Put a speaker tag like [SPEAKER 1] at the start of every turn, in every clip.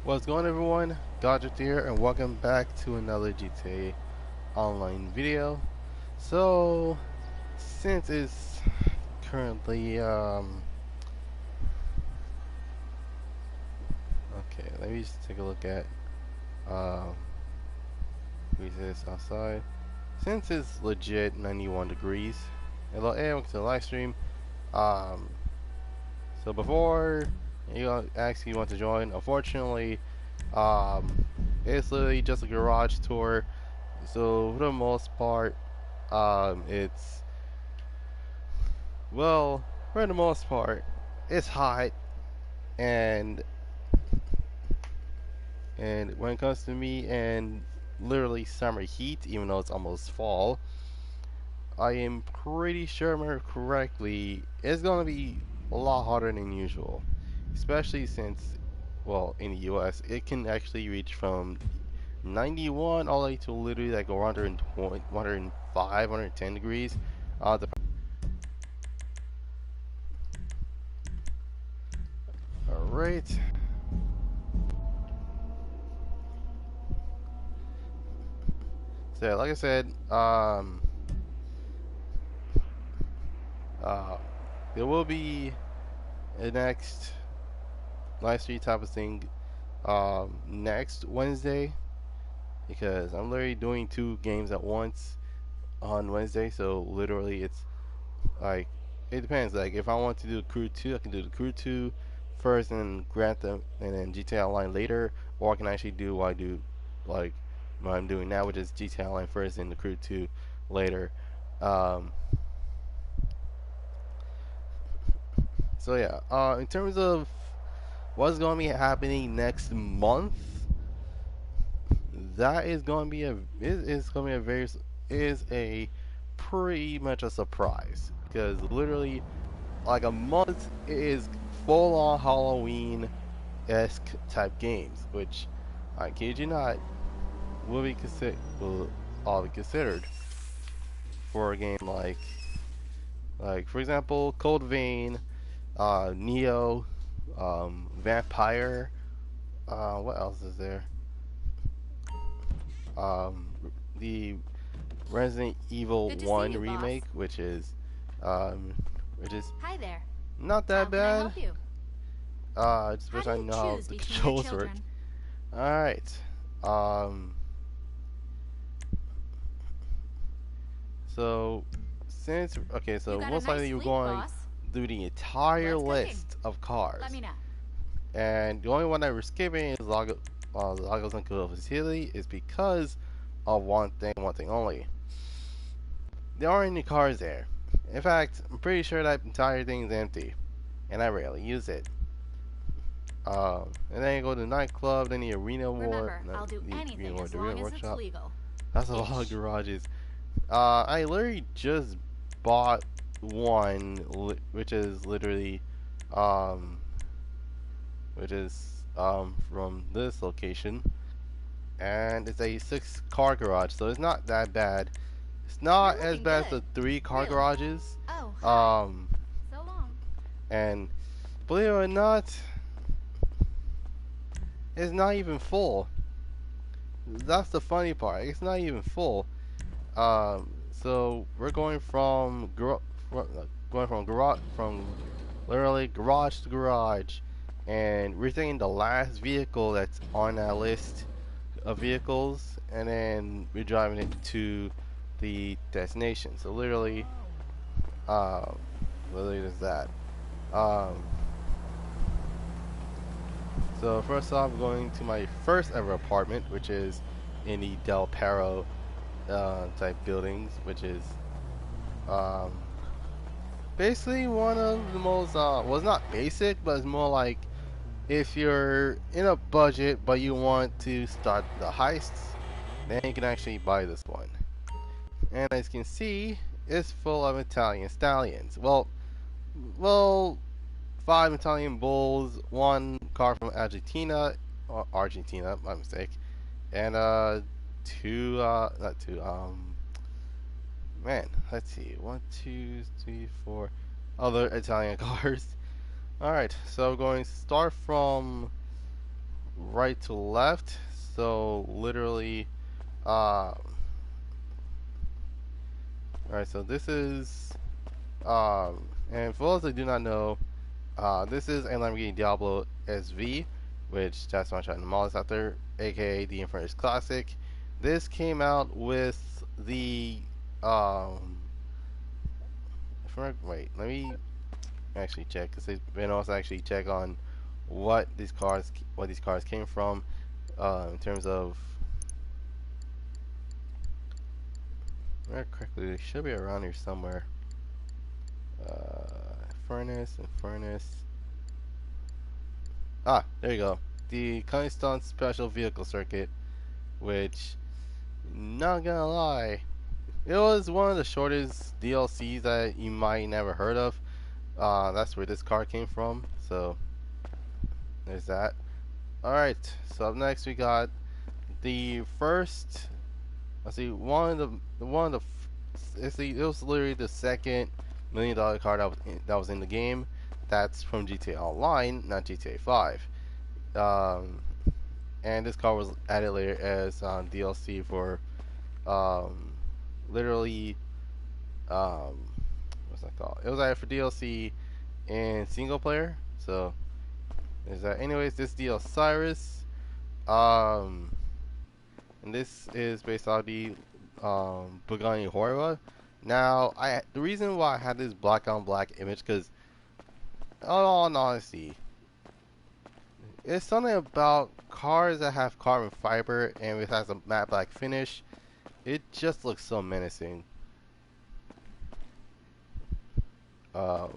[SPEAKER 1] What's going on, everyone? Goddrifter here, and welcome back to another GTA online video. So, since it's currently okay, let me just take a look at this outside. Since it's legit 91 degrees. Hello, hey, welcome to the live stream. So before you actually want to join, unfortunately, it's literally just a garage tour. So for the most part, it's, well, for the most part, it's hot, and when it comes to me and literally summer heat, even though it's almost fall, I am pretty sure I remember correctly, it's gonna be a lot hotter than usual, especially since, well, in the US it can actually reach from 91 all the way to literally like 120, 105, 110 degrees. Alright. So like I said, there will be a next live stream type of thing next Wednesday, because I'm literally doing 2 games at once on Wednesday. So literally it's like, it depends. Like if I want to do Crew 2, I can do the Crew 2 first and then grant them and then GTA Online later, or I can actually do what I do, like what I'm doing now, which is GTA Online first and the Crew 2 later. So yeah, in terms of what's going to be happening next month, that is going to be a pretty much a surprise, because literally like a month is full on Halloween-esque type games, which I kid you not will all be considered for a game like for example Cold Vein, Neo, Vampire, what else is there? The Resident Evil 1 remake, which is
[SPEAKER 2] Hi there.
[SPEAKER 1] not that bad.
[SPEAKER 2] How can I help you?
[SPEAKER 1] Just wish I know how the controls work. Alright. So since so most likely you're going through the entire list of cars.
[SPEAKER 2] Let me know.
[SPEAKER 1] And the only one that we're skipping is Lagos and Kudo facility, is because of one thing only. There aren't any cars there. In fact, I'm pretty sure that entire thing's empty, and I rarely use it. And then you go to the nightclub, then the arena war.
[SPEAKER 2] Remember, I'll do anything as long as it's legal.
[SPEAKER 1] That's a lot of garages. I literally just bought one, which is literally, from this location, and it's a 6-car garage, so it's not that bad. It's not as bad as the 3-car garages.
[SPEAKER 2] Oh, hi. So long.
[SPEAKER 1] And believe it or not, it's not even full. That's the funny part. It's not even full. So we're going from literally garage to garage, and we're taking the last vehicle that's on that list of vehicles, and then we're driving it to the destination. So literally there's that. So first off, I'm going to my first ever apartment, which is in the Del Perro type buildings, which is basically one of the most well, it's not basic, but it's more like if you're in a budget but you want to start the heists, then you can actually buy this one. And as you can see, it's full of Italian stallions. Well, 5 Italian bulls, 1 car from Argentina, my mistake, and 2, man, let's see, 1, 2, 3, 4 other Italian cars. Alright, so we're going to start from right to left. So literally, alright, so this is, and for those that do not know, this is a Lamborghini Diablo Sv, which that's what I'm trying to model this after, aka the Infernus Classic. This came out with the, wait, let me actually check, because it's been also actually check on what these cars came from, in terms of, correctly, they should be around here somewhere. Furnace and furnace. Ah, there you go. The Countach Special Vehicle Circuit, which, not gonna lie, it was one of the shortest DLCs that you might never heard of. That's where this car came from. So there's that. All right. So up next we got the first. Let's see. It was literally the second $1 million car that was in the game. That's from GTA Online, not GTA 5. And this car was added later as DLC for literally what's that called? It was added for DLC in single player. So there's that. Anyways, this DL Cyrus, and this is based on the Bugatti Veyron. Now, the reason why I had this black on black image, because, all in honesty, it's something about cars that have carbon fiber and it has a matte black finish. It just looks so menacing. Yeah,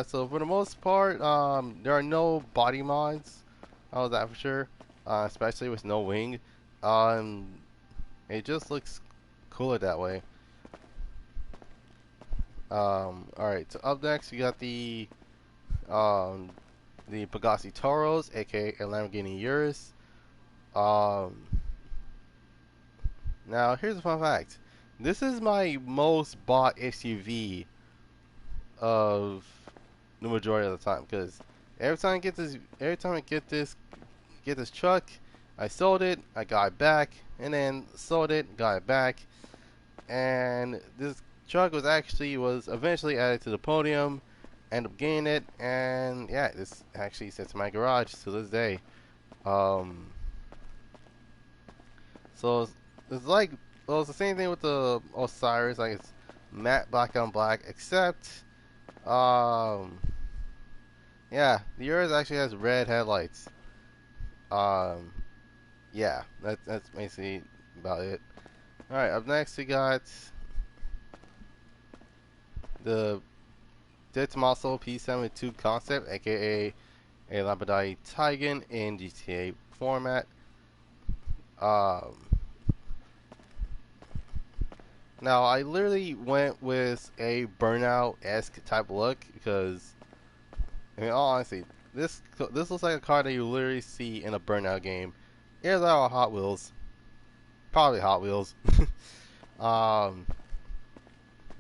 [SPEAKER 1] so for the most part, there are no body mods. I was that for sure, especially with no wing. It just looks cooler that way. Alright, so up next we got the Bogasi Toros, aka a Lamborghini Urus. Now here's a fun fact. This is my most bought SUV of the majority of the time, because every time I get this truck, I sold it, I got it back, and then sold it, got it back, and this truck was eventually added to the podium, ended up getting it, and yeah, this actually sits in my garage to this day. So it's like, well, it's the same thing with the Osiris, like it's matte black on black, except yeah, the Urus actually has red headlights. Yeah, that's basically about it. Alright, up next we got the Tomaso P72 concept, aka a Lapadai Tigan in GTA format. Now I literally went with a burnout-esque type look because, I mean, all honesty, this looks like a car that you literally see in a burnout game. Either that or Hot Wheels, probably Hot Wheels.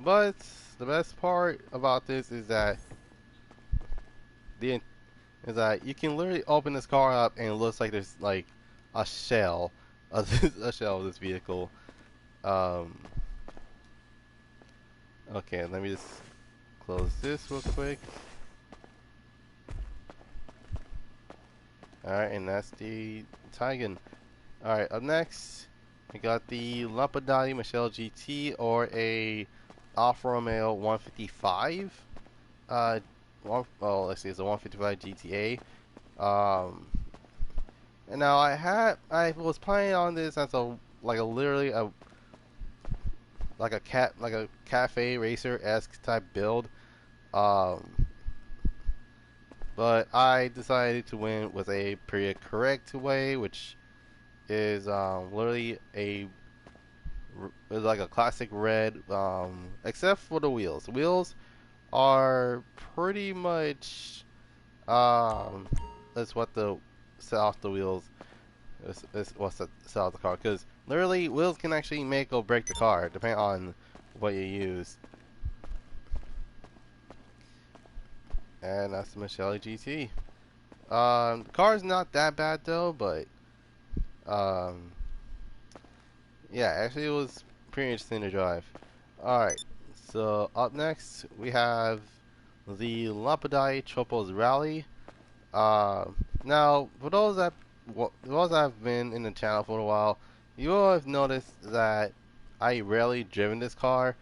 [SPEAKER 1] But the best part about this is that you can literally open this car up and it looks like there's like a shell of this vehicle. Okay, let me just close this real quick. Alright, and that's the Tigan. Alright, up next, we got the Lapadai GT, or a Alfa Romeo 155. Well, let's see, it's a 155 GTA. And now I was planning on this as literally a cafe racer-esque type build. But I decided to win with a pretty correct way, which is literally like a classic red, except for the wheels. The wheels are pretty much that's what the set off the wheels. Is what's the set off the car, because literally wheels can actually make or break the car depending on what you use. And that's the Nssa GT. The car's not that bad though, but um, yeah, actually it was pretty interesting to drive. Alright, so up next we have the Lapadai Tropos Rally. Now, for those that have been in the channel for a while, you will have noticed that I rarely driven this car,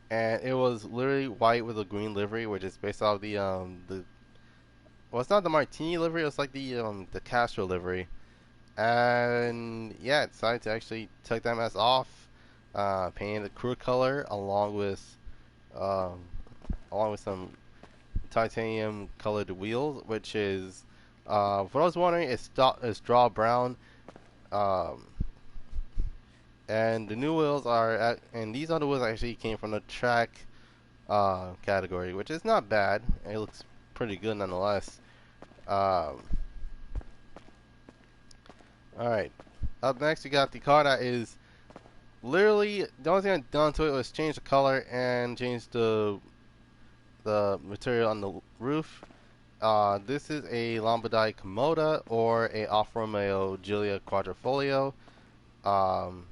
[SPEAKER 1] and it was literally white with a green livery, which is based off the well, it's not the Martini livery, it's like the Castro livery. And yeah, I decided to actually take that mess off, paint the crew color um, along with some titanium colored wheels, which is for those wondering, it's straw brown. Um, and the new wheels and these are the wheels that actually came from the track category, which is not bad. It looks pretty good nonetheless. Um, all right, up next we got the car that is literally the only thing I done to it was change the color and change the material on the roof. This is a Lombardai Komoda or a Alfa Romeo Giulia Quadrifoglio. Um,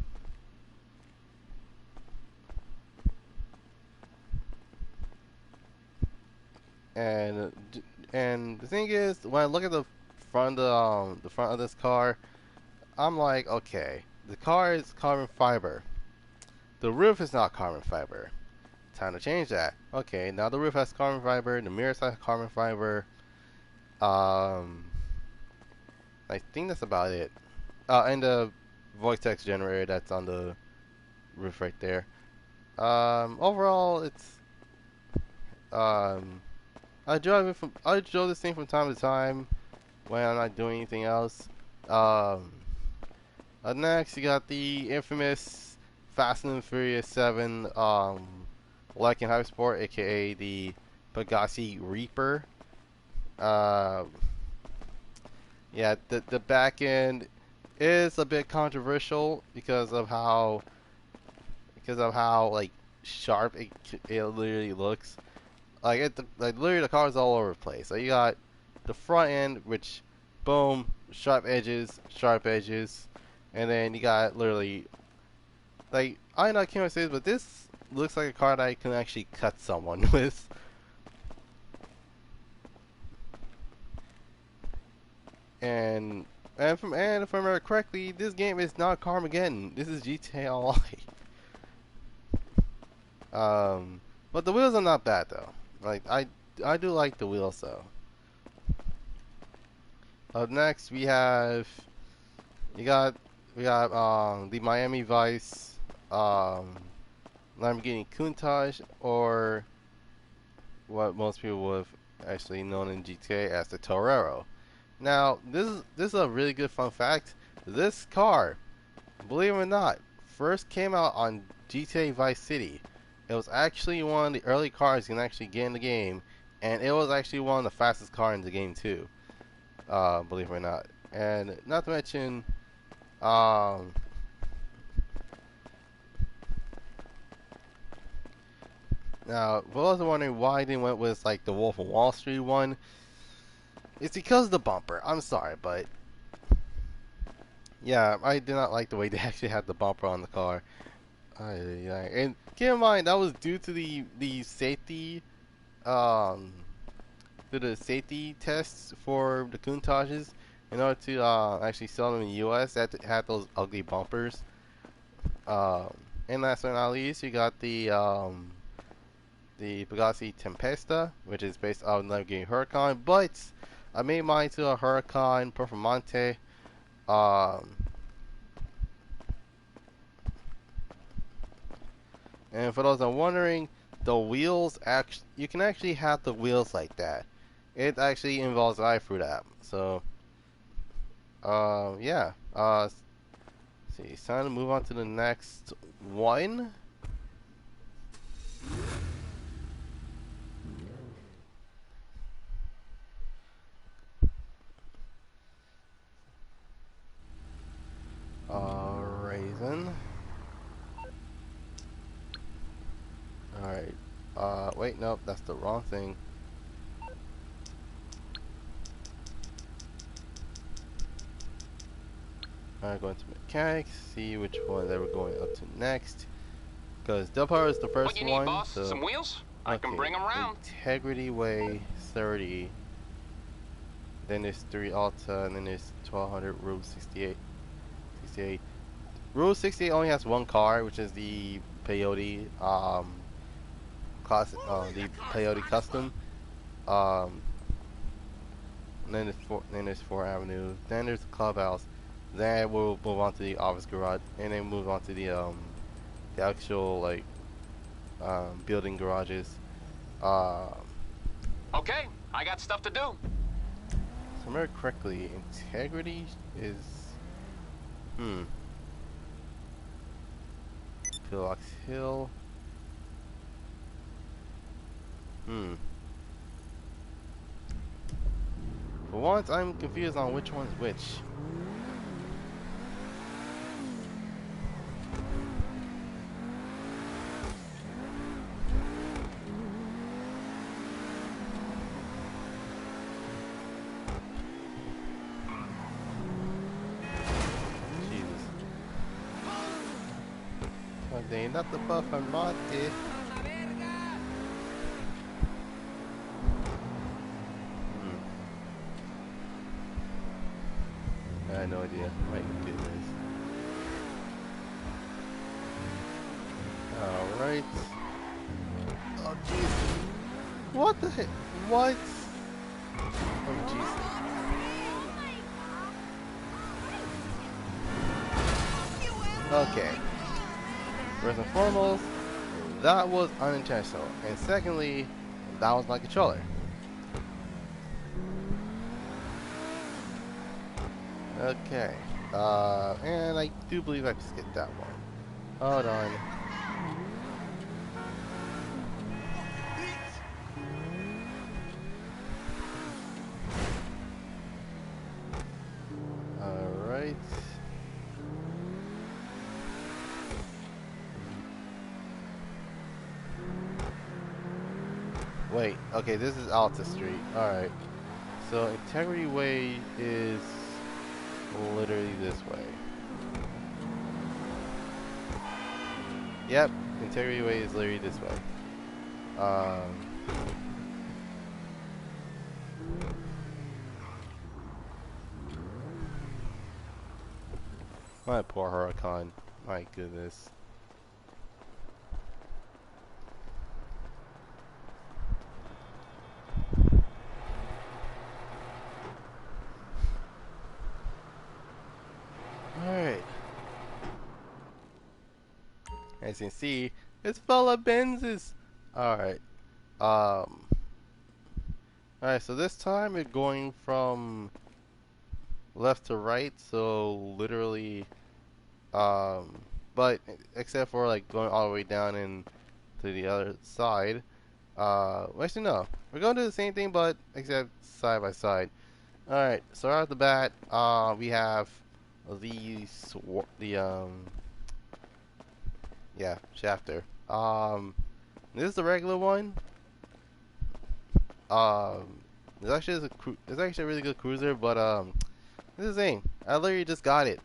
[SPEAKER 1] and and the thing is, when I look at the front of this car, I'm like, okay, the car is carbon fiber. The roof is not carbon fiber. Time to change that. Okay, now the roof has carbon fiber, the mirrors have carbon fiber. Um, I think that's about it. And the voice text generator that's on the roof right there. Overall, it's I drive this thing from time to time when I'm not doing anything else. Um, Next, you got the infamous Fast and Furious 7 Lycan Hypersport, aka the Bugatti Reaper. Uh, yeah, the back end is a bit controversial because of how like sharp it literally looks. Like literally the car's all over the place. So you got the front end, which boom, sharp edges, and then you got literally like I know I can't say this, but this looks like a car that I can actually cut someone with. And if I remember correctly, this game is not Carmageddon. This is GTA Online. But the wheels are not bad though. Like I do like the wheels though. Up next we got the Miami Vice Lamborghini Countach, or what most people would have actually known in GTA as the Torero. Now this is a really good fun fact. This car, believe it or not, first came out on GTA Vice City. It was actually one of the early cars you can actually get in the game, and it was actually one of the fastest cars in the game too. Believe it or not. And not to mention, now, for those wondering why they went with like the Wolf of Wall Street one, it's because of the bumper. I'm sorry, but yeah, I did not like the way they actually had the bumper on the car. And keep in mind that was due to the safety um safety tests for the Countaches. In order to actually sell them in the U.S., they had those ugly bumpers. Um, and last but not least, you got the Bogasi Tempesta, which is based on Lamborghini Huracan, but I made mine to a Huracan Performante. And for those that are wondering, the wheels you can actually have the wheels like that. It actually involves iFruit app. So, yeah. See, it's time to move on to the next one. Raisin. Alright. Wait, nope, that's the wrong thing. Going to mechanics, see which one that we're going up to next. Because Double R is the first
[SPEAKER 3] what you need,
[SPEAKER 1] one.
[SPEAKER 3] boss?
[SPEAKER 1] So,
[SPEAKER 3] Some wheels?
[SPEAKER 1] okay,
[SPEAKER 3] I can bring them around.
[SPEAKER 1] Integrity Way 30. Then there's 3 Alta, and then there's 1200 Route 68. 68. Route 68 only has one car, which is the Peyote class, the Peyote Custom. And then there's 4 Avenue. Then there's the Clubhouse. Then we'll move on to the Office Garage, and then move on to the actual like building garages.
[SPEAKER 3] Okay, I got stuff to do.
[SPEAKER 1] So remember correctly, Integrity is Philox Hill. For once, I'm confused on which one's which. Jesus. Oh, they ain't not the buff I'm not it. I had no idea. My goodness. Alright. Oh jeez. What the heck? What? Oh jeez. Okay. First and foremost, that was unintentional. And secondly, that was my controller. Okay, and I do believe I skipped that one. Hold on. Alright. Wait, okay, this is Alta Street. Alright. So, Integrity Way is literally this way. Yep, Integrity Way is literally this way. My poor Huracan. My goodness. Alright. As you can see, it's full of Benzes. Alright. Alright, so this time we're going from left to right, so literally, but except for like going all the way down and to the other side. Actually no, we're going to do the same thing, but except side by side. Alright, so right off the bat, we have yeah, Shafter. This is the regular one. It's actually a really good cruiser, but this is the thing. I literally just got it.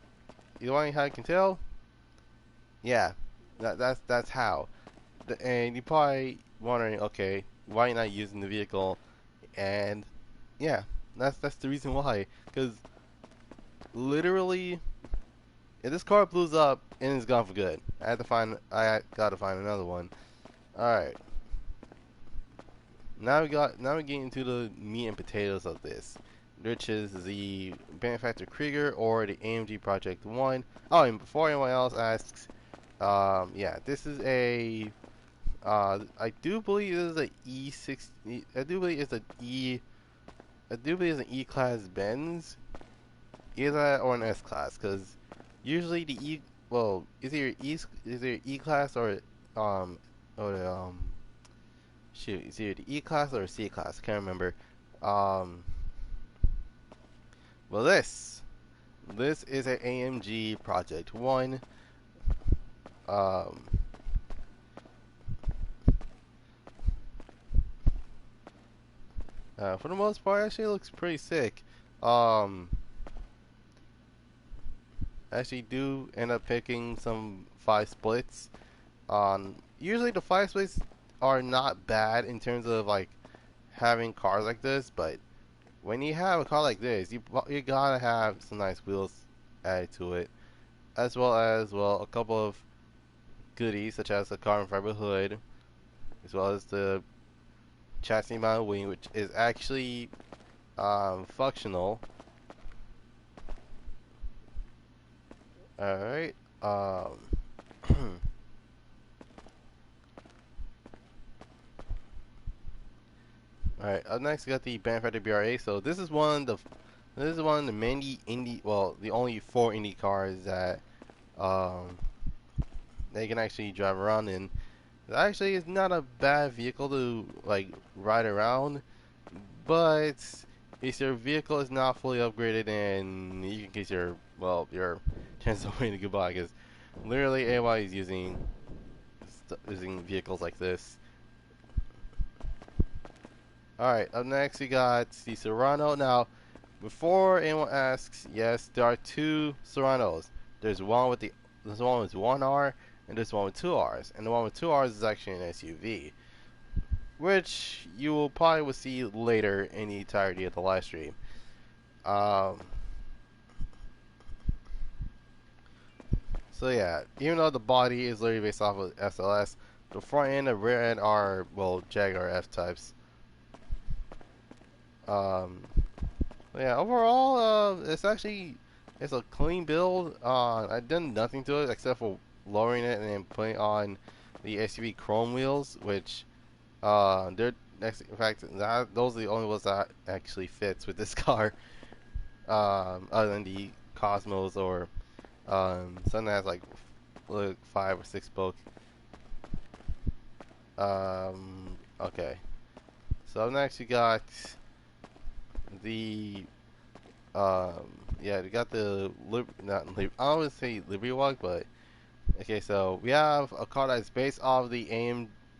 [SPEAKER 1] You want how I can tell? Yeah, that's how. And you're probably wondering, okay, why you're not using the vehicle? And yeah, that's the reason why. Because literally, if this car blows up and it's gone for good, I gotta find another one. All right. Now we're getting into the meat and potatoes of this, which is the Benefactor Krieger or the AMG Project 1. Oh, and before anyone else asks, yeah, this is a, I do believe this is a E60, I do believe it's an E-Class Benz, either that or an S-Class, because usually the is either E-Class or, the, shoot, it's either the E-Class or C-Class, I can't remember. Well, this is an AMG Project 1. For the most part, actually, it looks pretty sick. actually do end up picking some 5 splits. Usually the 5 splits are not bad in terms of like having cars like this, but when you have a car like this, you gotta have some nice wheels added to it, as well as a couple of goodies such as the carbon fiber hood, as well as the chassis mounted wing, which is actually functional. Alright. Alright, up next we got the Manufactured BRA. So this is one of the many the only 4 Indy cars that they can actually drive around in. Actually, it's not a bad vehicle to like ride around, but if your vehicle is not fully upgraded, and you can get your chances of winning goodbye, because literally everybody is using vehicles like this. Alright, up next we got the Serrano. Now, before anyone asks, yes, there are 2 Serranos. There's one with 1 R, and there's one with 2 Rs. And the one with 2 Rs is actually an SUV, which you will probably see later in the entirety of the live stream. So yeah, even though the body is literally based off of SLS, the front end and rear end are Jaguar F types. Yeah, overall, it's a clean build. I've done nothing to it except for lowering it and then putting on the SUV chrome wheels, which they're in fact those are the only ones that actually fits with this car. Other than the Cosmos or something that has like 5 or 6 spoke. Okay. So next you got the yeah, we got the I don't want to say Liberty Walk, but okay. So we have a car that's based off the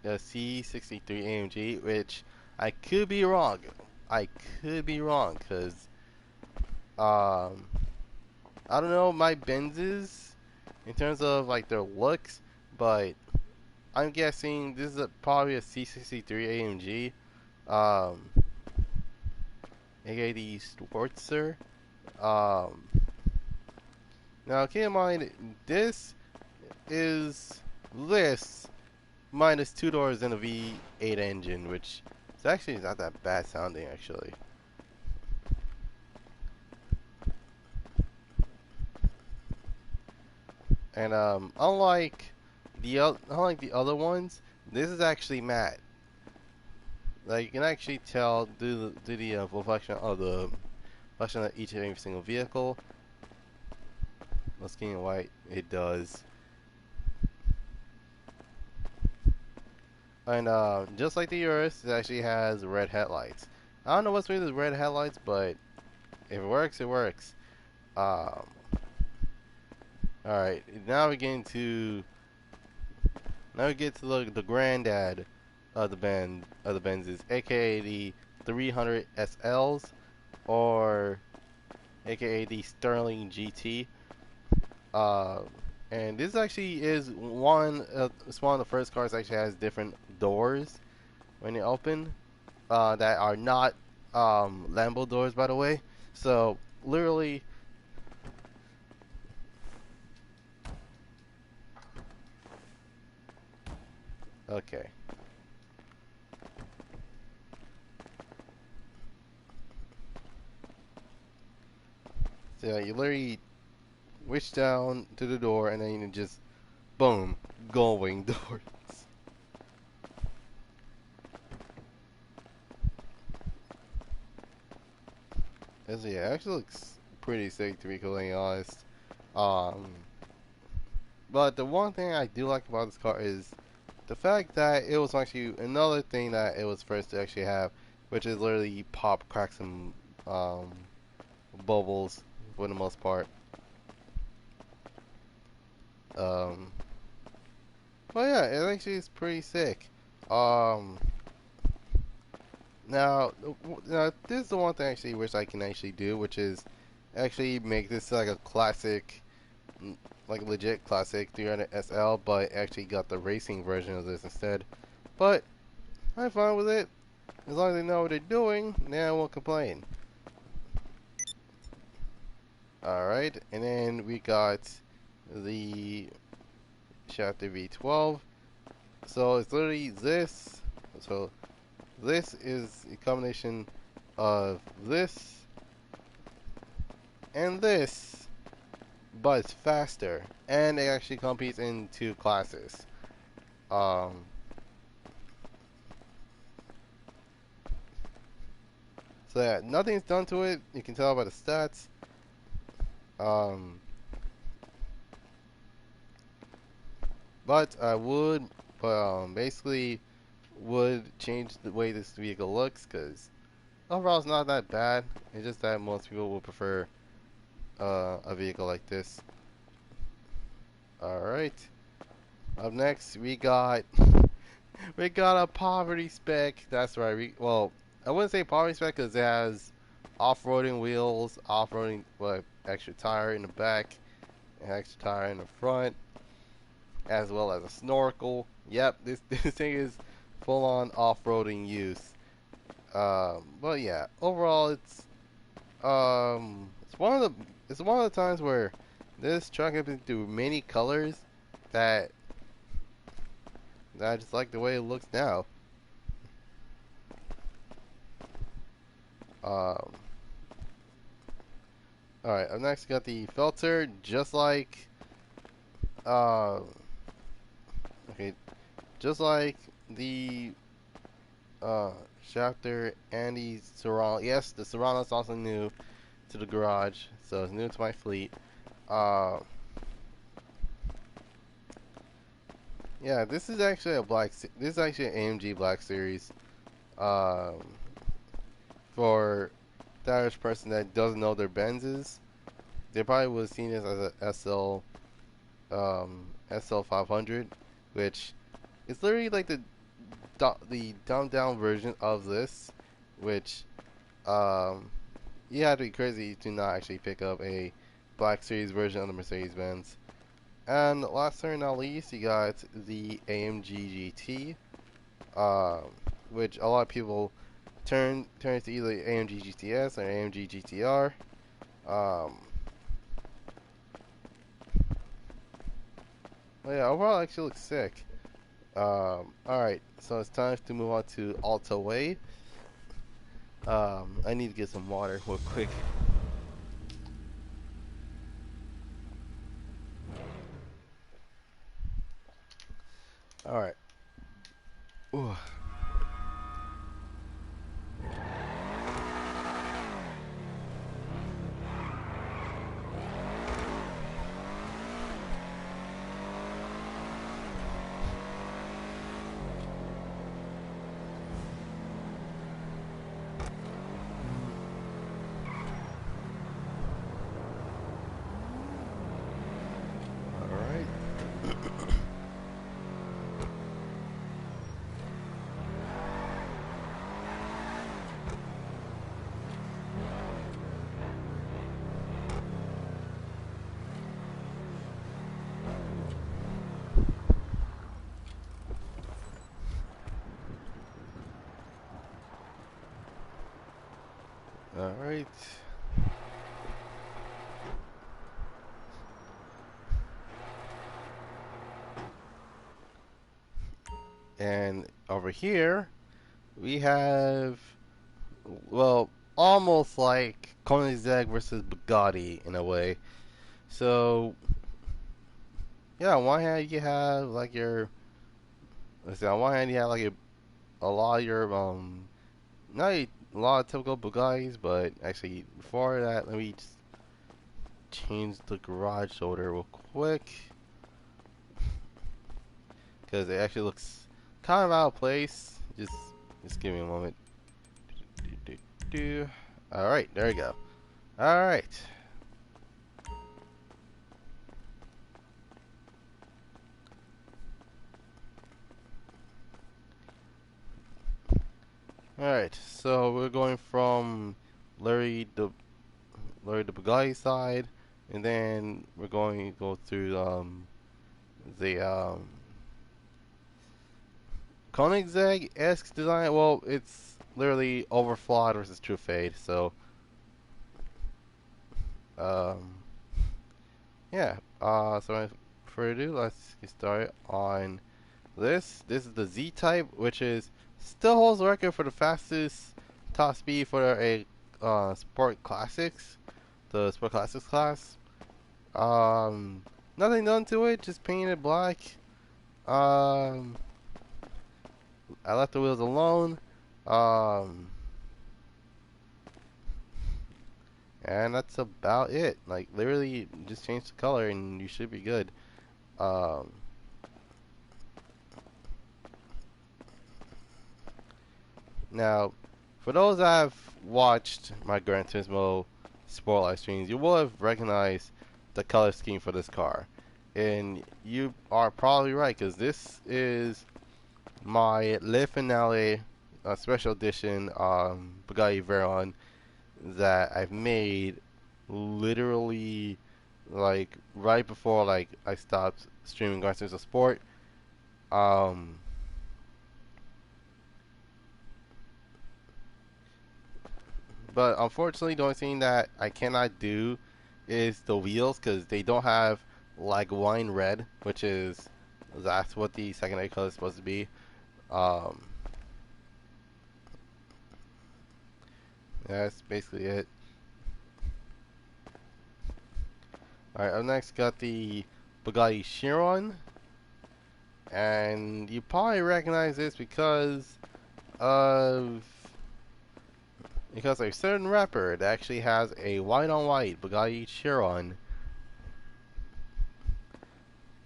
[SPEAKER 1] C63 Amg, which I could be wrong. Because I don't know my Benzes in terms of like their looks, but I'm guessing this is probably a C63 AMG, aka the Sportster. Now keep in mind, this is minus 2 doors and a V8 engine, which is actually not that bad sounding actually. And unlike the other ones, this is actually matte. Like you can actually tell due to the reflection of each and every single vehicle. Looking in white, it does. And just like the Urus, it actually has red headlights. I don't know what's with the red headlights, but if it works, it works. Alright, now we get to the granddad of the Benzes, aka the 300 SLs, or aka the Sterling GT. And this actually is it's one of the first cars that actually has different doors when they open, that are not Lambo doors, by the way. So literally, okay. So yeah, you literally reach down to the door and then you just boom, going doors. So yeah, it actually looks pretty sick to be completely honest. But the one thing I do like about this car is the fact that it was actually another thing that it was first to actually have, which is literally pop, crack some bubbles for the most part. But yeah, it actually is pretty sick. Now this is the one thing I actually wish I can actually do, which is actually make this like a classic like legit classic 300 SL, but actually got the racing version of this instead. But I'm fine with it. As long as they know what they're doing, then I won't complain. Alright, and then we got the Chapter V12. So it's literally this. So this is a combination of this and this, but it's faster, and it actually competes in 2 classes. So yeah, nothing's done to it. You can tell by the stats. But I would, basically would change the way this vehicle looks, because overall it's not that bad. It's just that most people will prefer a vehicle like this. Alright. Up next we got we got a poverty spec. That's right. Well, I wouldn't say poverty spec because it has off-roading wheels, off-roading, well, extra tire in the back, an extra tire in the front, as well as a snorkel. Yep, this thing is full-on off-roading use. But yeah, overall it's one of the times where this truck has been through many colors that I just like the way it looks now. Alright, up next got the filter, just like just like the Chapter and the Serrano. Yes, the Serrano is also new to the garage, so it's new to my fleet. Yeah, this is actually this is actually an AMG Black Series. For the average person that doesn't know their Benzes, they probably would have seen this as a SL 500, which is literally like the dumbed down version of this, which you have to be crazy to not actually pick up a Black Series version of the Mercedes-Benz. And last but not least, you got the AMG GT, which a lot of people turn to either AMG GTS or AMG GTR. Well, yeah, overall it actually looks sick. Alright, so it's time to move on to Alta Way. I need to get some water real quick. Alright. Ooh. Alright. And over here, we have, well, almost like Koenigsegg versus Bugatti in a way. So, yeah, on one hand you have like your, let's see, on one hand you have like a lot of your, not a lot of typical Bugattis, but actually before that, let me just change the garage shoulder real quick, because it actually looks kind of out of place. Just give me a moment. Alright, there we go. Alright. Alright, so we're going from Larry the Bugatti side, and then we're going to go through the Koenigsegg-esque design. Well, it's literally overflawed versus true fade. So, yeah. So without further ado, let's get started on this. This is the Z type, which is still holds the record for the fastest top speed for a Sport Classics, the Sport Classics class. Nothing done to it, just painted black. I left the wheels alone. And that's about it. Like, literally, just change the color and you should be good. Now, for those that have watched my Gran Turismo Sport live streams, you will have recognized the color scheme for this car. And you are probably right, because this is my Le Finale special edition Bugatti Veyron that I've made literally like right before like I stopped streaming Gran Turismo Sport. But unfortunately, the only thing that I cannot do is the wheels, because they don't have like wine red, which is that's what the secondary color is supposed to be. That's basically it. Alright, up next got the Bugatti Chiron, and you probably recognize this because of a certain rapper that actually has a white-on-white Bugatti Chiron.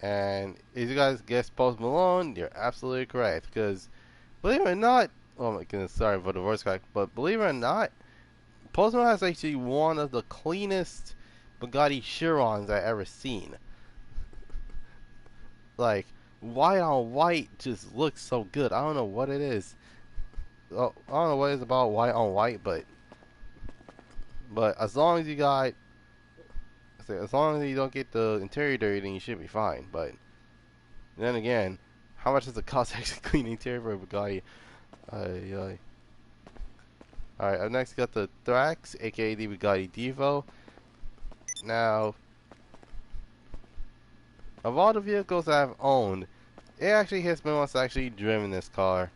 [SPEAKER 1] And if you guys guessed Post Malone, you're absolutely correct. Because believe it or not, oh my goodness, sorry for the voice crack, but believe it or not, Post Malone has actually one of the cleanest Bugatti Chirons I've ever seen. Like, white on white just looks so good. I don't know what it is. Oh, I don't know what it is about white on white, but as long as you got, as long as you don't get the interior dirty, then you should be fine. But then again, how much does it cost to actually clean the interior for a Bugatti? Alright, up next we got the Thrax, aka the Bugatti Devo. Now, of all the vehicles I've owned, it actually has been once actually driven this car.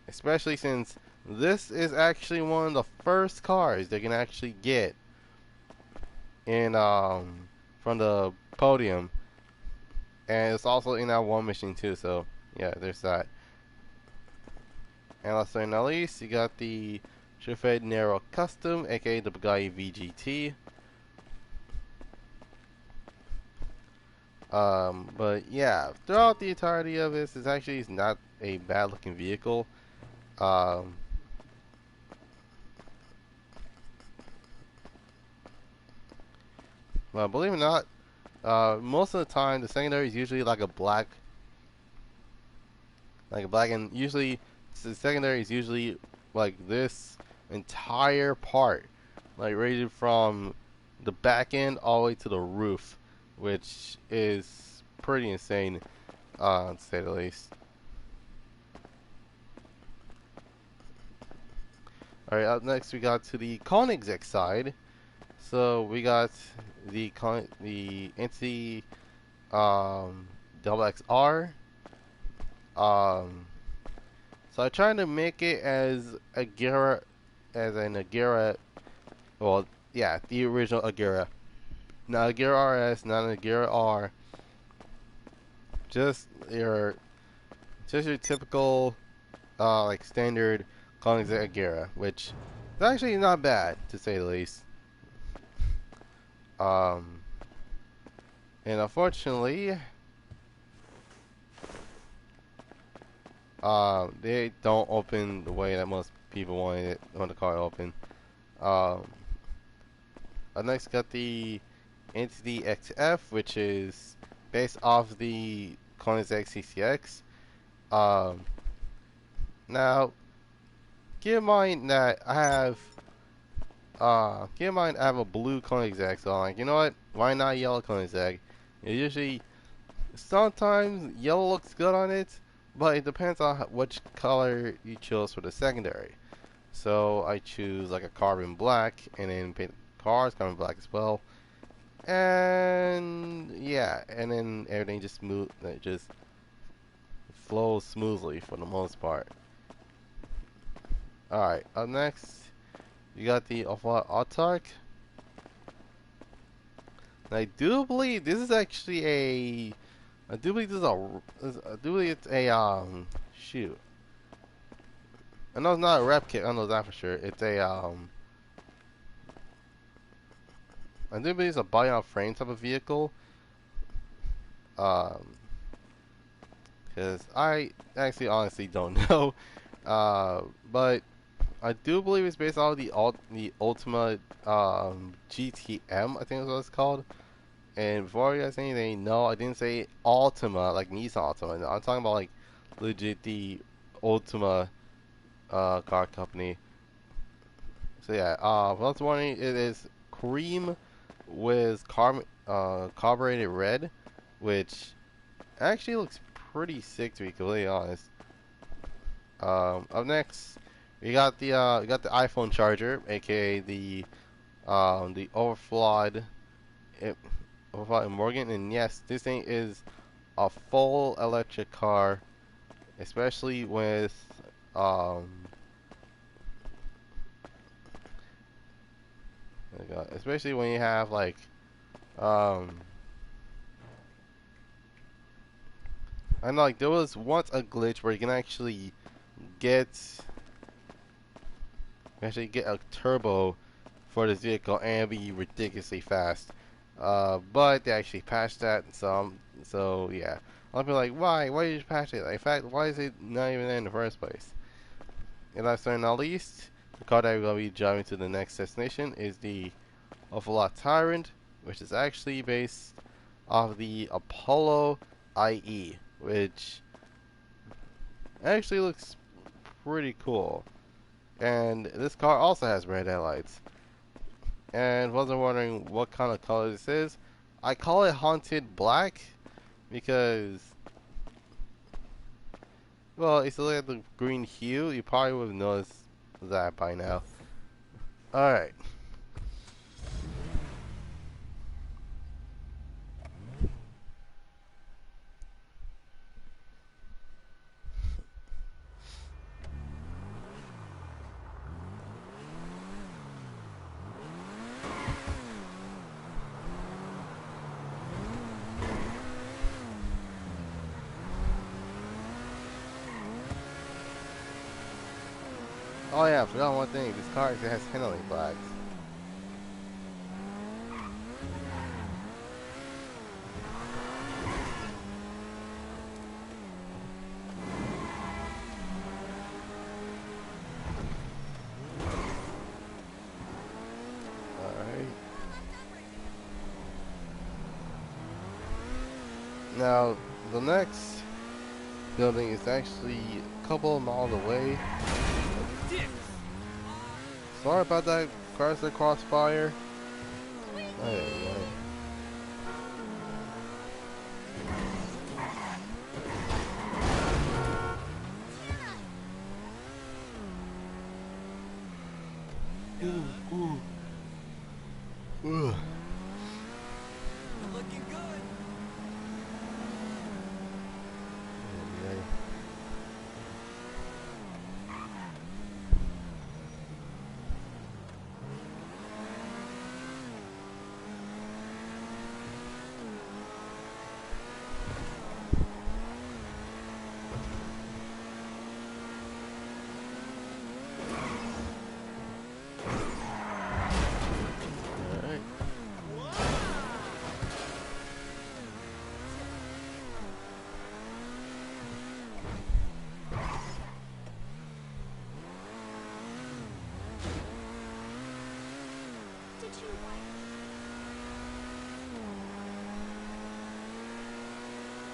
[SPEAKER 1] Especially since this is actually one of the first cars they can actually get in from the podium, and it's also in that one machine too. So yeah, there's that. And last but not least, you got the Trifecta Nero Custom, aka the Bugatti VGT. But yeah, throughout the entirety of this, it's actually not a bad looking vehicle. Well, believe it or not, most of the time the secondary is usually like a black, and usually the secondary is usually like this entire part, like rated from the back end all the way to the roof, which is pretty insane, to say the least. Alright, up next we got to the Koenigsegg side. So we got the Nssa Double R. So I'm trying to make it as Agera, well, yeah, the original Agera. Not Agera RS, not Agera R. Just your typical, like standard Koenigsegg Agera, which is actually not bad, to say the least. And unfortunately, they don't open the way that most people want the car to open. I next got the Entity XF, which is based off the Koenigsegg CCX. Now, keep in mind that I have keep in mind I have a blue Koenigsegg, so I'm like, you know what? Why not yellow Koenigsegg? Usually, sometimes yellow looks good on it, but it depends on which color you chose for the secondary. So I choose like a carbon black, and then paint the cars carbon black as well. And yeah, and then everything just smooth, it just flows smoothly for the most part. Alright, up next, you got the Ocelot Locust. I do believe this is actually a. I do believe this is a. I do believe it's a shoot. I know it's not a rep kit. I know that for sure. It's a I do believe it's a body on frame type of vehicle. Because I actually honestly don't know. But I do believe it's based on the Ultima GTM, I think is what it's called. And before you guys say anything, no, I didn't say Ultima, like Nissan Ultima. No, I'm talking about like legit the Ultima car company. So yeah, what's warning, it is cream with carbureted red, which actually looks pretty sick to be completely honest. Up next, we got the iPhone charger, aka the overflawed Morgan, and yes, this thing is a full electric car, especially with especially when you have like I know, like there was once a glitch where you can actually get a turbo for this vehicle and be ridiculously fast. But they actually patched that, so yeah. I'll be like, why? Why did you patch it? In fact, why is it not even there in the first place? And last but not least, the car that we're going to be driving to the next destination is the Ocelot Tyrant, which is actually based off the Apollo IE, which actually looks pretty cool. And this car also has red headlights. And wasn't wondering what kind of color this is. I call it Haunted Black because, well, if you look at the green hue, you probably would have noticed that by now. Alright. Oh yeah, I forgot one thing. This car actually has handling flags. Alright. Now, the next building is actually a couple of miles away. Sorry about that, Chrysler Crossfire. Hey. Ooh.
[SPEAKER 4] Looking good.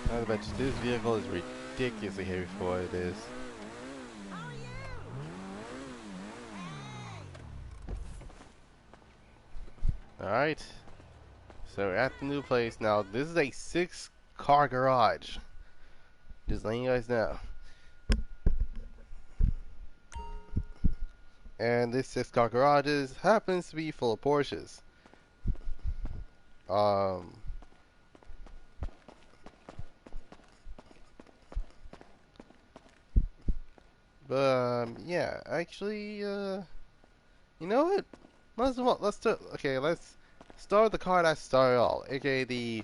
[SPEAKER 1] I bet you this vehicle is ridiculously heavy for what it is. Alright. So we're at the new place. Now, this is a 6-car garage. Just letting you guys know. And this 6-car garage happens to be full of Porsches. Yeah, actually, you know what? Let's start. Okay, let's start with the car that started all, aka the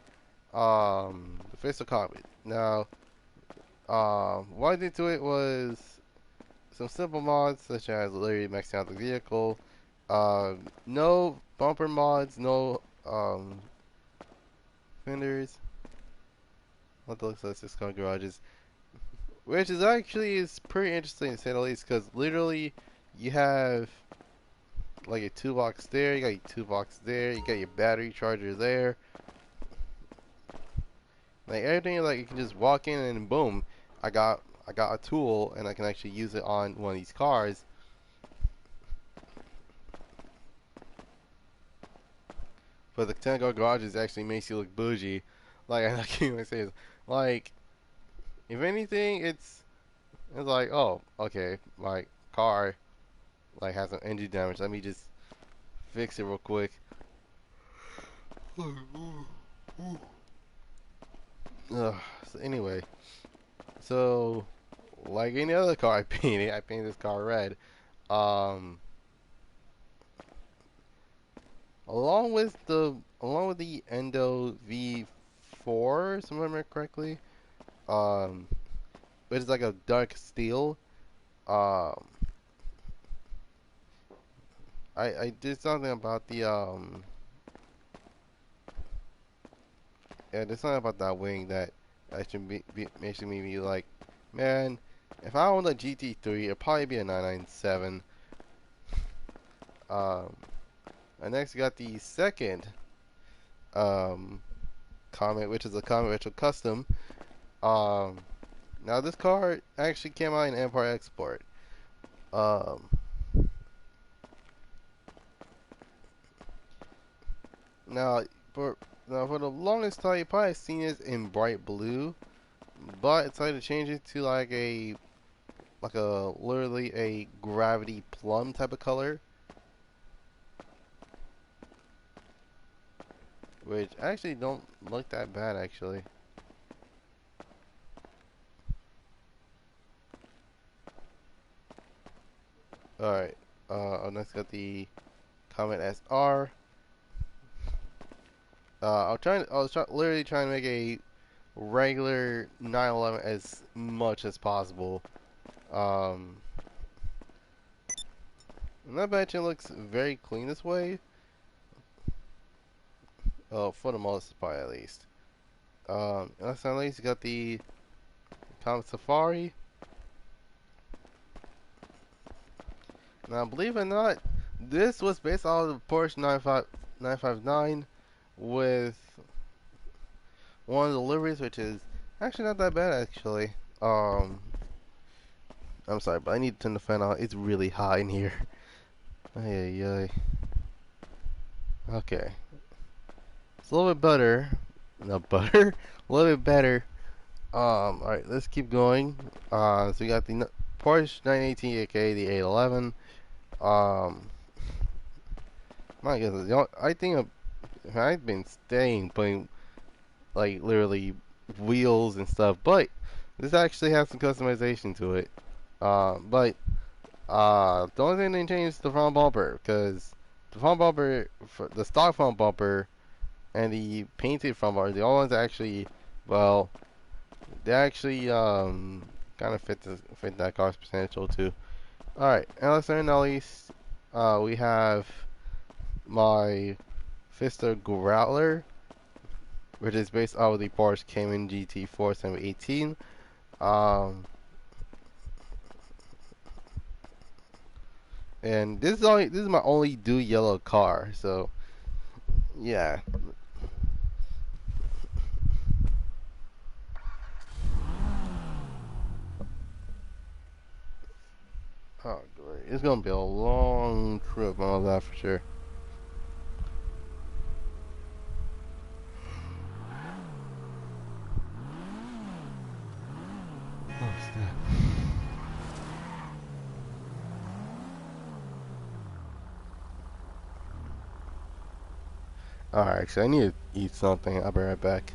[SPEAKER 1] Fiesta Comet. Now, what I did to it was some simple mods such as literally maxing out the vehicle. No bumper mods, no fenders. What the looks like 6-car garages. Which is pretty interesting to say the least, because literally you have like a toolbox there, you got your toolbox there, you got your battery charger there. Like everything, like you can just walk in and boom, I got a tool and I can actually use it on one of these cars. But the 10-car garages actually makes you look bougie. Like I can't even say this. Like, if anything, it's like, oh, okay, my car like has some engine damage. Let me just fix it real quick. So anyway, so like any other car I painted this car red. Along with the Endo V4, if I remember correctly, which is like a dark steel. I did something about the yeah, there's something about that wing that actually makes me be like, man, if I owned a GT3, it'd probably be a 997. And next we got the second Comet, which is a Comet Retro Custom. Now this car actually came out in Empire Export. Now for the longest time, you probably seen it in bright blue, but it's decided to change it to like literally a gravity plum type of color, which actually don't look that bad actually. Alright, next got the Comet SR. I was literally trying to make a regular 911 as much as possible. And that batch looks very clean this way. For the most part at least. Last but not least, you got the Comet Safari. Now, believe it or not, this was based off of the Porsche 959 with one of the deliveries, which is actually not that bad actually. I'm sorry, but I need to turn the fan on. It's really hot in here. Ay, ay, ay. Okay. It's a little bit better. Not butter. A little bit better. Alright, let's keep going. So we got the Porsche 918, aka the 811. My goodness, I think I've been putting like literally wheels and stuff, but this actually has some customization to it. But the only thing they changed is the front bumper, because the front bumper, the stock front bumper, and the painted front bumper, the only ones that actually, well, they actually kind of fit that car's potential too. All right, and last but not least, we have my Fiesta Growler, which is based off of the Porsche Cayman GT4 718. And this is my only do yellow car, so yeah. Oh great, it's gonna be a long trip on that for sure. Oh snap. Alright, actually I need to eat something. I'll be right back.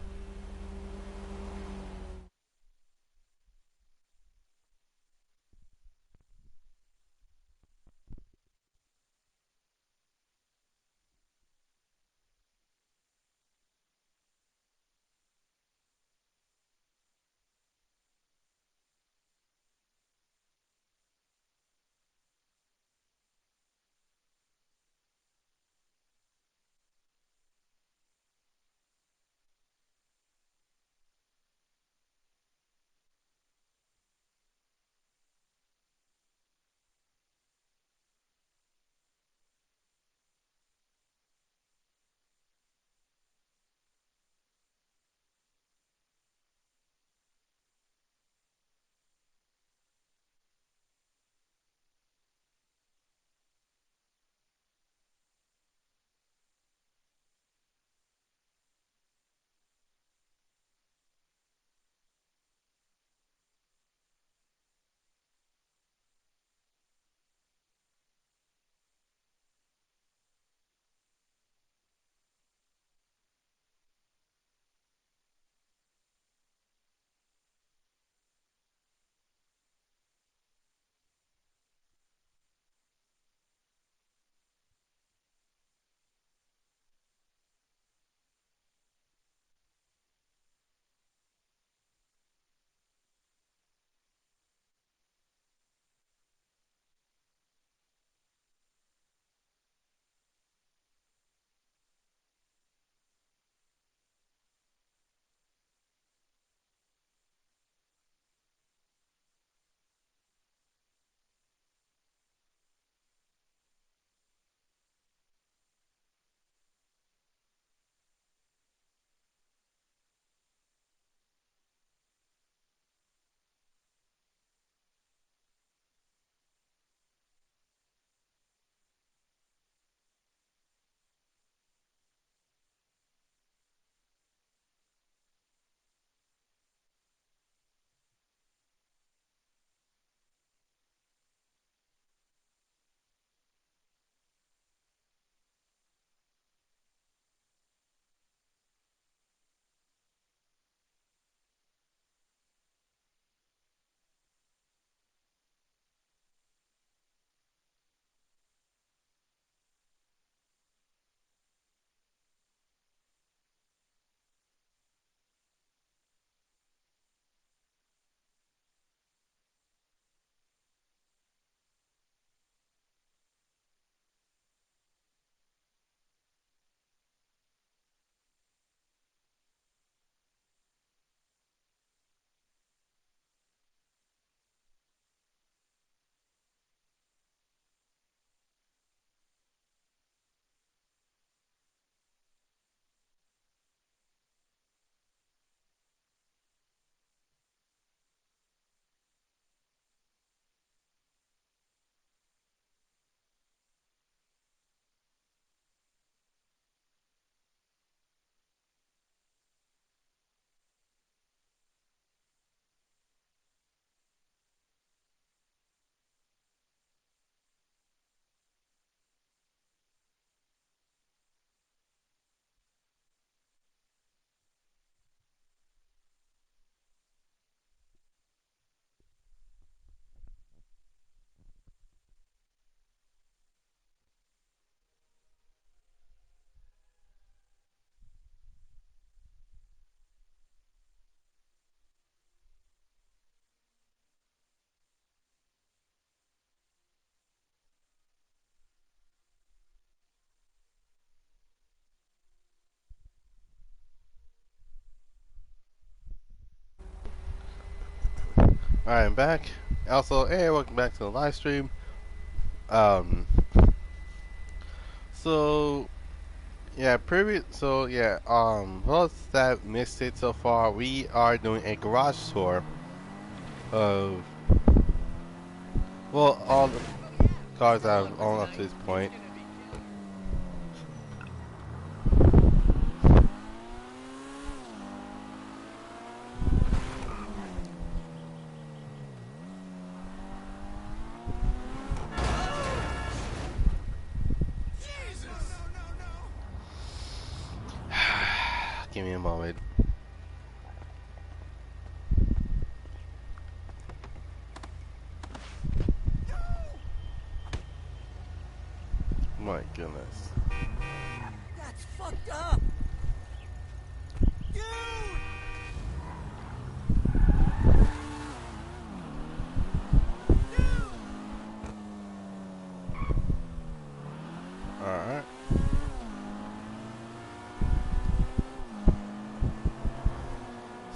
[SPEAKER 1] Alright, I'm back. Also, hey, welcome back to the live stream. Um, so yeah, those that missed it so far, we are doing a garage tour of, well, all the cars I've owned up to this point. give me a moment. My goodness.
[SPEAKER 4] That's fucked up. Dude!
[SPEAKER 1] Alright.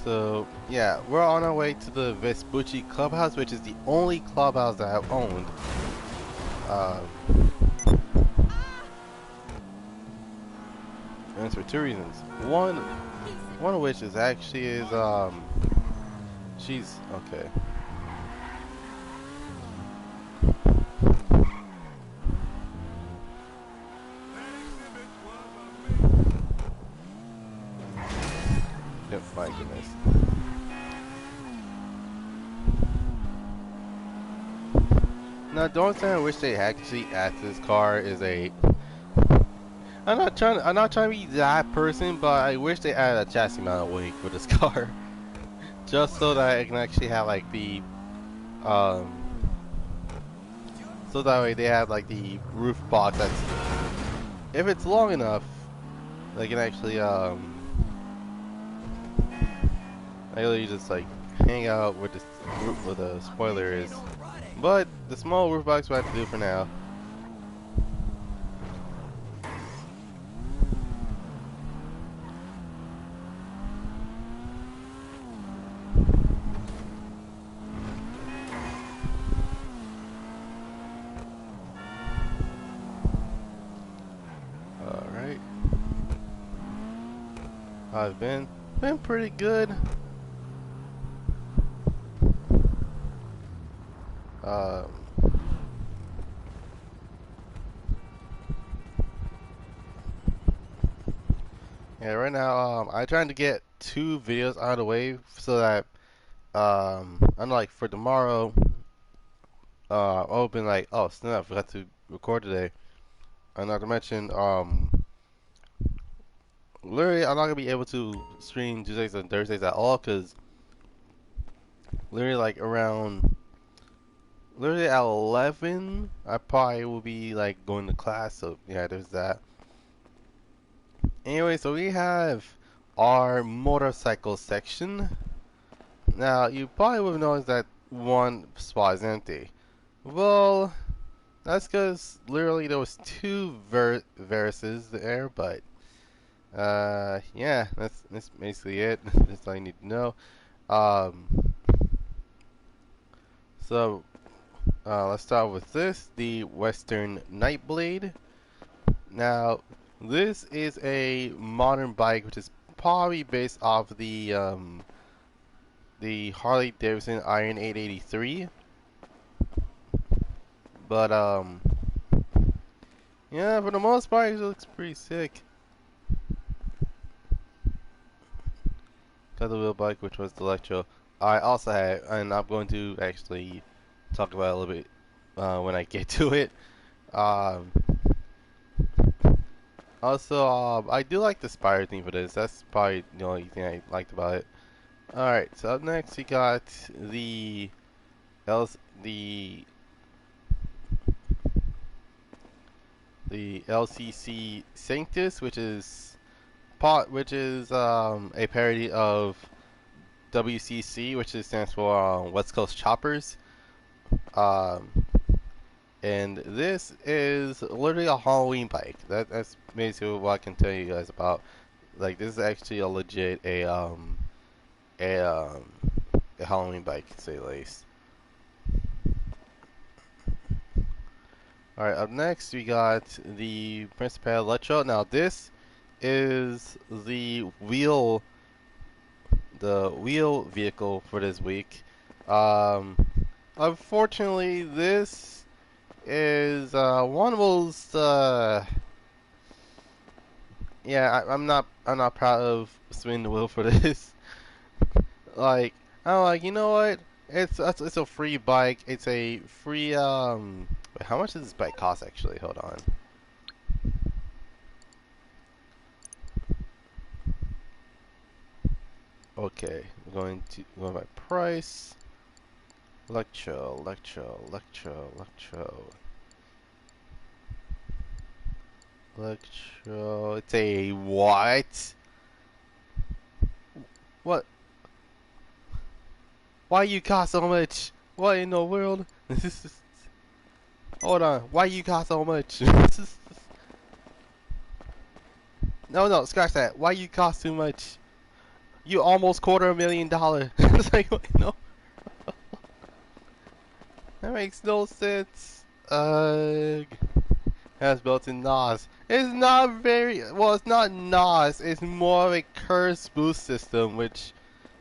[SPEAKER 1] So, yeah, we're on our way to the Vespucci Clubhouse, which is the only clubhouse that I've owned. And it's for two reasons. One of which is actually she's okay. Yep, my goodness. Now, the only thing I wish they actually add to this car is a. I'm not trying to be that person, but I wish they added a chassis mount weight for this car, just so that I can actually have like the, so that way they have like the roof box that's, if it's long enough, they can actually really just like hang out with this where the spoiler is. But the small roof box we have to do for now. Alright. I've been pretty good. Yeah, right now, I'm trying to get 2 videos out of the way so that, unlike for tomorrow, I'll be like, oh snap, I forgot to record today. And not to mention, literally, I'm not gonna be able to stream Tuesdays and Thursdays at all, cause literally, like around, literally at 11, I probably will be like going to class. So yeah, there's that. Anyway, so we have our motorcycle section. Now, you probably would have noticed that one spot is empty. Well, that's because literally there was 2 verses there, but yeah, that's basically it. That's all you need to know. So let's start with this, the Western Nightblade. Now, this is a modern bike, which is probably based off the Harley Davidson Iron 883. But yeah, for the most part, it looks pretty sick. Got the wheel bike, which was the Electro. I also had, and I'm going to actually talk about it a little bit when I get to it. Also, I do like the Spire theme for this. That's probably the only thing I liked about it. Alright, so up next we got the Lcc Sanctus, which is a parody of WCC, which stands for West Coast Choppers. And this is literally a Halloween bike. That's basically what I can tell you guys about. Like, this is actually a legit a Halloween bike, to say the least. Alright, up next we got the Principal Electro. Now this is the wheel vehicle for this week. Unfortunately, this is one of those yeah, I'm not proud of spinning the wheel for this. Like, I'm like, you know what? It's a free bike. It's a free wait, how much does this bike cost actually? Hold on. Okay, we're going by price. Electro. It's a what? What? Why you cost so much? What in the world? Hold on. Why you cost so much? No, scratch that. Why you cost too much? You almost $250,000. It's like, no. That makes no sense. Has built-in NOS. It's not very well. It's not NOS. It's more of a curved boost system, which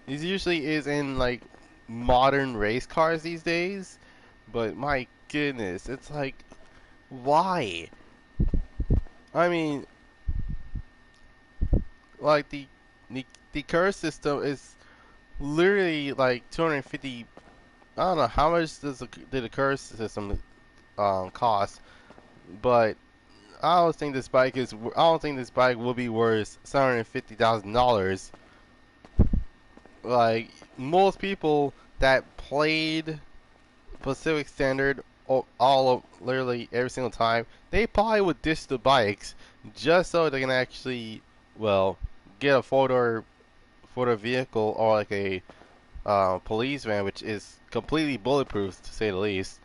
[SPEAKER 1] is usually is in like modern race cars these days. But my goodness, it's like, why? I mean, like the curve system is literally like 250. I don't know how much did the curve system cost, but I don't think this bike will be worth $750,000. Like most people that played Pacific Standard literally every single time, they probably would ditch the bikes just so they can actually, well, get a four-door vehicle or like a police van, which is completely bulletproof to say the least.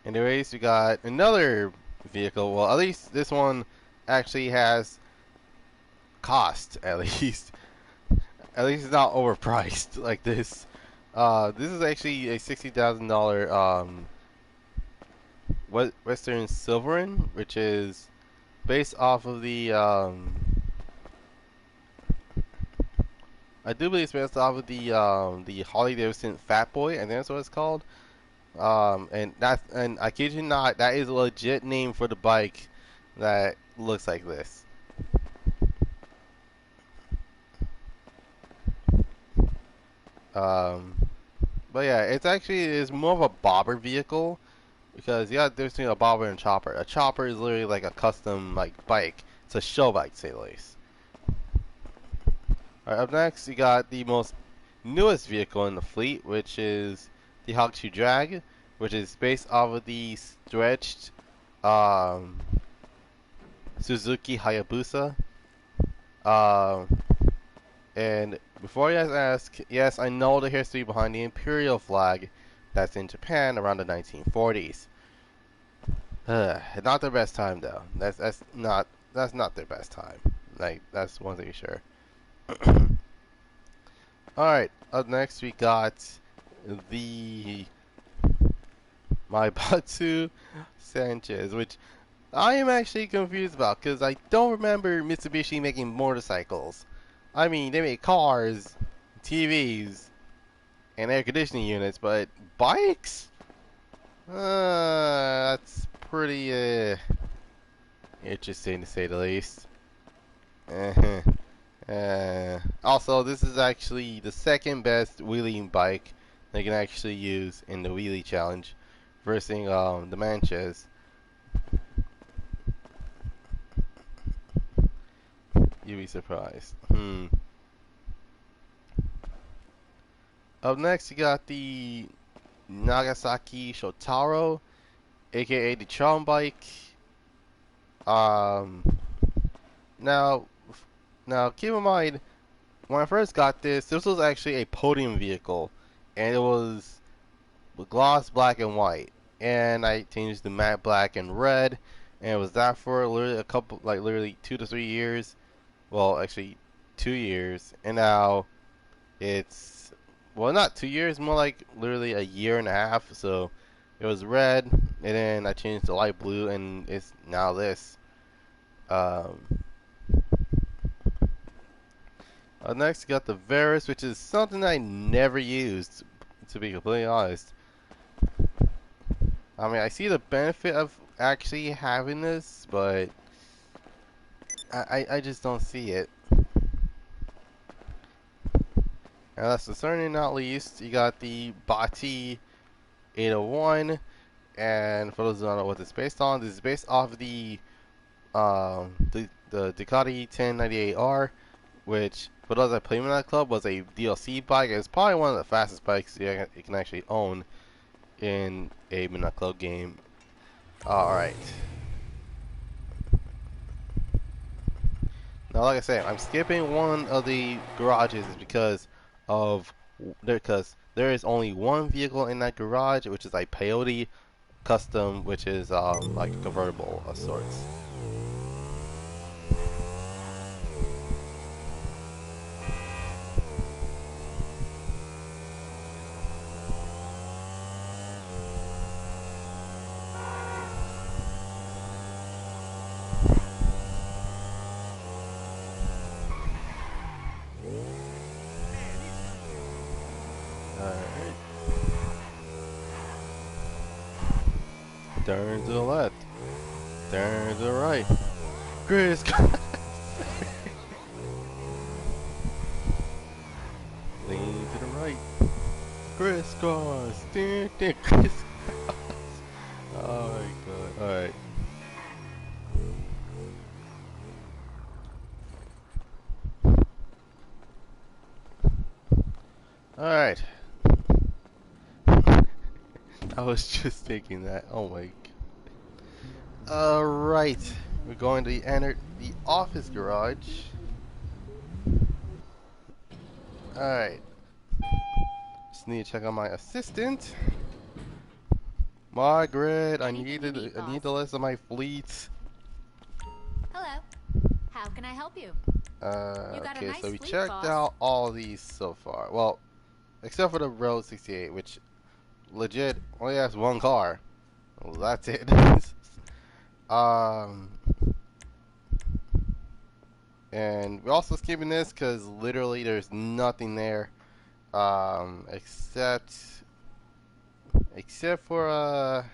[SPEAKER 1] Anyways, we got another vehicle. Well, at least this one actually has cost. At least, it's not overpriced like this. This is actually a $60,000 Western Silverin, which is based off of the I do believe it's based off of the Harley Davidson Fat Boy, I think that's what it's called. And I kid you not, that is a legit name for the bike that looks like this. But yeah, it's more of a bobber vehicle because you got the difference between a bobber and a chopper. A chopper is literally like a custom like bike. It's a show bike, to say the least. Alright, up next you got the most newest vehicle in the fleet, which is the Hawk 2 Drag, which is based off of the stretched Suzuki Hayabusa. And before you guys ask, yes, I know the history behind the Imperial flag that's in Japan around the 1940s. Not their best time though. That's not their best time. Like, that's one thing sure. Alright, up next we got the Bravado Sanctus, which I am actually confused about because I don't remember Mitsubishi making motorcycles. I mean, they make cars, TVs, and air conditioning units, but bikes? That's pretty interesting to say the least. Also, this is actually the second best wheeling bike they can actually use in the wheelie challenge, versus the Manches. You'd be surprised. Up next, you got the Nagasaki Shotaro, aka the Charm bike. Now keep in mind, when I first got this was actually a podium vehicle, and it was gloss black and white, and I changed the matte black and red, and it was that for literally literally 2 to 3 years. Well, actually 2 years, and now it's, well, not 2 years, more like literally a year and a half. So it was red, and then I changed to light blue, and it's now this. Next, you got the Verus, which is something I never used, to be completely honest. I mean, I see the benefit of actually having this, but I just don't see it. And last but certainly not least, you got the Bugatti 801, and for those who don't know what it's based on, this is based off the the Ducati 1098R, which for those that play in that club was a DLC bike. It's probably one of the fastest bikes you can actually own in a Midnight Club game. Alright. Now, like I said, I'm skipping one of the garages because there is only one vehicle in that garage, which is a Peyote Custom, which is like a convertible of sorts. Turn to the left. Turn to the right. Chris. Lean to the right. Crisscross. Crisscross. Oh my god. Alright. Alright. I was just thinking that. Oh my god. Alright. We're going to enter the office garage. Alright. Just need to check on my assistant. Margaret, I need the list of my fleets.
[SPEAKER 2] Hello. How can I help you?
[SPEAKER 1] Okay,
[SPEAKER 2] nice
[SPEAKER 1] so we
[SPEAKER 2] fleet,
[SPEAKER 1] checked
[SPEAKER 2] boss.
[SPEAKER 1] out all these so far. Well, except for the Road 68, which legit only has one car. Well, that's it. And we're also skipping this because literally there's nothing there, except for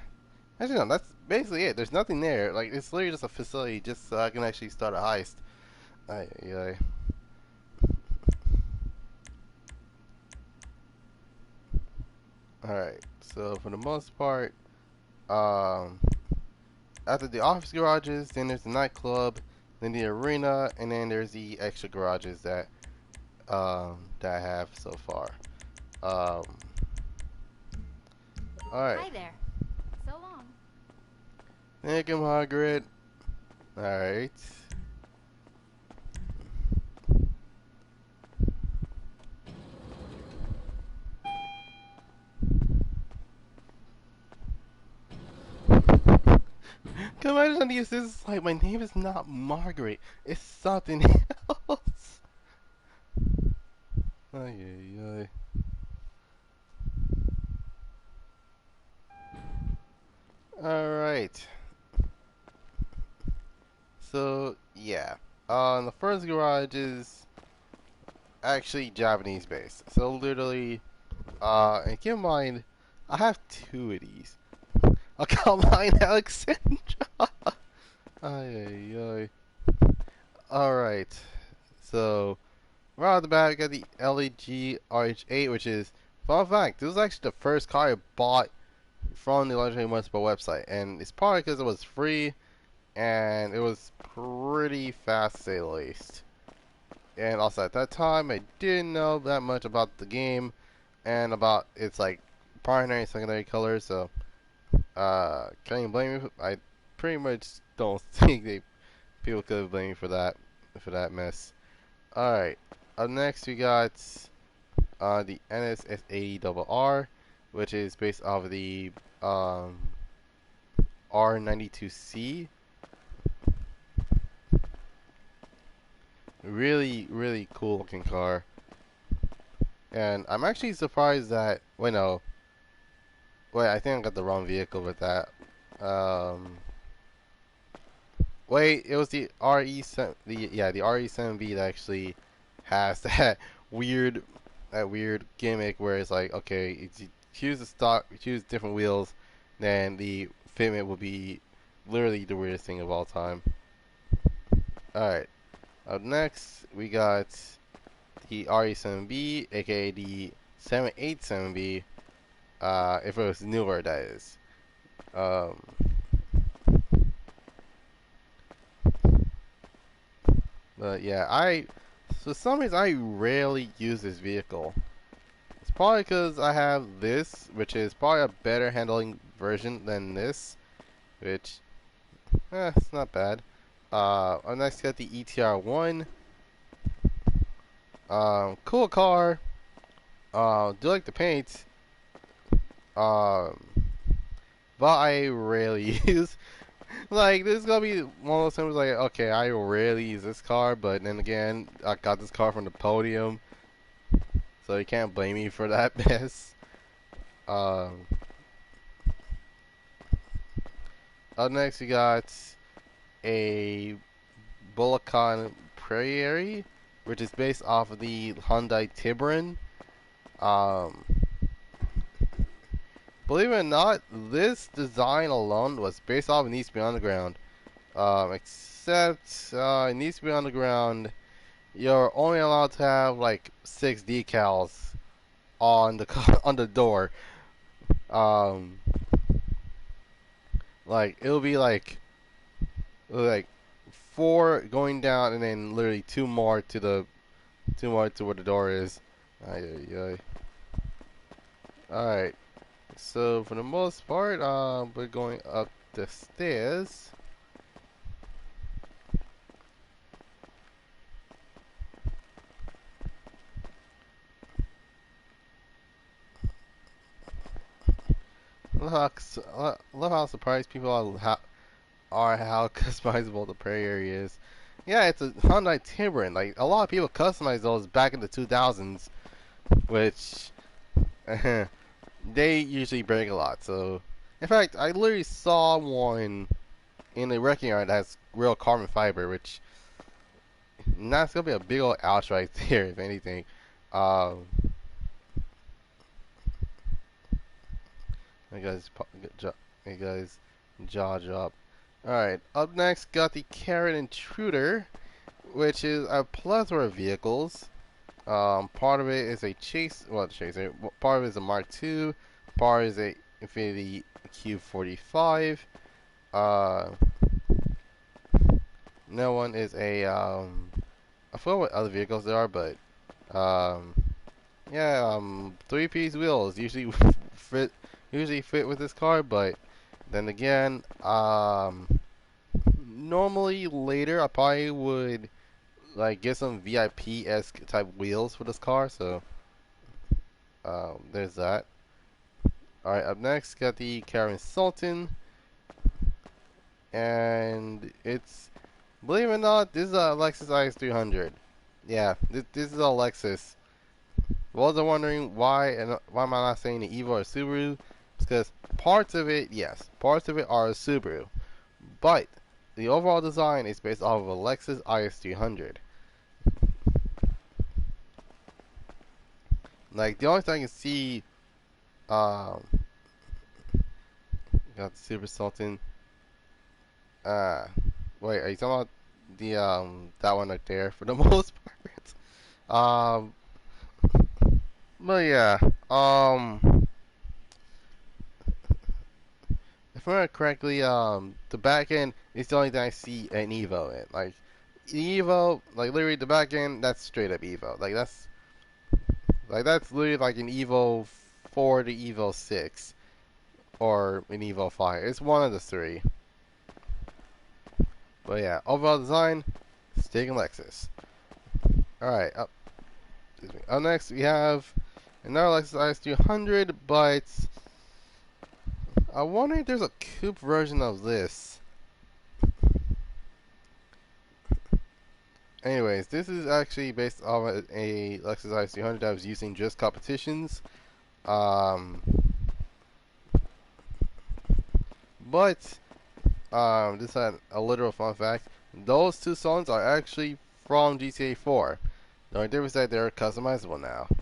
[SPEAKER 1] actually no, that's basically it. There's nothing there. Like, it's literally just a facility just so I can actually start a heist. Ay. Alright, so for the most part, after the office garages, then there's the nightclub, then the arena, and then there's the extra garages that I have so far. Alright.
[SPEAKER 2] Hi there. So long.
[SPEAKER 1] Thank you, Margaret. Alright. Come on, this is like, my name is not Margaret. It's something else. Ay. Alright. So, yeah. The first garage is actually Japanese based. So, literally, and keep in mind, I have two of these. I'll call mine Alexandra. Ay. Alright. So, right off the bat, we got the LEG RH8, which is, fun fact, this was actually the first car I bought from the Luxury Municipal website. And it's probably because it was free, and it was pretty fast, to say the least. And also at that time, I didn't know that much about the game, and about its, like, primary and secondary colors, so can you blame me? I pretty much don't think people could blame me for that mess. Alright, up next we got the Nssa Double R, which is based off of the R92C. Really cool looking car. And I'm actually surprised that, wait, I think I got the wrong vehicle with that. Wait, it was the RE7, the RE7B that actually has that weird gimmick where it's like, okay, if you choose the stock, choose different wheels, then the fitment will be literally the weirdest thing of all time. Alright, up next we got the RE7B, aka the 787B. If it was newer, that is. But yeah, for some reason I rarely use this vehicle. It's probably because I have this, which is probably a better handling version than this, which, it's not bad. I next got the ETR1. Cool car. Do like the paint. Um, but I rarely use. Like, this is gonna be one of those times like, okay, I rarely use this car, but then again, I got this car from the podium, so you can't blame me for that mess. Um, Up next, we got a Bulacan Prairie, which is based off of the Hyundai Tiburon. Um, Believe it or not, this design alone was based off of Needs to Be Underground. Except it Needs to Be Underground, you're only allowed to have like 6 decals on the on the door. Um, like it'll be like 4 going down, and then literally 2 more to where the door is. Ay, ay, ay. Alright, so for the most part, we're going up the stairs. Love how surprised people are how customizable the Prairie is. Yeah, it's a Hyundai Tiburon. Like, a lot of people customized those back in the 2000s, which they usually break a lot. So, in fact, I literally saw one in the wrecking yard that has real carbon fiber, which that's gonna be a big old ouch right there, if anything. Um, hey guys, jaw drop. Alright, up next, got the Carrot Intruder, which is a plethora of vehicles. Part of it is a chaser. Part of it is a Mark II. Part is a Infiniti Q45. No one is a I forgot what other vehicles there are, but yeah, 3-piece wheels usually fit with this car, but then again, normally later I probably would like get some VIP-esque type wheels for this car, so there's that. Alright, up next got the Karen Sultan, and it's, believe it or not, this is a Lexus IS300. Yeah, this is a Lexus. Was I wondering why am I not saying the Evo or Subaru? It's because parts of it, yes, parts of it are a Subaru, but the overall design is based off of a Lexus IS300. Like, the only thing I can see, got the Super Sultan. Wait, are you talking about the that one right there for the most part? But yeah, if I remember correctly, the back end is the only thing I see an Evo in. Like, the Evo, like literally the back end, that's straight up Evo. That's literally like an Evo 4 to Evo 6, or an Evo 5. It's one of the 3. But yeah, overall design, sticking Lexus. Alright, up next we have another Lexus IS300, but I wonder if there's a coupe version of this. Anyways, this is actually based off a Lexus IS300 that was using just competitions. But this had a literal fun fact. Those 2 songs are actually from GTA 4. The only difference is that they're customizable now, to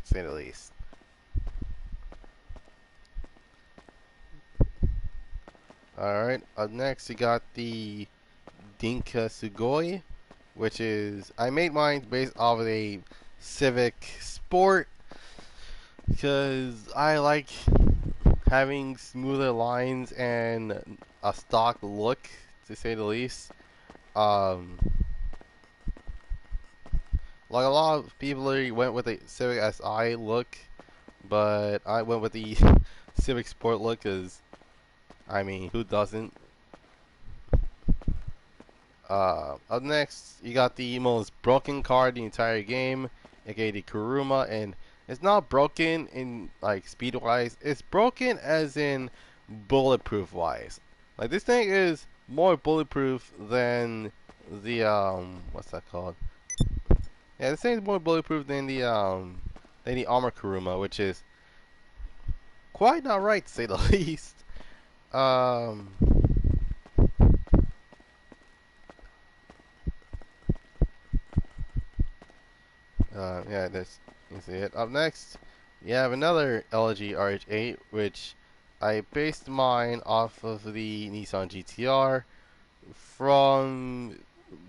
[SPEAKER 1] say the least. Alright, up next we got the Dinka Sugoi, which is, I made mine based off of a Civic Sport, because I like having smoother lines and a stock look, to say the least. Like a lot of people literally went with the Civic Si look, but I went with the Civic Sport look because, I mean, who doesn't? Up next, you got the most broken car in the entire game, aka the Kuruma, and it's not broken in like speed wise, it's broken as in bulletproof wise. Like this thing is more bulletproof than the what's that called? Yeah, this thing is more bulletproof than the armor Kuruma, which is quite not right to say the least. Um yeah, that's you see it. Up next, you have another LG RH8, which I based mine off of the Nissan GTR from,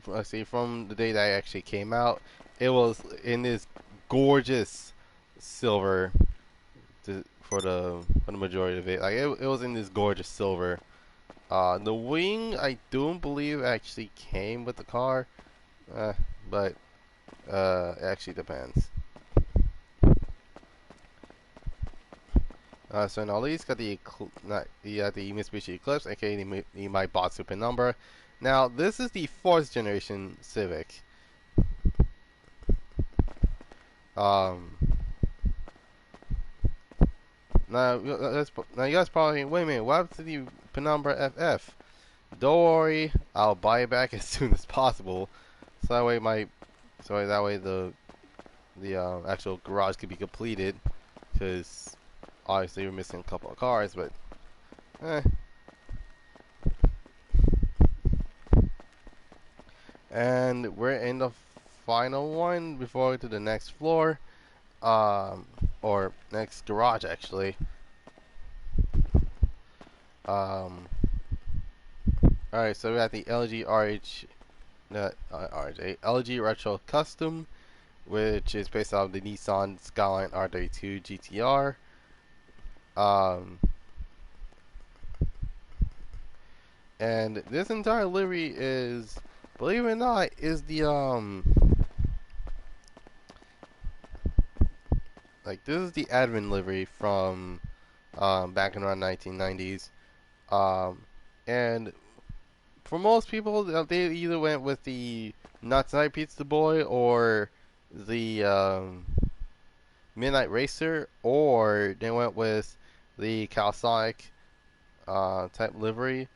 [SPEAKER 1] let's see, from the day that it actually came out. It was in this gorgeous silver for the majority of it. Like it was in this gorgeous silver. The wing I don't believe actually came with the car, but it actually depends. So now Lee's got the Mitsubishi Eclipse, aka the my bot super number. Now this is the 4th generation Civic. Um, now you guys probably wait a minute. What happened to the Penumbra FF? Don't worry, I'll buy it back as soon as possible. So that way the actual garage could be completed. Because obviously we're missing a couple of cars, but and we're in the final one before we go to the next floor, or next garage actually. Alright, so we got the LG LG Retro Custom, which is based off the Nissan Skyline R32 GTR. And this entire livery is, believe it or not, is the like this is the admin livery from back in around 1990s. And for most people, they either went with the Nuts Night Pizza Boy or the Midnight Racer, or they went with the Kawasaki type livery.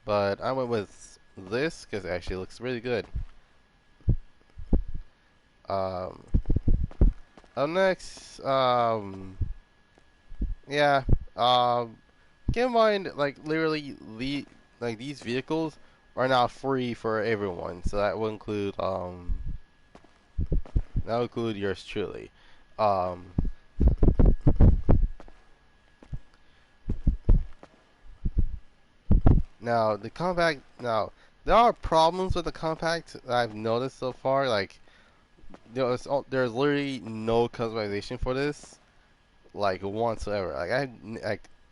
[SPEAKER 1] But I went with this because it actually looks really good. Up next, yeah, keep in mind, like literally, these vehicles are now free for everyone, so that will include yours truly. Now the compact. Now there are problems with the compact that I've noticed so far. Like there's literally no customization for this, like whatsoever.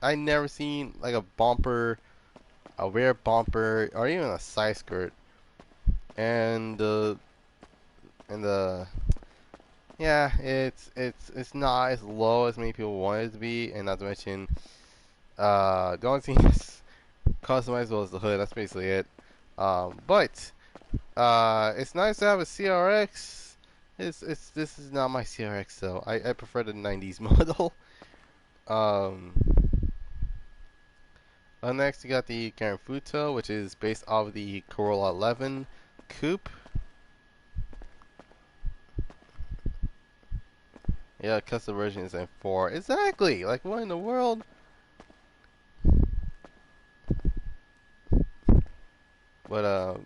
[SPEAKER 1] I never seen like a bumper, a rear bumper, or even a side skirt, and the yeah, it's not as low as many people want it to be, and not to mention, the only thing that's customizable is the hood. That's basically it. But it's nice to have a CRX. This is not my CRX though. I prefer the 90s model. Next you got the Garamfuto, which is based off the Corolla 11 Coupe. Yeah, custom version is in 4. Exactly! Like, what in the world? But,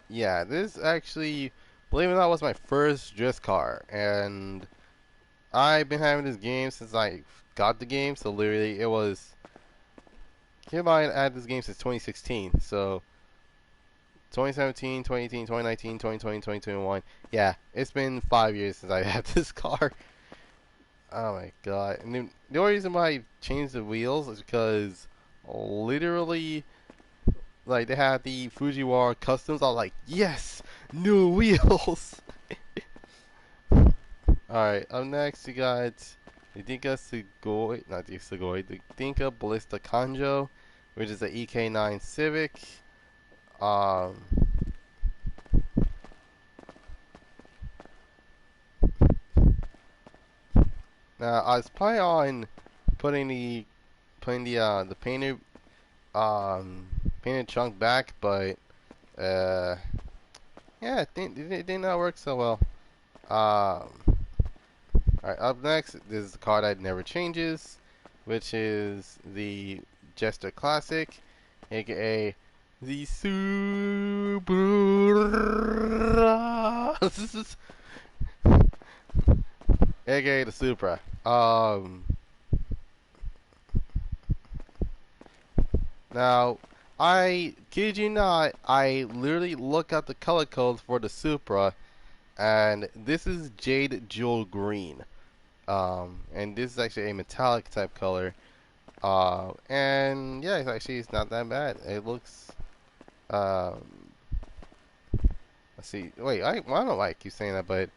[SPEAKER 1] yeah, this actually, believe it or not, was my first drift car. And I've been having this game since I got the game. So, literally, it was... Keep in mind, I had this game since 2016. So, 2017, 2018, 2019, 2020, 2021. Yeah, it's been 5 years since I had this car. Oh my god. And the only reason why I changed the wheels is because literally like they had the Fujiwara customs. I was like, yes, new wheels. Alright, up next we got the Dinka Sugoi, not the Sugoi, the Dinka Ballista Kanjo, which is the EK9 Civic. Um, Now I was planning on putting the painted trunk back, but yeah, it did not work so well. Alright, up next, this is the car that never changes, which is the Jester Classic, aka the Supra, aka the Supra. Now, I kid you not, I literally look up the color codes for the Supra, and this is Jade Jewel Green. And this is actually a metallic type color. And yeah, it's not that bad. It looks, let's see. Wait, I don't know why I keep saying that, but,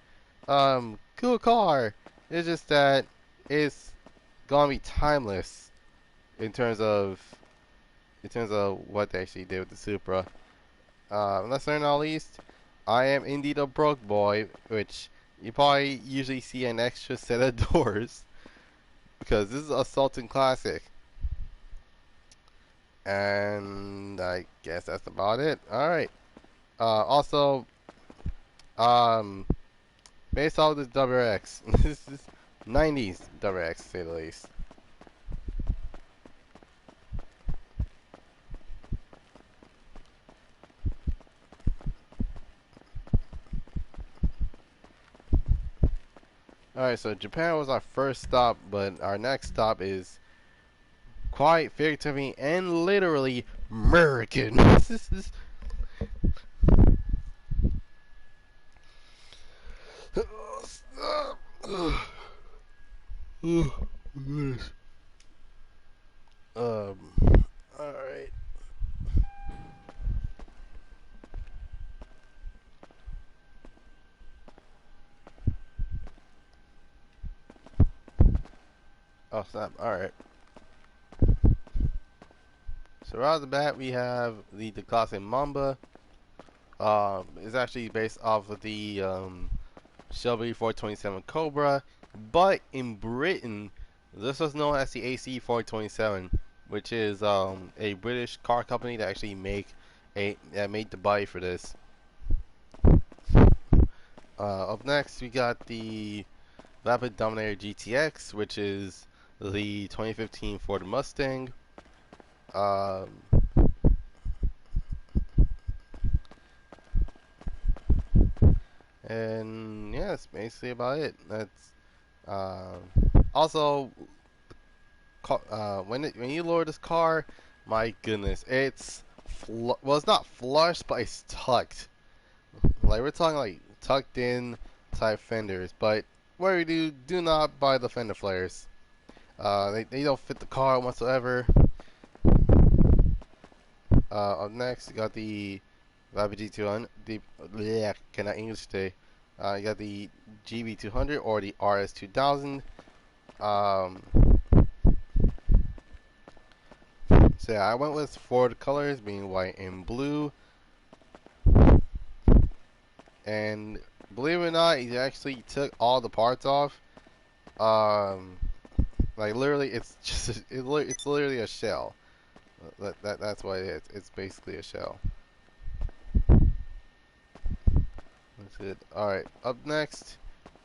[SPEAKER 1] cool car. It's just that it's gonna be timeless in terms of what they actually did with the Supra. Last but not least, I am indeed a broke boy, which you probably usually see an extra set of doors because this is a Sultan Classic. And I guess that's about it. Alright. Also, based off this WRX, this is 90s WRX to say the least. Alright, so Japan was our first stop, but our next stop is quite figuratively and literally American. This is alright. Oh snap, alright. So right off the bat we have the classic Mamba. It's actually based off of the Shelby 427 Cobra, but in Britain this was known as the AC 427, which is a British car company that actually made the body for this. Up next we got the Rapid Dominator GTX, which is the 2015 Ford Mustang. And yeah, that's basically about it. That's also when you lower this car, my goodness, it's well, it's not flush, but it's tucked. Like we're talking like tucked in type fenders, but where you do not buy the fender flares. They don't fit the car whatsoever. Up next, you got the Bravado Buffalo. Cannot English today. You got the GB200 or the RS2000. So yeah, I went with Ford colors, being white and blue. And believe it or not, he actually took all the parts off. Like literally, it's just it's literally a shell. That's what it is. It's basically a shell. That's it. Alright, up next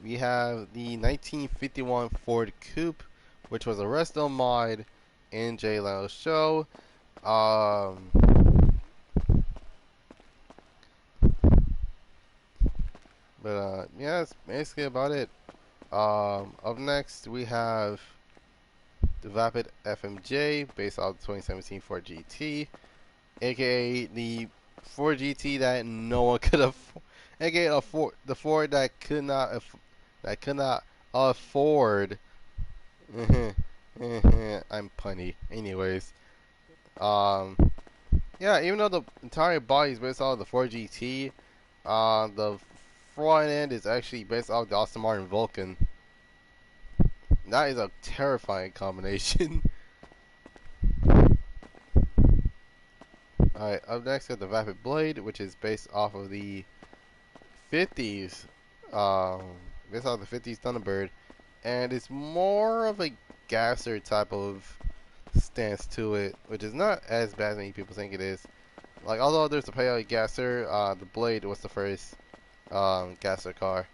[SPEAKER 1] we have the 1951 Ford Coupe, which was a resto mod in Jay Leno's show. But yeah, that's basically about it. Up next we have the Vapid FMJ based off the 2017 Ford GT, aka the Ford GT that no one could afford, aka the Ford that could not afford. I'm punny. Anyways, yeah, Yeah, even though the entire body is based off the Ford GT, the front end is actually based off the Aston Martin Vulcan. That is a terrifying combination. Alright, up next we have the Vapid Blade, which is based off of the 50s, based off the 50s Thunderbird, and it's more of a gasser type of stance to it, which is not as bad as many people think it is. Like, although there's the Pale Gasser, the Blade was the first gasser car.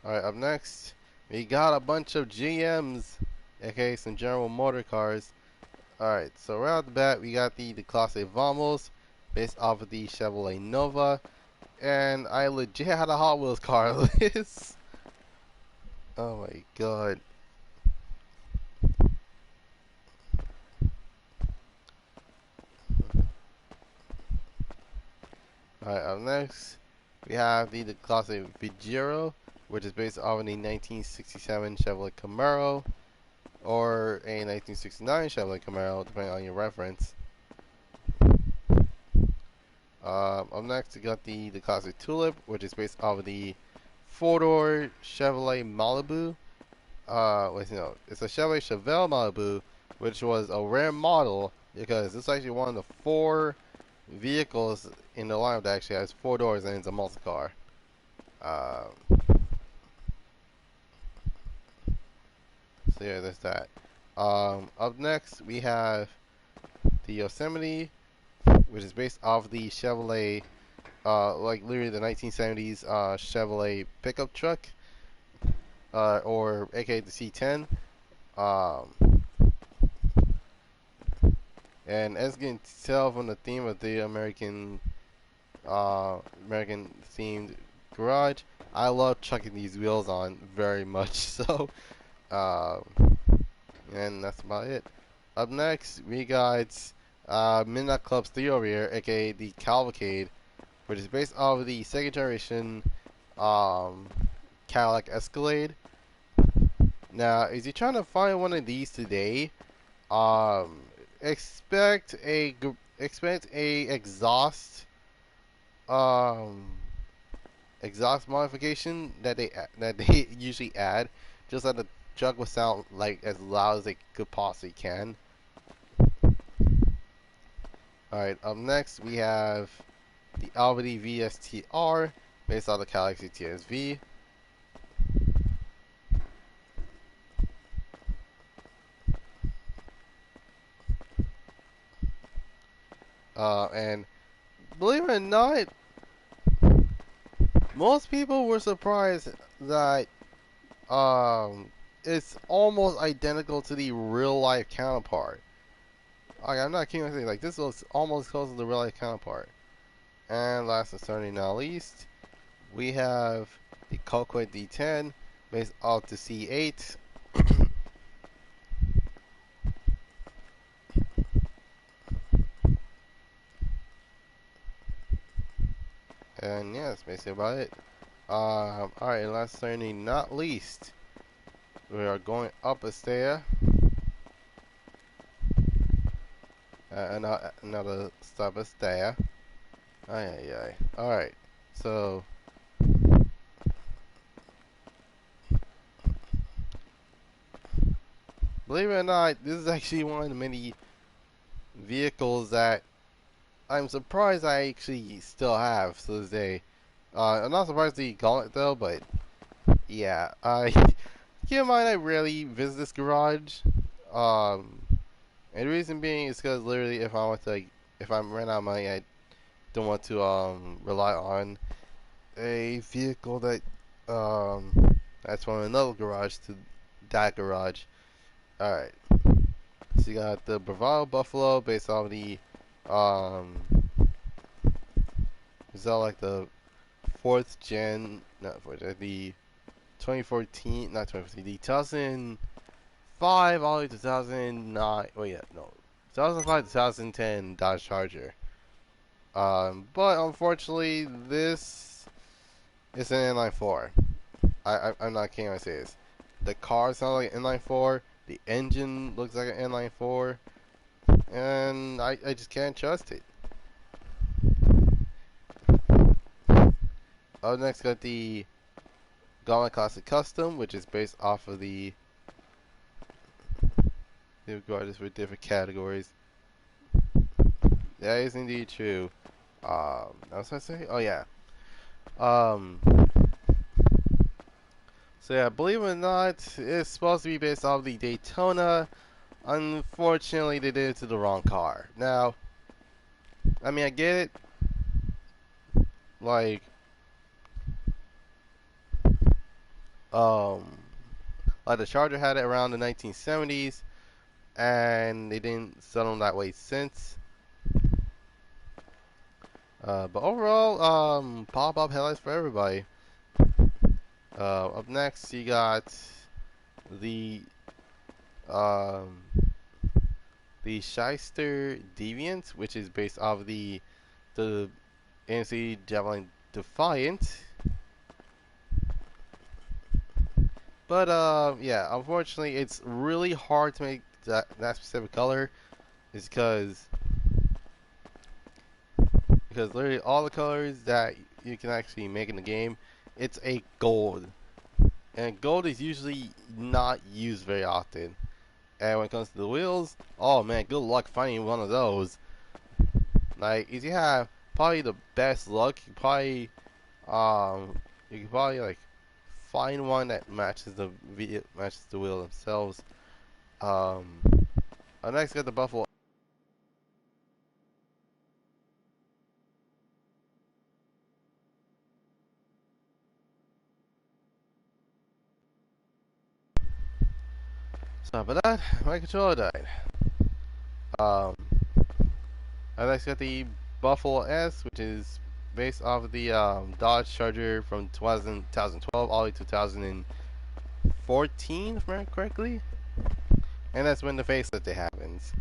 [SPEAKER 1] Alright, up next, we got a bunch of GMs, aka some General Motor cars. Alright, so right off the bat, we got the Classe Vamos, based off of the Chevrolet Nova, and I legit had a Hot Wheels car list. Oh my god. Alright, up next, we have the Classe Veyron, which is based off of the 1967 Chevrolet Camaro, or a 1969 Chevrolet Camaro, depending on your reference. Up next, we got the Classic Tulip, which is based off of the four-door Chevrolet Malibu. It's a Chevrolet Chevelle Malibu, which was a rare model because it's actually one of the 4 vehicles in the lineup that actually has 4 doors and it's a multi-car. So yeah, there's that. Up next, we have the Yosemite, which is based off the Chevrolet, like literally the 1970s Chevrolet pickup truck, or aka the C10. And as you can tell from the theme of the American themed garage, I love chucking these wheels on very much so. And that's about it. Up next, we got Midnight Club's 3 over here, aka the Cavalcade, which is based off of the second generation Cadillac Escalade. Now, if you're trying to find one of these today, expect a exhaust modification that they usually add, just that the truck will sound like as loud as it could possibly can. Alright, up next we have the Albany Vstr, based on the Galaxy TSV. And believe it or not, most people were surprised that it's almost identical to the real life counterpart. Like, I'm not kidding when I say, like, this looks almost close to the real life counterpart. And last but certainly not least, we have the Colquitt D10 based off the C8. And yeah, that's basically about it. Alright, and last but certainly not least, we are going up a stair. Another stop a stair. Aye. Alright, so believe it or not, this is actually one of the many vehicles that I'm surprised I actually still have to this day. I'm not surprised the Gauntlet though, but yeah, keep in mind I rarely visit this garage. And the reason being is because literally if I want to, like, if I'm running out of money, I don't want to rely on a vehicle that that's from another garage to that garage. Alright. So you got the Bravado Buffalo based off the is that like the 4th gen, not 4th gen, the 2014, not 2014, the 2005 all the way to 2009, oh yeah, no, 2005 to 2010 Dodge Charger. But unfortunately, this is an inline 4. I'm not kidding when I say this. The car sounds like an inline-4. The engine looks like an inline-4. And I just can't trust it. Up next, got the Goddrifter Classic Custom, which is based off of the regardless for different categories. That is indeed true. What was I say? Oh yeah. So yeah, believe it or not, it's supposed to be based off the Daytona. Unfortunately, they did it to the wrong car. Now, I mean, I get it. Like, like the Charger had it around the 1970s, and they didn't sell them that way since. But overall, pop-up headlights for everybody. Up next, you got the Shyster Deviant, which is based off the Nssa Double R Defiant. But yeah, unfortunately, it's really hard to make that specific color, is because literally all the colors that you can actually make in the game, it's a gold, and gold is usually not used very often. And when it comes to the wheels, oh man, good luck finding one of those. Like, if you have probably the best luck, you can probably like find one that matches the wheel themselves. Next, got the Buffalo. Sorry about that, my controller died. Next, got the Buffalo S, which is based off of the Dodge Charger from 2012 all the way to 2014, if I remember correctly. And that's when the facelift happens.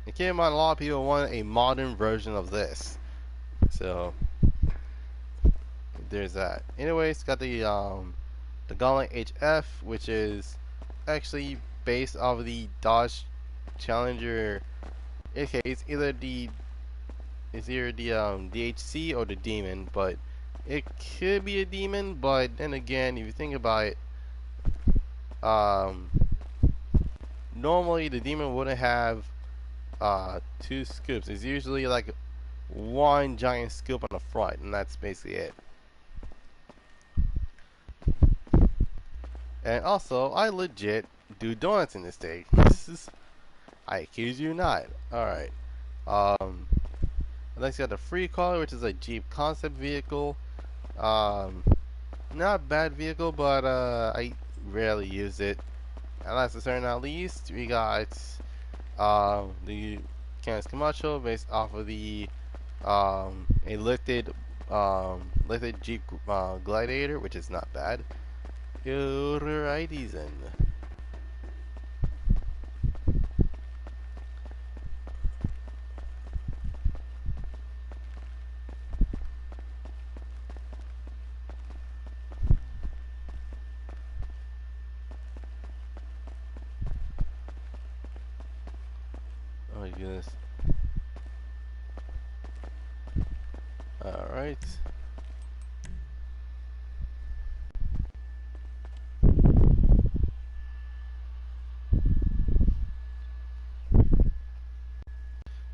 [SPEAKER 1] It came on, a lot of people want a modern version of this. So there's that. Anyways, got the Gauntlet HF, which is actually based off of the Dodge Challenger. Okay, it's either the DHC or the Demon, but it could be a Demon. But then again, if you think about it, normally the Demon wouldn't have two scoops. It's usually like one giant scoop on the front, and that's basically it. And also, I legit do donuts in this thing. I accuse you not. Alright. Next, you got the Free Caller, which is a Jeep concept vehicle. Not a bad vehicle, but I rarely use it. And last but certainly not least, we got the Canis Camacho, based off of the a lifted Jeep Gladiator, which is not bad. Alrighty then. Oh my goodness. Alright.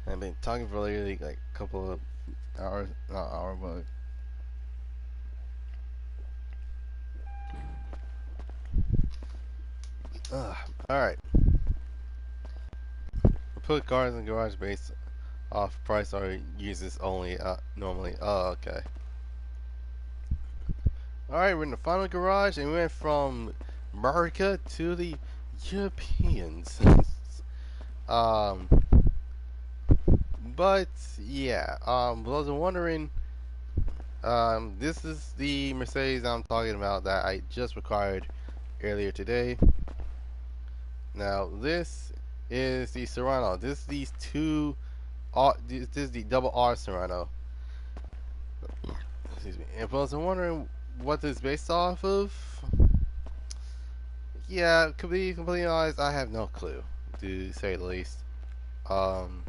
[SPEAKER 1] I've been talking for literally like a couple of hours, not hour, but alright. Put cars in garage based off price or uses only normally. Oh, okay. Alright, we're in the final garage and we went from America to the Europeans. But yeah, I was wondering, this is the Mercedes I'm talking about that I just acquired earlier today. Now this is the Serrano. This is these two. This is the Double R Serrano. Excuse me. And I was wondering what it's based off of, yeah, to be completely honest, I have no clue, to say the least. Um,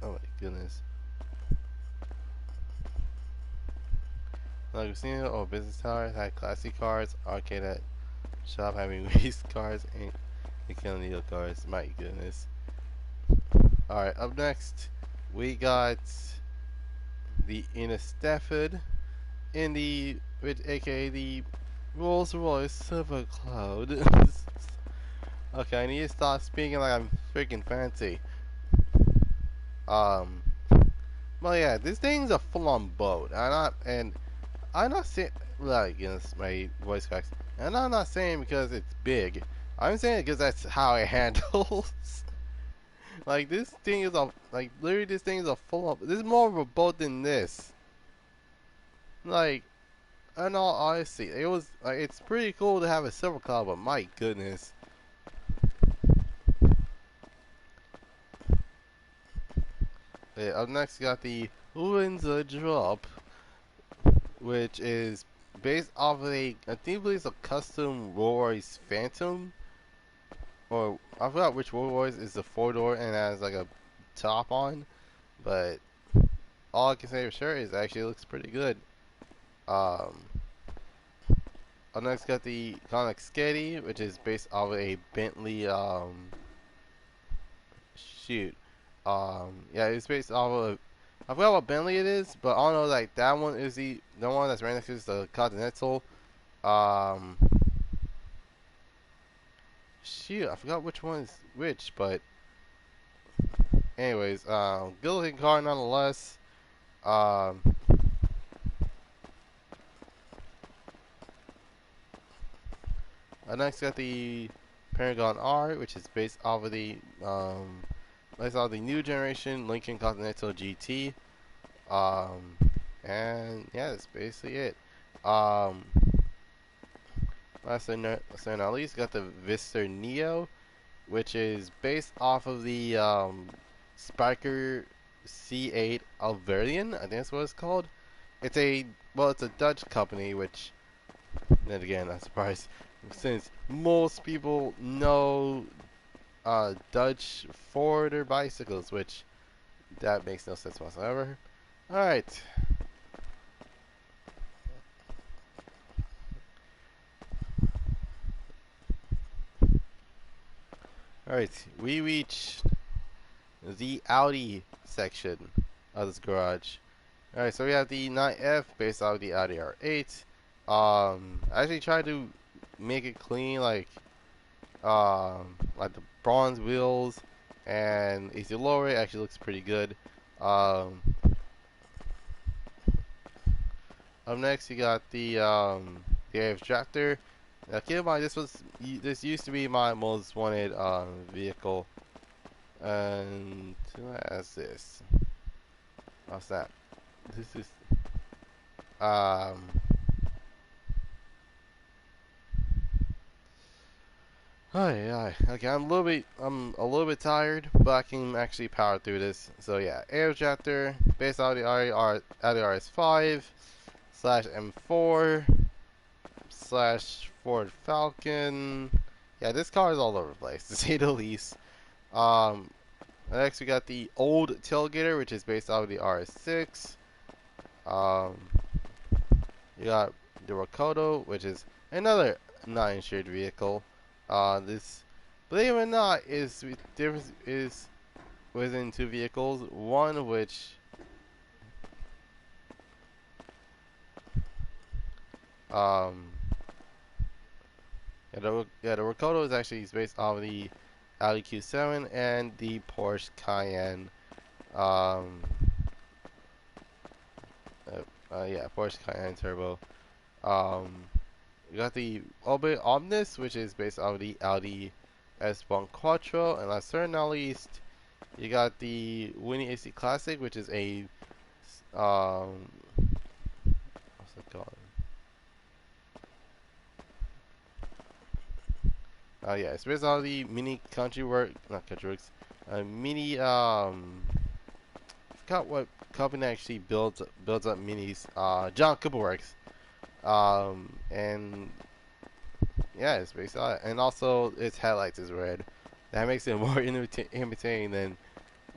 [SPEAKER 1] oh my goodness. Like we've seen, oh, business towers had classic cars, arcade at shop having race cars, and killing needle cars. My goodness. Alright, up next, we got the Inner Stafford in the, aka the Rolls Royce Silver Cloud. Okay, I need to stop speaking like I'm freaking fancy. Well, yeah, this thing's a full-on boat. I'm not saying, like, yes, my voice cracks. And I'm not saying because it's big. I'm saying it because that's how it handles. Like, this thing is a, like, literally this thing is a full-on, this is more of a boat than this. Like, in all honesty, it was, like, it's pretty cool to have a silver cloud, but my goodness. Okay, up next, we got the Windsor Drop, which is based off of a, I think it's a custom Rolls Royce Phantom, or I forgot which Rolls Royce is the 4-door and has like a top on, but all I can say for sure is it actually looks pretty good. Up next got the Countach, which is based off of a Bentley, yeah, it's based off of, I forgot what Bentley it is, but I don't know, like, that one is the one that's right next to the Continental. I forgot which one is which, but anyways, good looking car nonetheless. Next got the Paragon R, which is based off of the new generation Lincoln Continental GT. And yeah, that's basically it. Last but not least, got the Vstr Neo, which is based off of the Spiker C8 Alverian, I think that's what it's called. It's a Dutch company, which, then again, I'm surprised, since most people know Dutch Ford bicycles, which that makes no sense whatsoever. Alright. Alright, we reached the Audi section of this garage. Alright, so we have the 9F based off the Audi R8. I actually tried to make it clean, like the bronze wheels, and if you lower it, actually looks pretty good. Up next, you got the AF Tractor. Now, keep in mind, this used to be my most wanted vehicle, and what is this? What's that? This is oh yeah. Okay, I'm a little bit tired, but I can actually power through this. So yeah, AF Tractor based on the Audi RS5 / M4 / Ford Falcon. Yeah, this car is all over the place, to say the least. Next we got the old Tailgater, which is based off of the RS6. You got the Rakoto, which is another non-insured vehicle. This, believe it or not, is difference is within two vehicles. One which the Rakoto is actually based off of the Audi Q7 and the Porsche Cayenne. Yeah, Porsche Cayenne Turbo. You got the Orbit Omnis, which is based off of the Audi S1 Quattro, and last but not least, you got the Winnie AC Classic, which is a what's it called? Yeah, it's based on the mini not Country Works, mini, I forgot what company actually builds up minis. John Cooper Works. And yeah, it's based on it. And also its headlights is red. That makes it more imitating than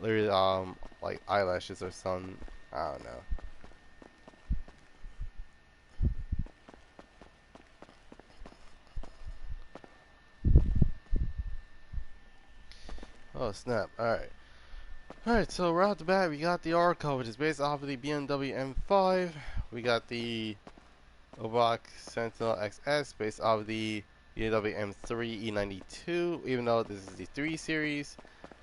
[SPEAKER 1] literally like eyelashes or some, I don't know. Oh snap! Alright, so right off the bat, we got the R which is based off of the BMW M5. We got the Obach Sentinel XS based off of the BMW M3 E92, even though this is the 3 Series.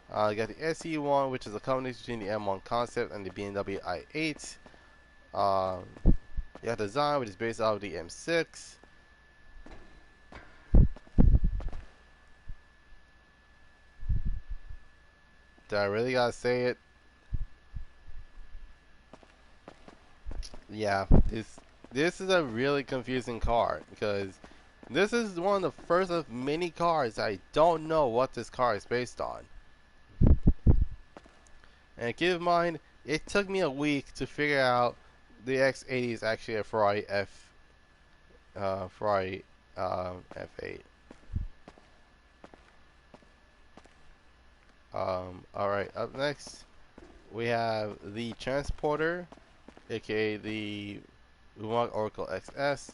[SPEAKER 1] You got the SE1, which is a combination between the M1 Concept and the BMW i8. You got the Design, which is based off of the M6. Do I really gotta say it? Yeah, this is a really confusing car because this is one of the first of many cars I don't know what this car is based on. And keep in mind, it took me a week to figure out the X80 is actually a Ferrari F8. Alright, up next we have the Transporter, aka the Umag Oracle XS.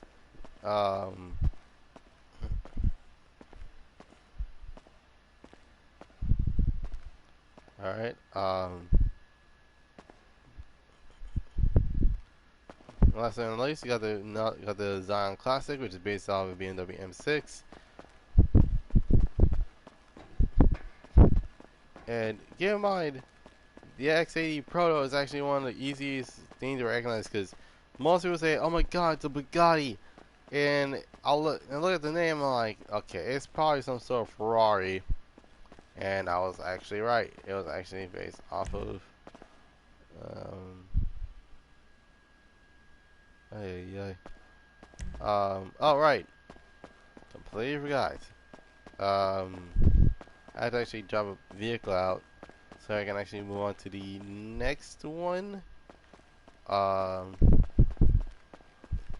[SPEAKER 1] Alright, last but not least, you got the Zion Classic, which is based off of BMW M6. And keep in mind, the X80 Proto is actually one of the easiest things to recognize because most people say, "Oh my God, it's a Bugatti," and I'll look at the name. I'm like, okay, it's probably some sort of Ferrari, and I was actually right. It was actually based off of. Oh right, completely forgot. I had to actually drop a vehicle out so I can actually move on to the next one.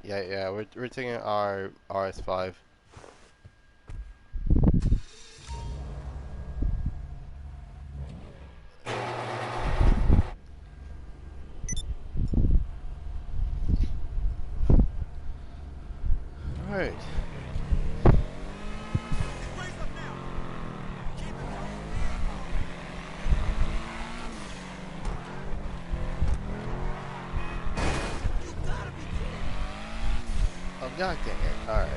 [SPEAKER 1] Yeah, we're taking our RS5. Alright. Oh god dang it. Alright.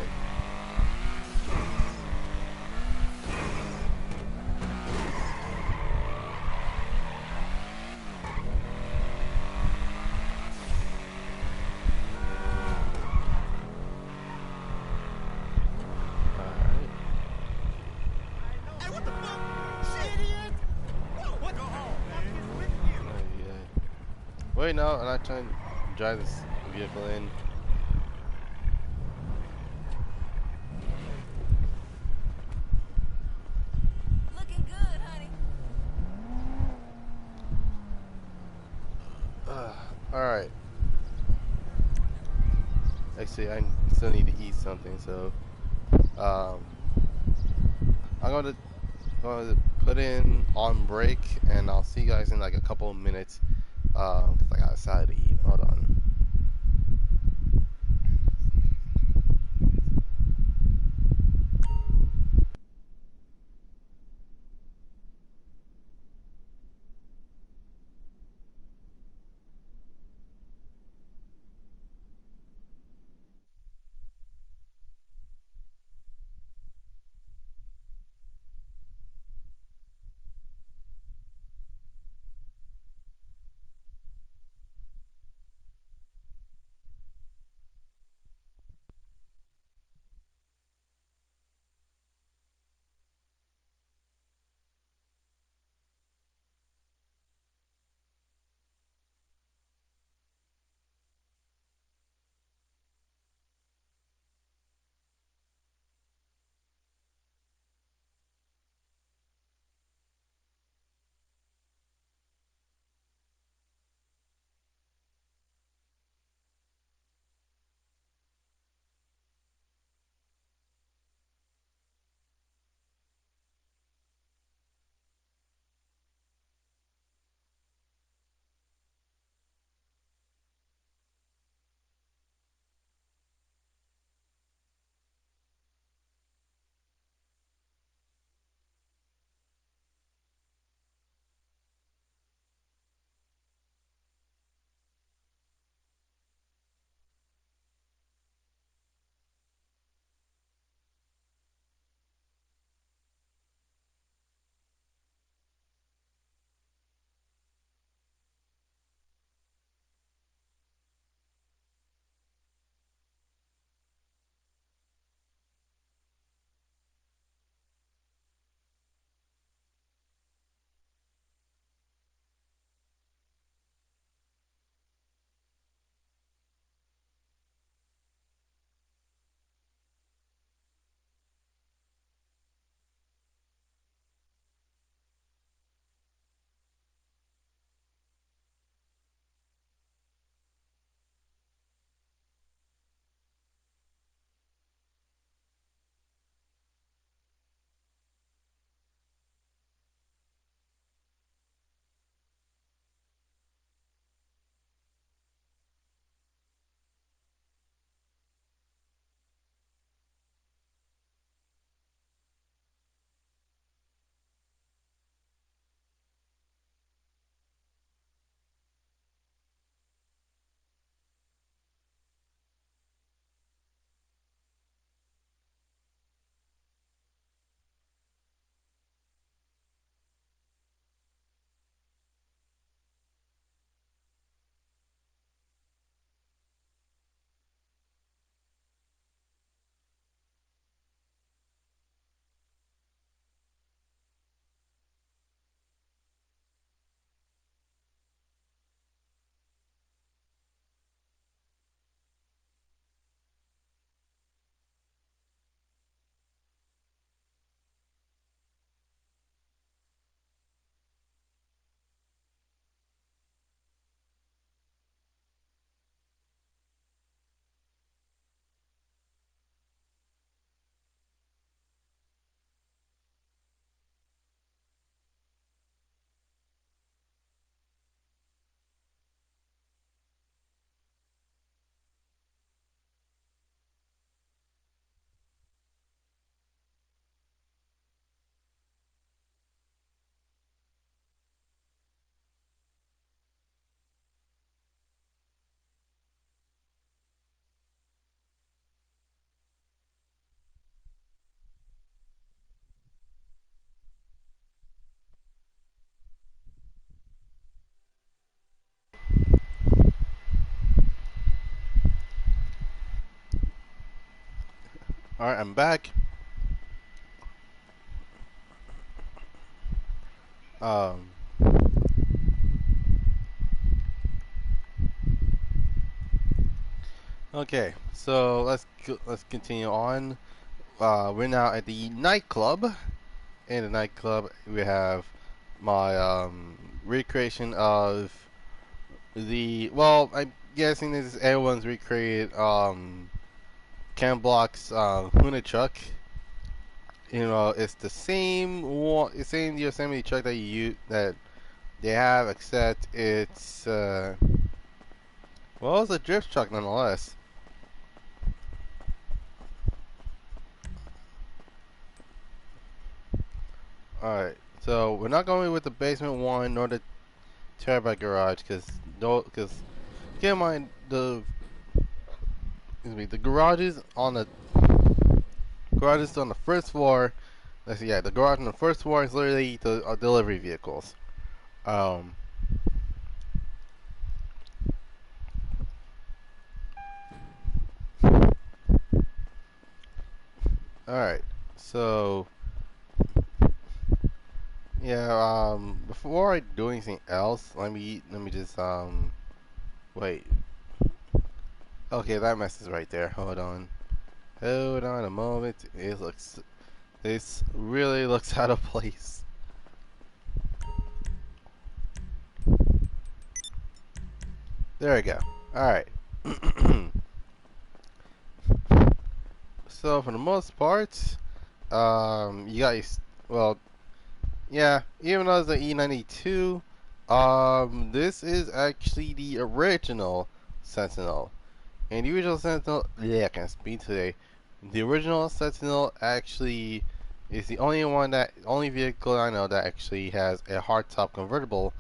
[SPEAKER 1] Wait, no, I'm not trying to drive this vehicle in.
[SPEAKER 4] Looking good, honey.
[SPEAKER 1] Alright. Actually, I still need to eat something, so I'm going to put in on break, and I'll see you guys in like a couple of minutes. Cause I got decided to eat. Hold on. Alright, I'm back. Um, okay, so let's continue on. We're now at the nightclub. In the nightclub, we have my recreation of the. Well, I'm guessing this is everyone's recreated Cam Block's Huna truck. You know, it's the same one, the same Yosemite truck that that they have, except it's well, it's a drift truck nonetheless. Alright, so we're not going with the basement one nor the terabyte garage because keep in mind the garages on the first floor. Let's see, yeah, the garage on the first floor is literally the delivery vehicles. Alright, so yeah, before I do anything else, let me just wait. Okay, that mess is right there. Hold on a moment. This really looks out of place. There we go. Alright. So for the most part, you got your, well, yeah, even though it's the E92, this is actually the original Sentinel. And the original Sentinel, yeah, I can't speak today. The original Sentinel actually is the only vehicle I know that actually has a hardtop convertible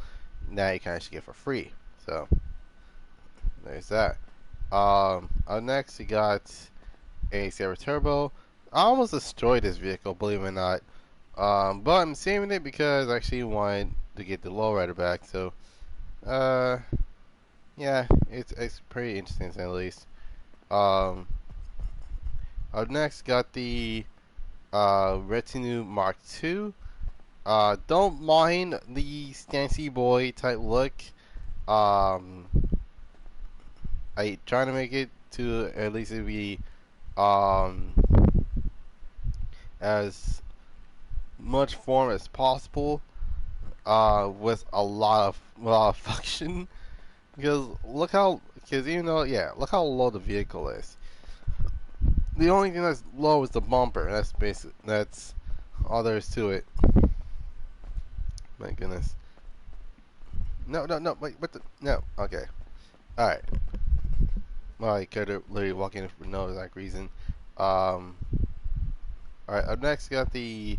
[SPEAKER 1] that you can actually get for free. So there's that. Up next, you got a Sierra Turbo. I almost destroyed this vehicle, believe it or not. But I'm saving it because I actually wanted to get the lowrider back. So, yeah, it's pretty interesting to say the least. Up next, got the Retinue Mark II. Don't mind the Stancy Boy type look. I try to make it to at least it be as much form as possible, with a lot of function. Because look how, even though, yeah, look how low the vehicle is. The only thing that's low is the bumper. That's basic. That's all there is to it. My goodness. No, wait, what the, no, okay. Alright. Well, I could literally walk in for no exact reason. Alright, up next, got the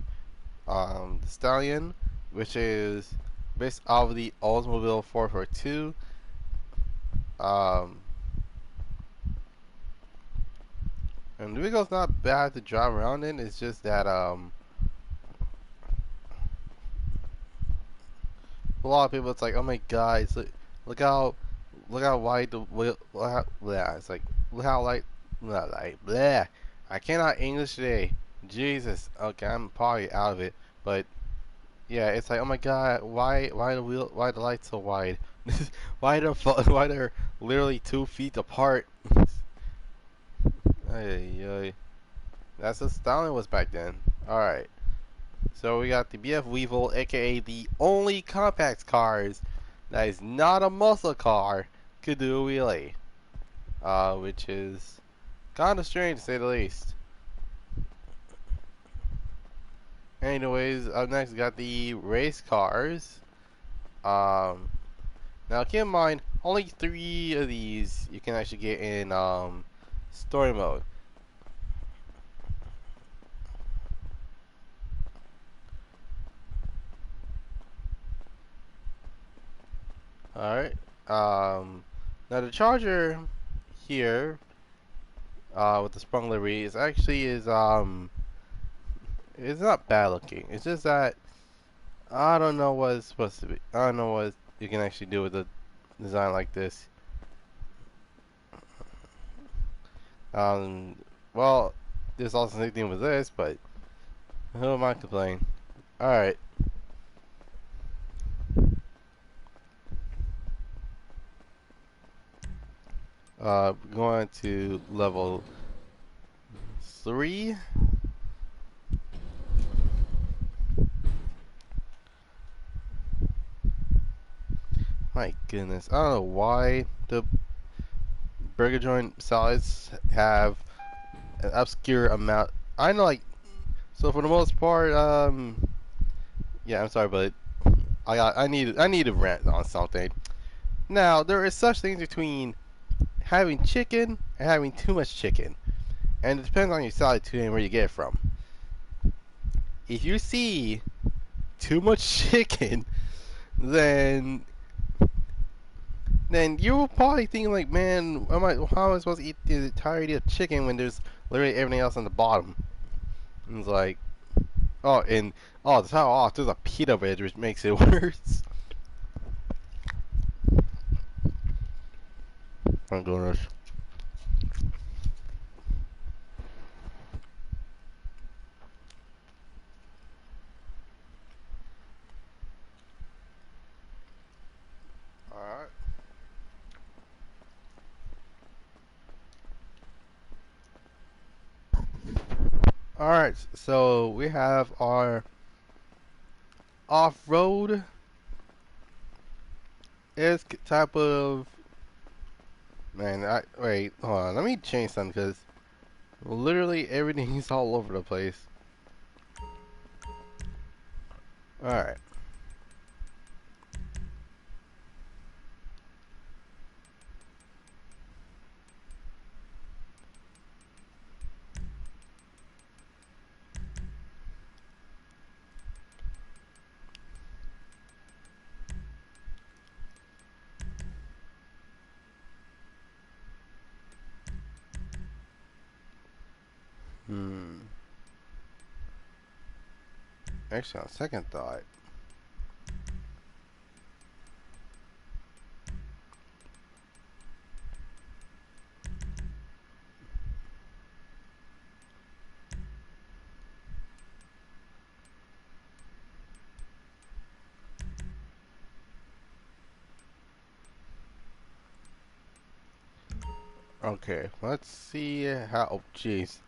[SPEAKER 1] Stallion, which is based off of the Oldsmobile 442. And the vehicle's not bad to drive around in. It's just that a lot of people, it's like, oh my god, it's like, look how wide the wheel. Yeah, it's like, look how light. Blah. I cannot English today. Jesus. Okay, I'm probably out of it. But yeah, it's like, oh my god, why the lights so wide? why they're literally 2 feet apart? Ay. That's what styling was back then. Alright. So we got the BF Weevil, aka the only compact cars that is not a muscle car could do a wheelie. Which is kind of strange to say the least. Anyways, up next we got the race cars. Now keep in mind, only 3 of these you can actually get in story mode. Alright. Now the Charger here, with the sprung livery is actually it's not bad looking. It's just that I don't know what it's supposed to be. I don't know what you can actually do with a design like this. Well, there's also the same thing with this, but who am I complaining? Alright. Going to level 3. My goodness, I don't know why the burger joint salads have an obscure amount. I know, like, so for the most part, yeah, I'm sorry, but I need to rant on something. Now, there is such things between having chicken and having too much chicken, and it depends on your salad too and where you get it from. If you see too much chicken, then you'll probably think like, man, how am I supposed to eat the entirety of chicken when there's literally everything else on the bottom? And it's like, oh, and oh, there's a pita wedge which makes it worse. Oh goodness. Alright. Alright, so we have our off-road esque type of, man, wait, hold on, let me change something because literally everything is all over the place. Alright. Actually, on second thought, okay, let's see how, oh jeez.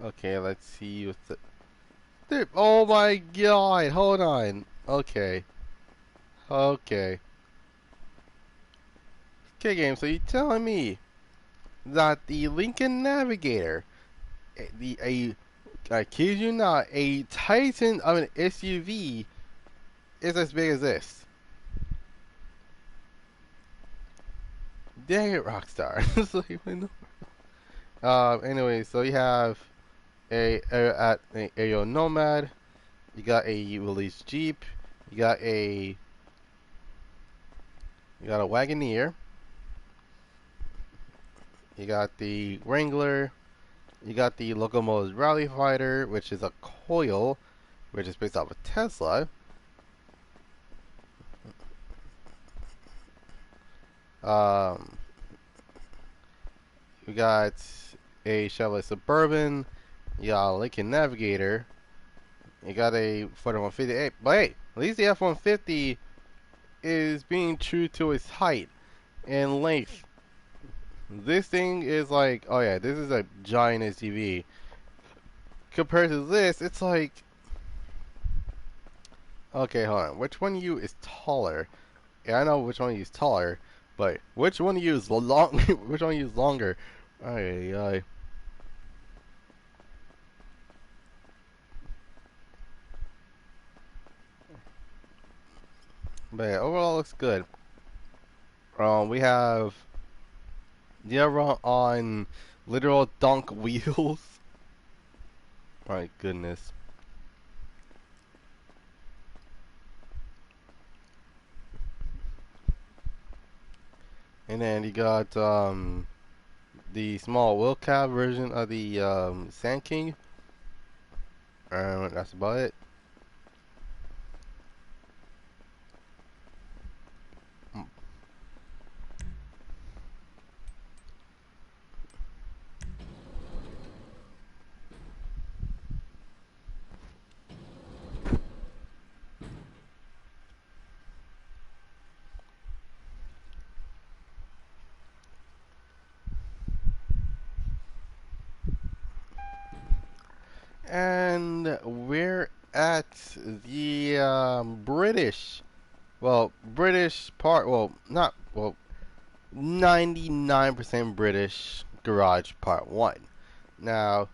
[SPEAKER 1] Okay, let's see with the, dude, oh my god, hold on. Okay. Okay. Okay, game, so you're telling me that the Lincoln Navigator, I kid you not, a Titan of an SUV is as big as this? Dang it, Rockstar. It's like, anyway, so you have a Aero Nomad, you got a release Jeep, you got a Wagoneer, you got the Wrangler, you got the Locomotives Rally Fighter, which is a coil, which is based off of Tesla. We got a Chevrolet Suburban, you got a Lincoln Navigator, you got a Ford 150. But hey, at least the F-150 is being true to its height and length. This thing is like, oh yeah, this is a giant SUV. Compared to this, it's like, okay, hold on. Which one of you is taller? Yeah, I know which one of you is taller, but which one of you is long? Which one of you is longer? Ay, ay. But yeah, overall looks good. We have Veyron on literal dunk wheels. My goodness. And then you got the small wheel cab version of the Sand King. And that's about it. And we're at the British part. Well, not well, 99% British garage part one. Now,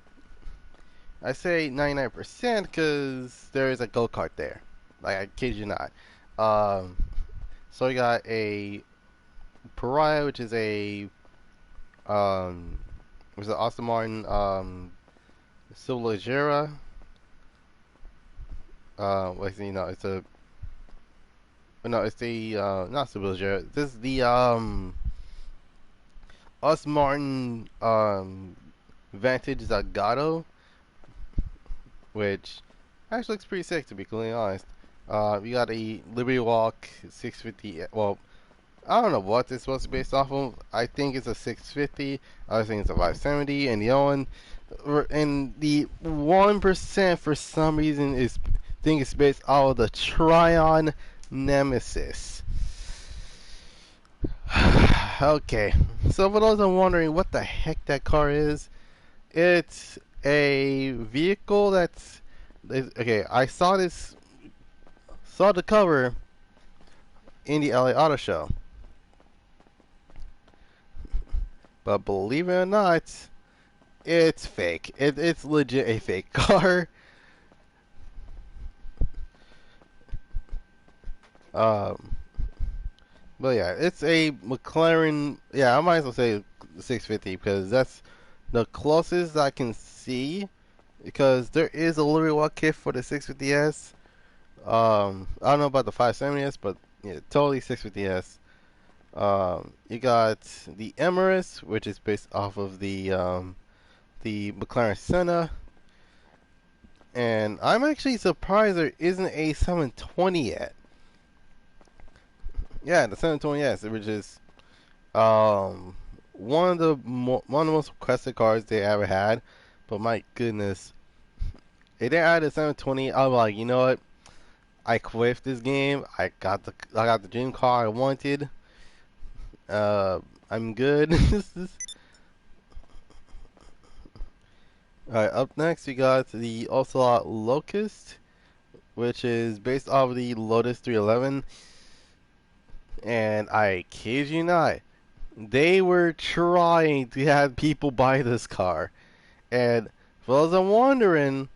[SPEAKER 1] I say 99% because there is a go kart there. Like, I kid you not. Um, so we got a Pariah, which is a was it Aston Martin Silvagera. It's a no, it's the not Silvagera. This is the Aston Martin Vantage Zagato, which actually looks pretty sick to be completely honest. We got a Liberty Walk 650. Well, I don't know what it's supposed to be based off of. I think it's a 650. I think it's a 570, and the other one, and the 1% for some reason is think it's based off of the Tryon Nemesis. Okay, so for those who are wondering what the heck that car is, it's a vehicle that's okay. I saw the cover in the LA Auto Show. But believe it or not, it's fake. It's legit a fake car. But yeah, it's a McLaren. Yeah, I might as well say 650 because that's the closest I can see. Because there is a Liberty Walk kit for the 650S. I don't know about the 570S, but yeah, totally 650S. You got the Emirates, which is based off of the McLaren Senna, and I'm actually surprised there isn't a 720 yet. Yeah, the 720S, which is one of the most requested cars they ever had. But my goodness, they didn't add the 720. I'm like, you know what? I quit this game. I got the dream car I wanted. I'm good. Alright, up next we got the Ocelot Locust, which is based off of the Lotus 311. And I kid you not, they were trying to have people buy this car. And for those I'm wondering,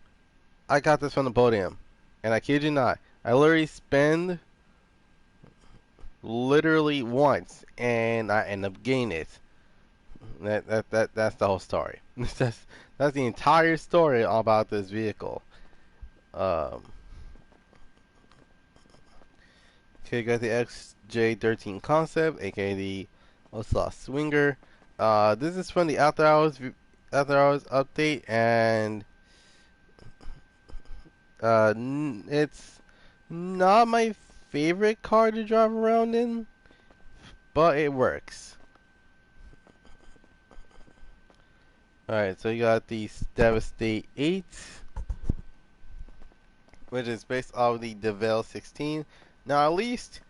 [SPEAKER 1] I got this from the podium. And I kid you not, I literally spend literally once, and I end up getting it. That's the whole story. that's the entire story about this vehicle. Okay, got the XJ13 concept, aka the Ocelot Swinger. This is from the After Hours update, and it's not my favorite car to drive around in, but it works. Alright, so you got the Devastate 8, which is based off the DeVille 16. Now, at least,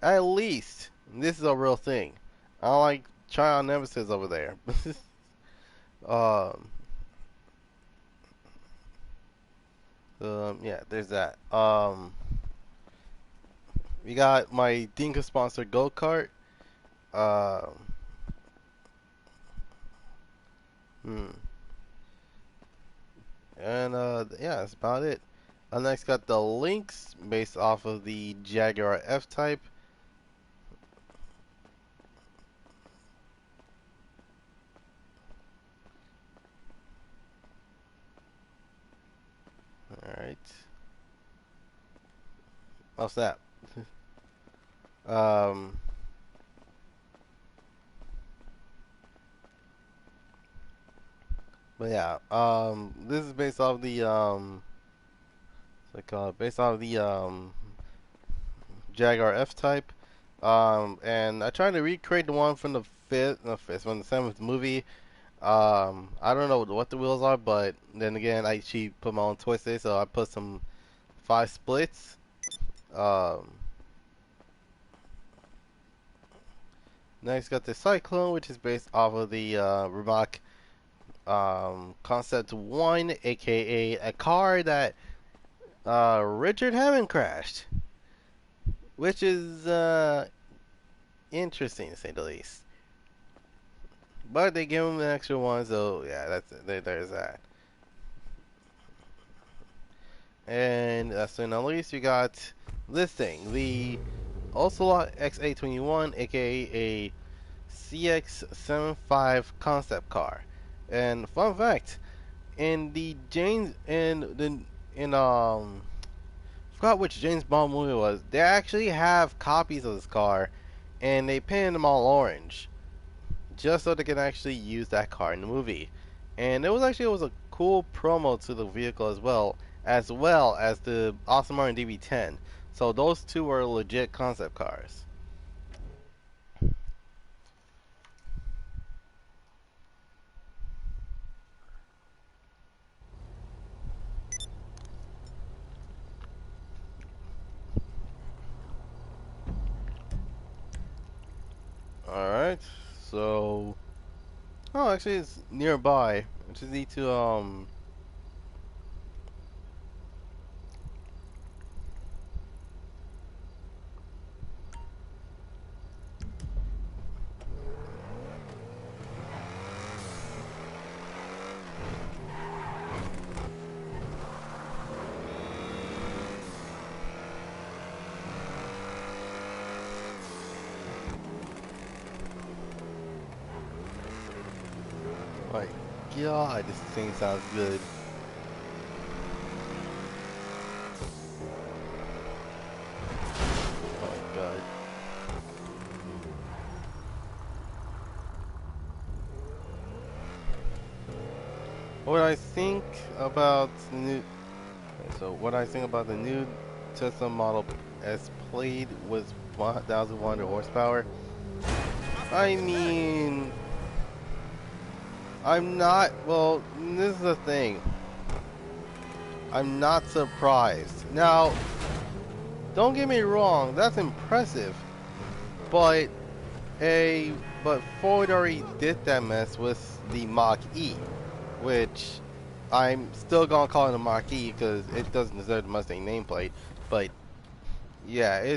[SPEAKER 1] this is a real thing. I don't like Tryon Nemesis over there. Yeah, there's that. We got my Dinka sponsored go kart. And yeah, that's about it. I next got the Lynx based off of the Jaguar F-Type. Alright. What's that? But yeah, this is based off the based off the Jaguar F-Type. And I tried to recreate the one from the from the seventh movie. I don't know what the wheels are, but then again, I actually put my own twist in, so I put some 5 splits. Next, got the Cyclone, which is based off of the Rimac Concept 1, aka a car that Richard Hammond crashed, which is interesting to say the least. But they give him an extra one, so yeah, there's that. And last but not least, we got listing the Ocelot X821, aka a CX-75 concept car. And fun fact, in the James forgot which James Bond movie it was, they actually have copies of this car and they painted them all orange just so they can actually use that car in the movie. And it was a cool promo to the vehicle as well as the Aston Martin DB10. So those two were legit concept cars. Alright, so actually it's nearby. I just need to my god, this thing sounds good. Oh my god. What I think about the new what I think about the new Tesla Model S Plaid with 1,100 horsepower. I mean, I'm not, well, this is the thing. I'm not surprised. Now, don't get me wrong, that's impressive. But Ford already did that mess with the Mach-E, which I'm still gonna call it a Mach-E because it doesn't deserve the Mustang nameplate. But yeah,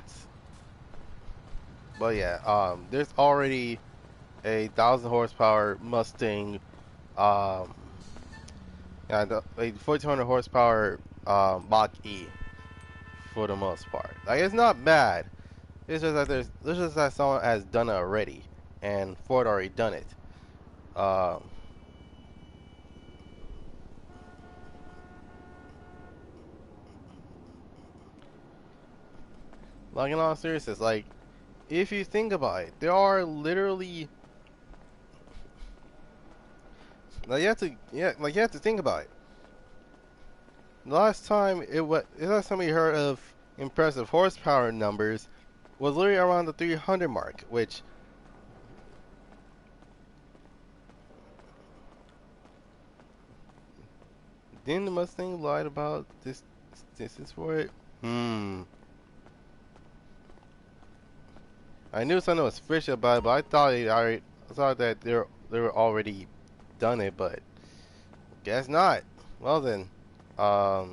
[SPEAKER 1] there's already a 1,000 horsepower Mustang, a 1,400 horsepower Mach-E for the most part. Like, it's not bad. It's just that someone has done it already, and Ford already done it. Like, in all seriousness, like, if you think about it, there are literally, like, you have to think about it. The last time you heard of impressive horsepower numbers was literally around the 300 mark, which didn't the Mustang lied about this distance for it? I knew something was fishy about it, but I thought that they were already done it, but guess not. Well then, alright,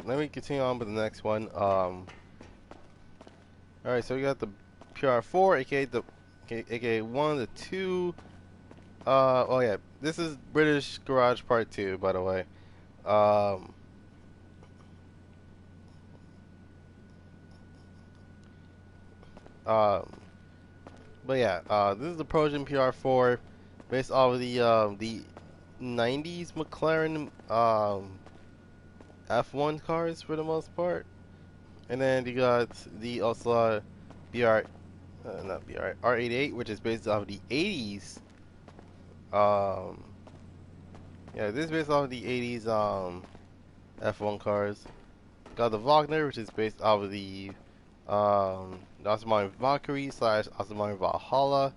[SPEAKER 1] let me continue on with the next one. Alright, so we got the PR4, aka one of the two. Oh yeah, this is British Garage Part 2, by the way. But yeah, this is the Progen PR4, based off of the 90s McLaren F1 cars for the most part, and then you got the Ocelot R88, which is based off of the 80s. Yeah, this is based off of the 80s F1 cars. Got the Wagner, which is based off of the Aston Martin Valkyrie / Aston Martin Valhalla.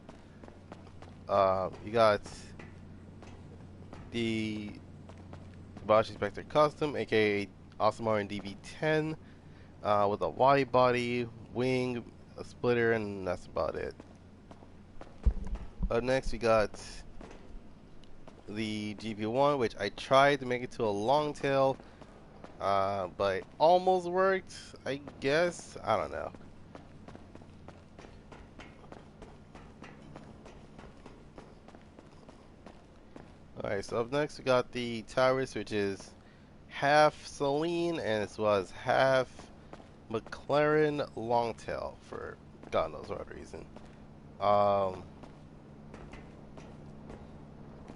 [SPEAKER 1] You got the Bogasi Tempesta Custom, aka Aston Martin DB10, with a wide body, wing, a splitter, and that's about it. Up next, we got the GP1, which I tried to make it to a long tail, but it almost worked, I guess. I don't know. Alright, so up next, we got the Taurus, which is half Celine and as well as half McLaren Longtail for God knows what reason. Well,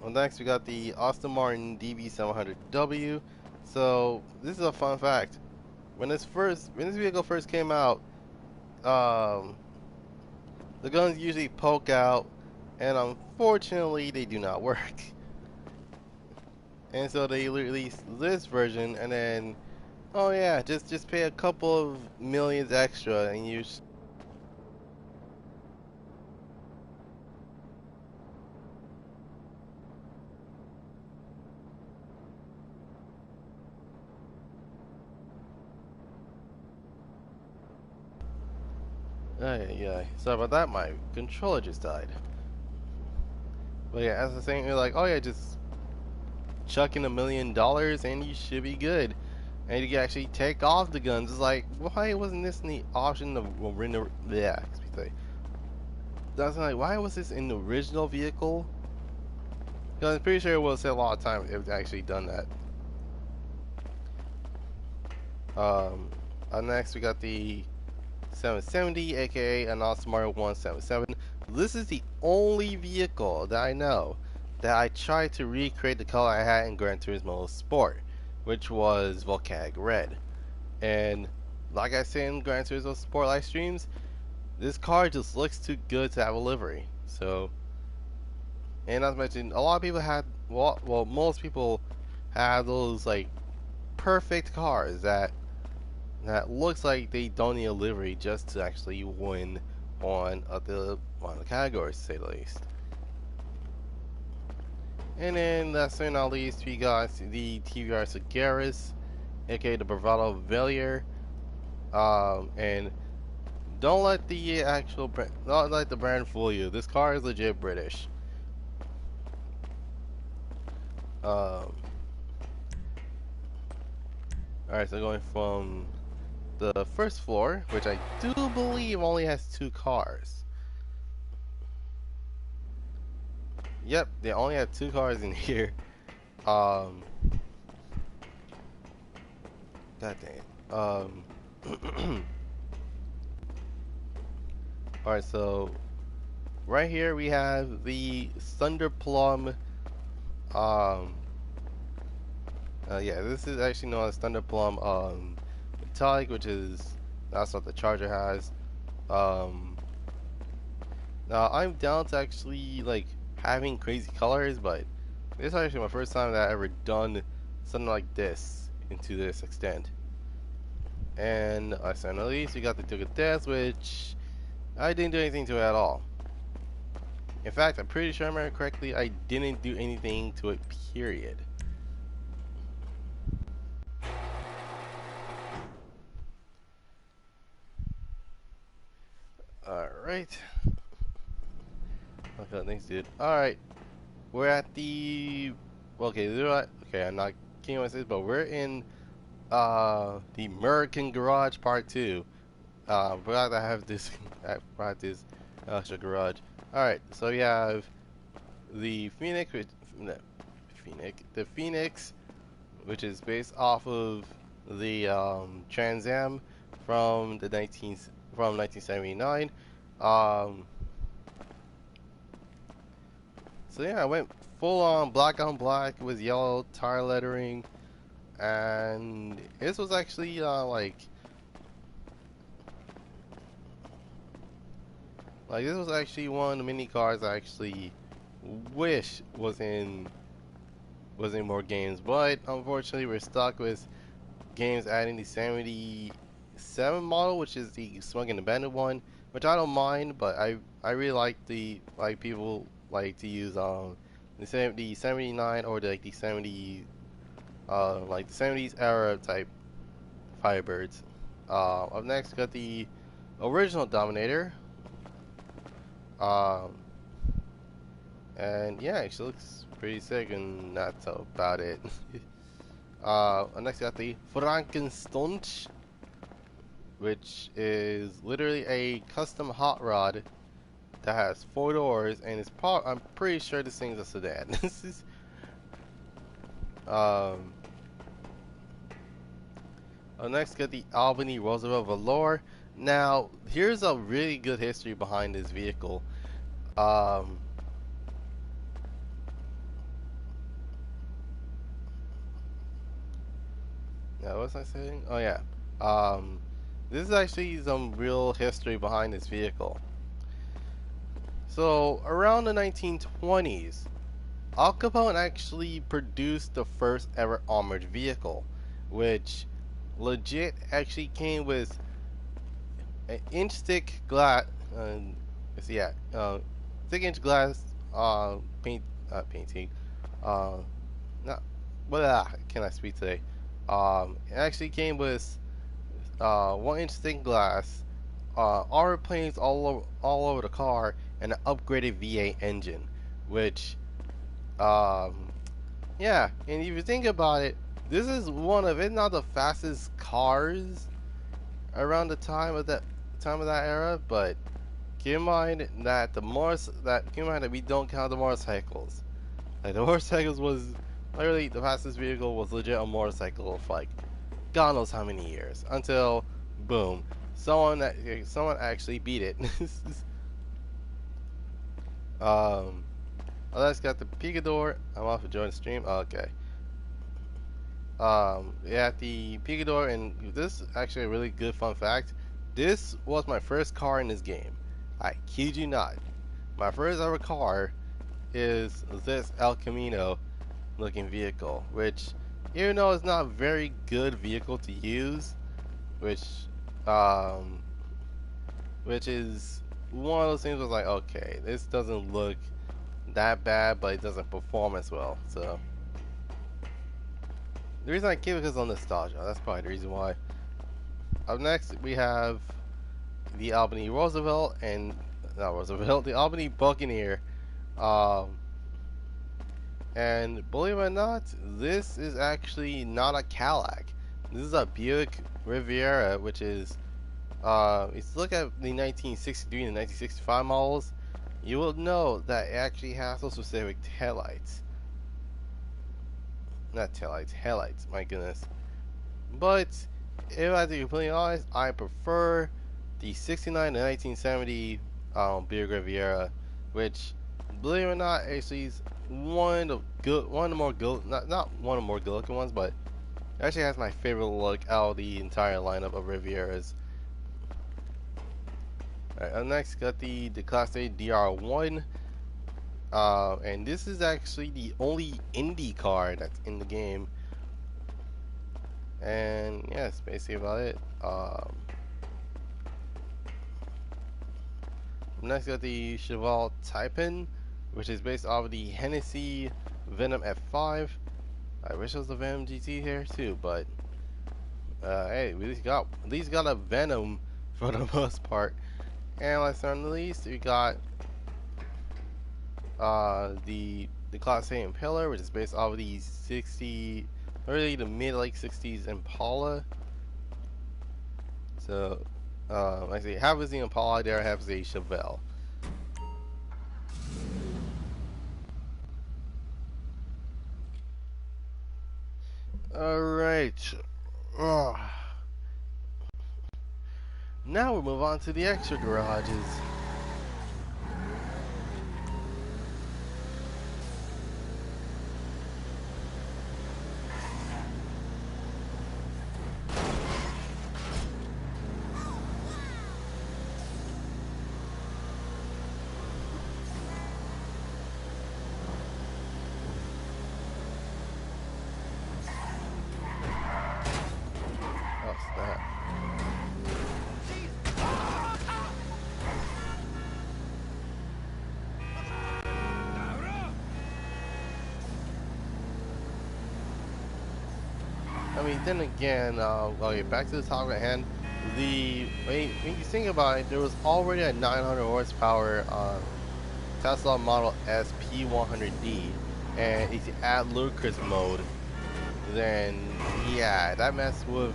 [SPEAKER 1] next we got the Aston Martin DB700W. So this is a fun fact. When this vehicle first came out, the guns usually poke out, and unfortunately they do not work. And so they released this version, and then, oh yeah, just pay a couple of millions extra, and you. Yeah. Sorry about that. My controller just died. But yeah, as I was saying, you're like, oh yeah, just chuck in $1 million and you should be good. And you can actually take off the guns. It's like, why wasn't this in the option of that's like, why was this in the original vehicle? Because I'm pretty sure it would have saved a lot of time if they actually done that. Next we got the 770, aka an Aston Martin 177. This is the only vehicle that I know that I tried to recreate the color I had in Gran Turismo Sport, which was volcanic red. And like I said in Gran Turismo Sport live streams, this car just looks too good to have a livery. So, and as mentioned, a lot of people had, well, most people have those like perfect cars that looks like they don't need a livery just to actually win on the categories, to say the least. And then last but not least, we got the TVR Sagaris, aka the Bravado Buffalo. And don't let the don't let the brand fool you. This car is legit British. Alright, so going from the first floor, which I do believe only has 2 cars. Yep, they only have 2 cars in here. God dang it. Alright, so right here we have the Thunderplum. Yeah, this is actually known as Thunderplum metallic, which is that's what the Charger has. Now I'm down to actually like having crazy colors, but this is actually my first time that I've ever done something like this into this extent. And last but not least, we got the Dinka Sugoi, which I didn't do anything to it at all. In fact, I'm pretty sure I remember correctly, I didn't do anything to it, period. Alright. Okay, thanks, dude. Alright. We're at the... Okay, I'm not kidding myself, but we're in the American Garage Part 2. Forgot I have this... I brought this extra garage. Alright, so we have the Phoenix, the Phoenix, which is based off of the Trans Am from 1979. So yeah, I went full on black with yellow tire lettering, and this was actually like this was actually one of the mini cars I actually wish was in more games, but unfortunately we're stuck with games adding the 77 model, which is the Smug and Abandoned one, which I don't mind, but I really like people like to use the 79 or the 70 like the 70s era type Firebirds. Up next, got the original Dominator. And yeah, it looks pretty sick, and that's about it. Next we got the Frankenstunch, which is literally a custom hot rod that has 4 doors, and it's I'm pretty sure this thing's a sedan. This is next got the Albany Roosevelt Velour. Now here's a really good history behind this vehicle. Now what was I saying? Oh yeah. This is actually some real history behind this vehicle. So around the 1920s, Al Capone actually produced the first ever armored vehicle, which legit actually came with an inch thick glass. Thick inch glass painting. Not what can I speak today? It actually came with 1 inch thick glass, armor planes all over the car, and an upgraded V8 engine, which yeah, and if you think about it, this is one of, if not the fastest cars around the time of that era. But keep in mind that we don't count the motorcycles. Like, the motorcycles was literally, the fastest vehicle was legit a motorcycle of like God knows how many years, until boom, someone actually beat it. Let's got the Picador. I'm off to join the stream. Okay. Yeah, the Picador, and this is actually a really good fun fact. This was my first car in this game. I kid you not. My first ever car is this El Camino looking vehicle, which, even though it's not a very good vehicle to use, which is one of those things was like, okay, this doesn't look that bad, but it doesn't perform as well. So the reason I keep it is on nostalgia. That's probably the reason why. Up next we have the Albany Roosevelt, and not Roosevelt, the Albany Buccaneer. And believe it or not, this is actually not a Cadillac. This is a Buick Riviera, which is if you look at the 1963 and 1965 models, you will know that it actually has those specific taillights. Not taillights, headlights, my goodness. But if I have to be completely honest, I prefer the 69 and 1970 Buick Riviera, which, believe it or not, actually is one of the more good, not one of the more good looking ones, but it actually has my favorite look out of the entire lineup of Rivieras. Alright, next got the Class A DR1, and this is actually the only Indy car that's in the game. And yeah, that's basically about it. Next got the Cheval Taipan, which is based off of the Hennessy Venom F5. I wish it was the Venom GT here too, but hey, we at least got a Venom for the most part. And last but not least, we got the Class A Impaler, which is based off of the 60, early to mid like 60s Impala. So like I say, half is the Impala there, half is the Chevelle. Alright. Now we'll move on to the extra garages. I mean, then again, okay, back to the topic at hand. When you think about it, there was already a 900 horsepower Tesla Model S P100D, and if you add ludicrous mode, then yeah, that mess would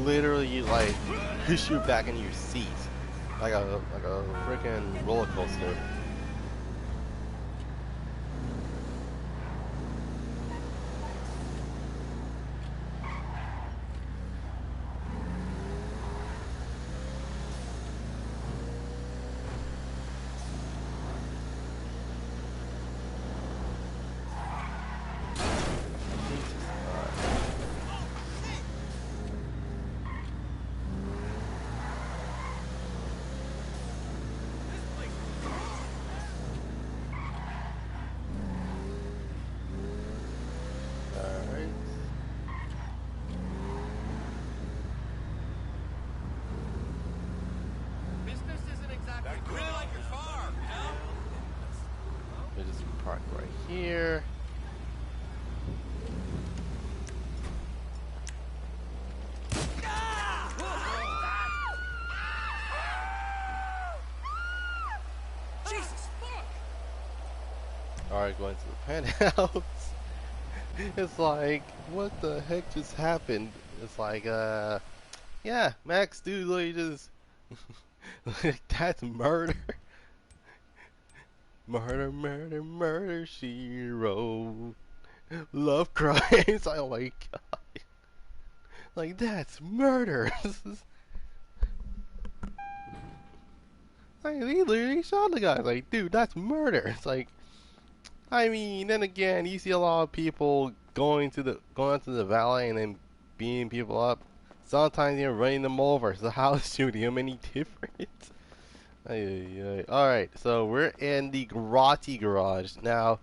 [SPEAKER 1] literally like push you back in your seat like a freaking roller coaster. Here.
[SPEAKER 4] Jesus fuck!
[SPEAKER 1] Alright, going to the penthouse. It's like, what the heck just happened? It's like, yeah, Max, dude, like, just, like, that's murder. Murder, murder, murder, she wrote. Love crimes. Oh my god. Like, that's murder. Like, he literally shot the guy. Like, dude, that's murder. It's like, I mean, then again, you see a lot of people going to the valet and then beating people up. Sometimes you're running them over. So how's shooting them any different? Alright, so we're in the Grotty Garage. Now,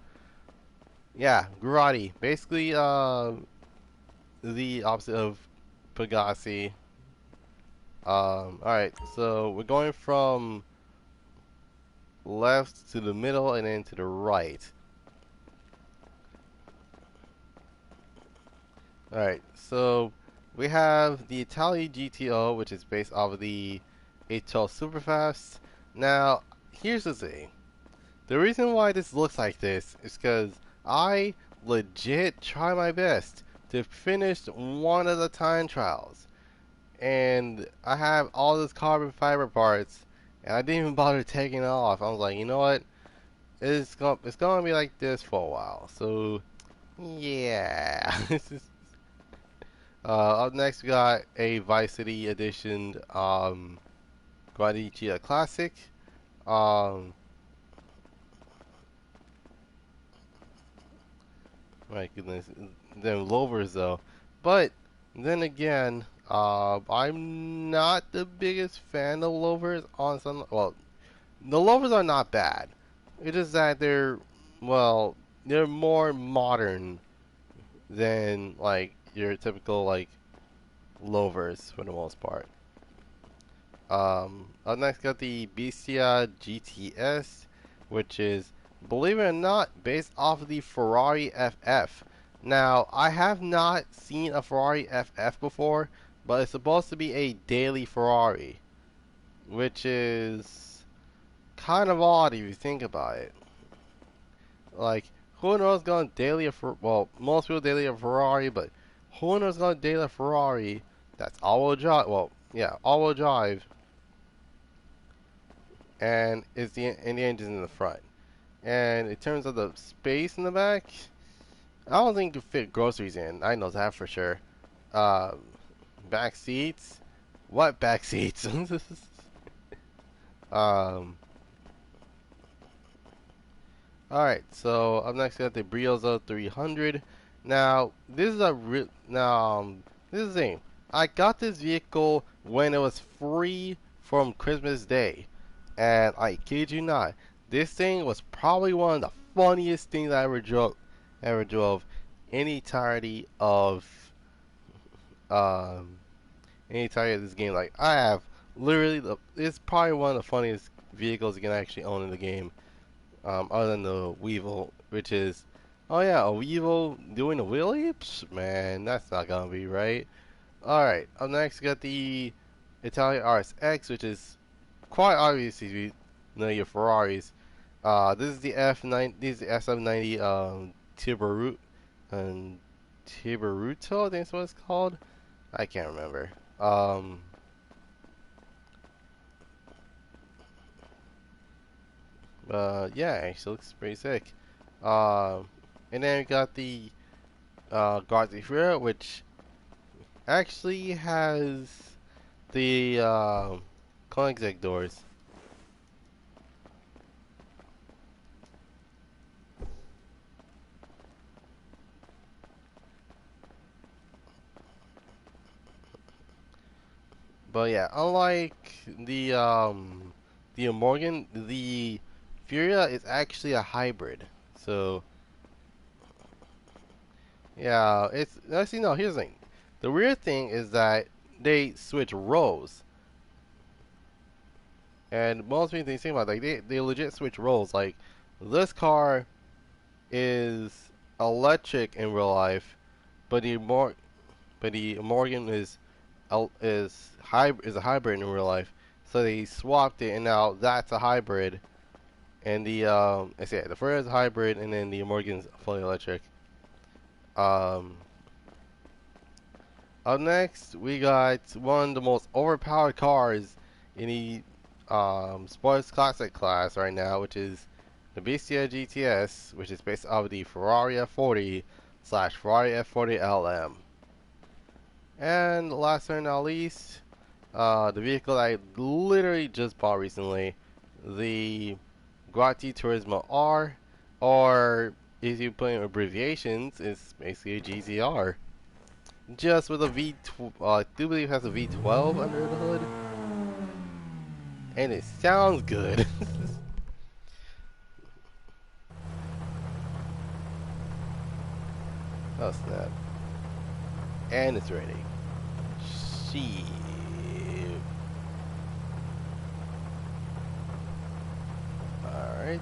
[SPEAKER 1] yeah, Grotty. Basically, the opposite of Bugasi. Alright, so we're going from left to the middle and then to the right. Alright, so we have the Italia Gto, which is based off of the 812 Superfast. Now, here's the thing. The reason why this looks like this is because I legit try my best to finish one of the time trials. And I have all this carbon fiber parts, and I didn't even bother taking it off. I was like, you know what? It's gonna be like this for a while. So, yeah. Up next, we got a Vice City edition Lamborghini Classic. My goodness, them Lovers though. But then again, I'm not the biggest fan of Lovers on some. Well, the Lovers are not bad. It's just that they're more modern than like your typical like Lovers for the most part. Up next, got the Bcr Gts, which is, believe it or not, based off of the Ferrari FF. Now, I have not seen a Ferrari FF before, but it's supposed to be a daily Ferrari, which is kind of odd if you think about it. Like, who knows going daily most people daily a Ferrari, but who knows going daily a Ferrari that's all-wheel drive? Well, yeah, all-wheel drive. And the engine's in the front. And in terms of the space in the back, I don't think you could fit groceries in. I know that for sure. Back seats? What back seats? Alright, so up next we got the Briozo 300. Now, this is this is the thing. I got this vehicle when it was free from Christmas Day. And I kid you not, this thing was probably one of the funniest things I ever drove any entirety of this game. Like, I have literally it's probably one of the funniest vehicles you can actually own in the game. Other than the Weevil, which is, oh yeah, a Weevil doing a wheelie? Psh, man, that's not gonna be right. Alright, up next we got the Italia RSX, which is quite obviously, you know, your Ferraris. This is the F9. This is the SM90 Tibaru and Tibaruto. I think that's what it's called. I can't remember. Yeah, actually looks pretty sick. And then we got the Goddrifter, which actually has the Koenigsegg doors. But yeah, unlike the Morgan, the Furia is actually a hybrid. So yeah, it's actually no. Here's the thing. The weird thing is that they switch roles, and most people think about it, like they legit switch roles. Like this car is electric in real life, but the Morgan is a hybrid in real life. So they swapped it, and now that's a hybrid. And the Furia is a hybrid, and then the Morgan's fully electric. Up next, we got one of the most overpowered cars in the sports classic class right now, which is the Bcr Gts, which is based off of the Ferrari F40 / Ferrari F40 LM. And last but not least, the vehicle I literally just bought recently, the Guate Turismo R, or if you put in abbreviations, it's basically a GTR. Just with a I do believe it has a V12 under the hood. And it sounds good. Oh snap. And it's ready. Shit. Alright.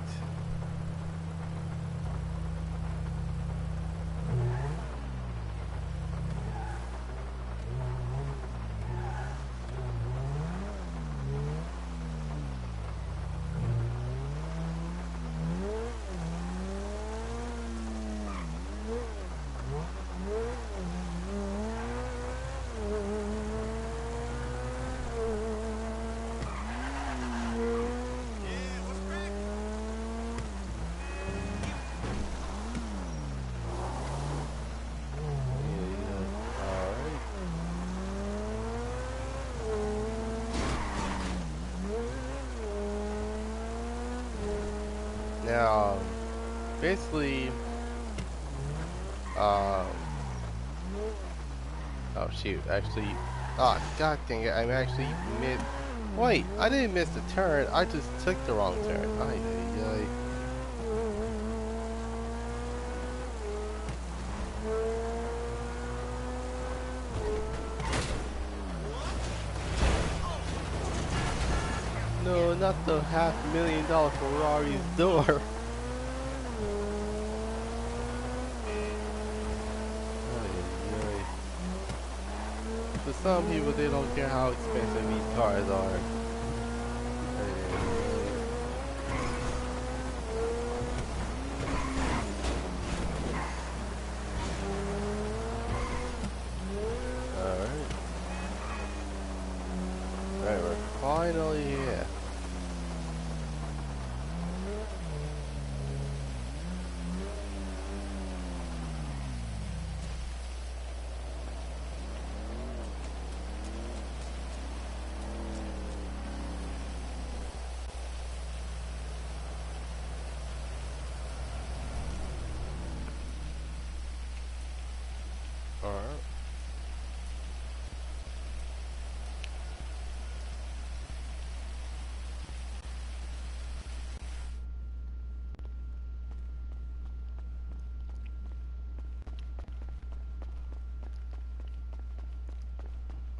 [SPEAKER 1] Now, basically, oh shoot, actually, god dang it, I'm actually wait, I didn't miss the turn, I just took the wrong turn. Ay, ay, ay. No, not the $500,000 Ferrari's door. For some people, they don't care how expensive these cars are. Alright, we're finally here.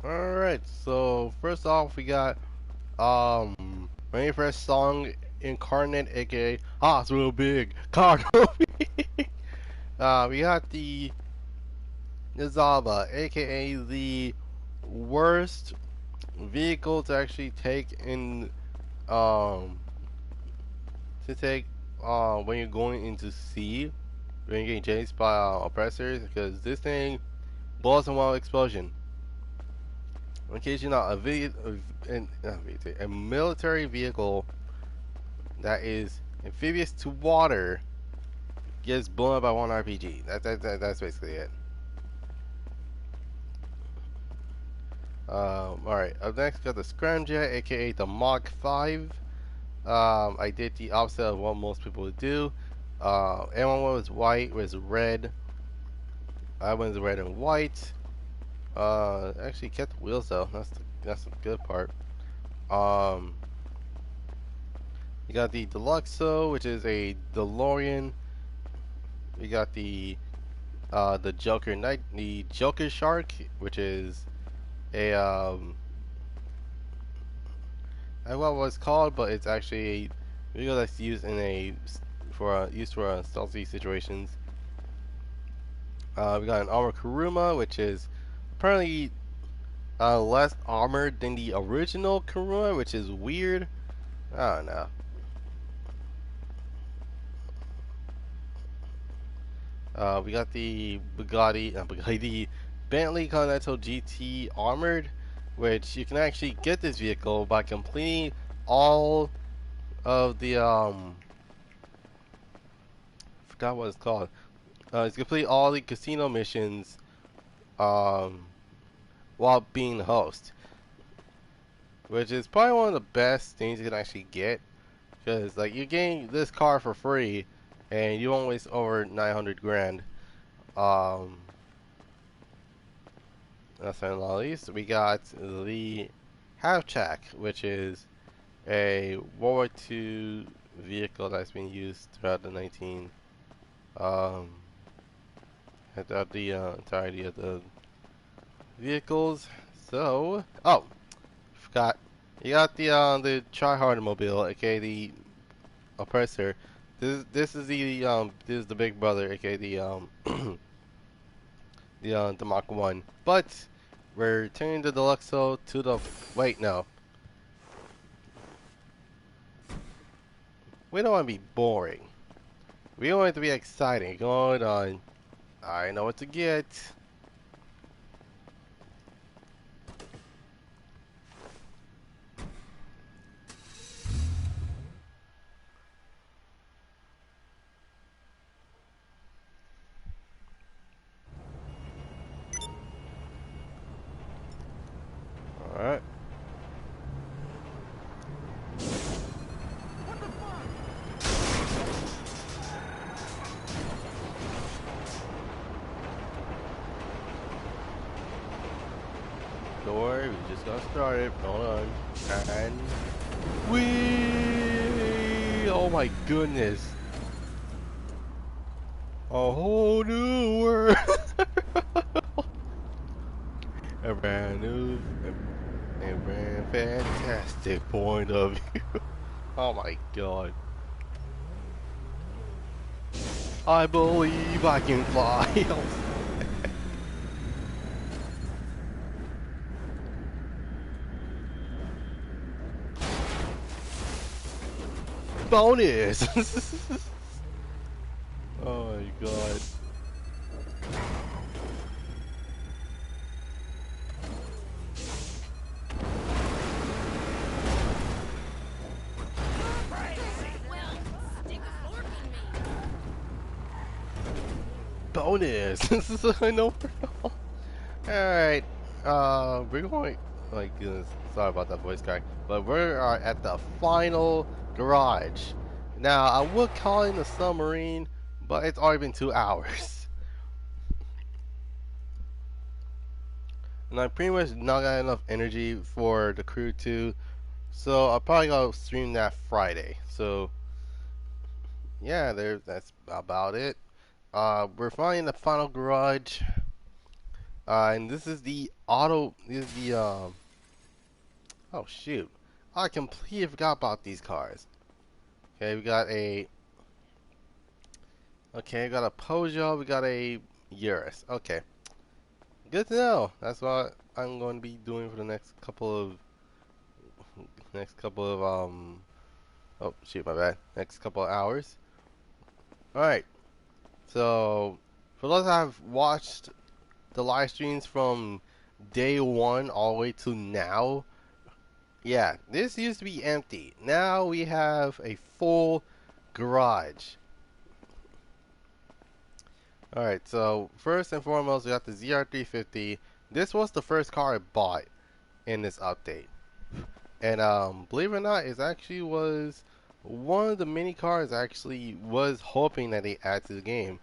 [SPEAKER 1] Alright, so first off we got my first song incarnate, aka it's real big car. We got the Nzaba, aka the worst vehicle to actually take in to take when you're going into sea, when you're getting chased by oppressors, because this thing blows in one explosion. In case you're not a military vehicle that is amphibious to water gets blown up by one RPG. That's basically it. Alright, up next got the Scramjet, aka the Mach 5. I did the opposite of what most people would do. Everyone was white, was red. I went red and white. Actually kept the wheels though. That's the good part. You got the Deluxo, which is a DeLorean. We got the Joker Shark, which is a I don't know what it's called, but it's actually a vehicle that's used in used for stealthy situations. We got an Armored Kuruma, which is apparently less armored than the original Kuruma, which is weird. I don't know. We got the the Bentley Continental GT Armored, which you can actually get this vehicle by completing all of the forgot what it's called. It's complete all the casino missions while being the host, which is probably one of the best things you can actually get, because like you're getting this car for free and you won't waste over 900 grand. Last but not least, we got the Countach, which is a World War II vehicle that's been used throughout the throughout the entirety of the vehicles. So, oh, forgot. You got the Tryhard Mobile, aka the Oppressor. This is the big brother, aka the the Mach 1. But we're turning the Deluxo to the wait no. We don't want to be boring. We want it to be exciting. Going on. I know what to get. Alright. Don't worry, we just got started. Hold on. And we oh my goodness. A whole new world. A brand new a brand fantastic point of view. Oh my god. I believe I can fly. Bonus! Oh my god. Bonus! I know. Alright. We're going. Like, sorry about that voice crack. But we're at the final garage. Now, I would call it a submarine, but it's already been 2 hours. And I pretty much not got enough energy for the crew too. So I'll probably go stream that Friday. So yeah, that's about it. We're finally in the final garage. And this is the oh shoot. I completely forgot about these cars. Okay, we got a Peugeot, we got a Urus. Okay. Good to know. That's what I'm going to be doing for the next couple of oh shoot, my bad. Next couple of hours. Alright, so for those that have watched the live streams from day one all the way to now, yeah, this used to be empty. Now we have a full garage. Alright, so first and foremost, we got the ZR350. This was the first car I bought in this update. And believe it or not, it actually was one of the many cars I actually was hoping that they add to the game.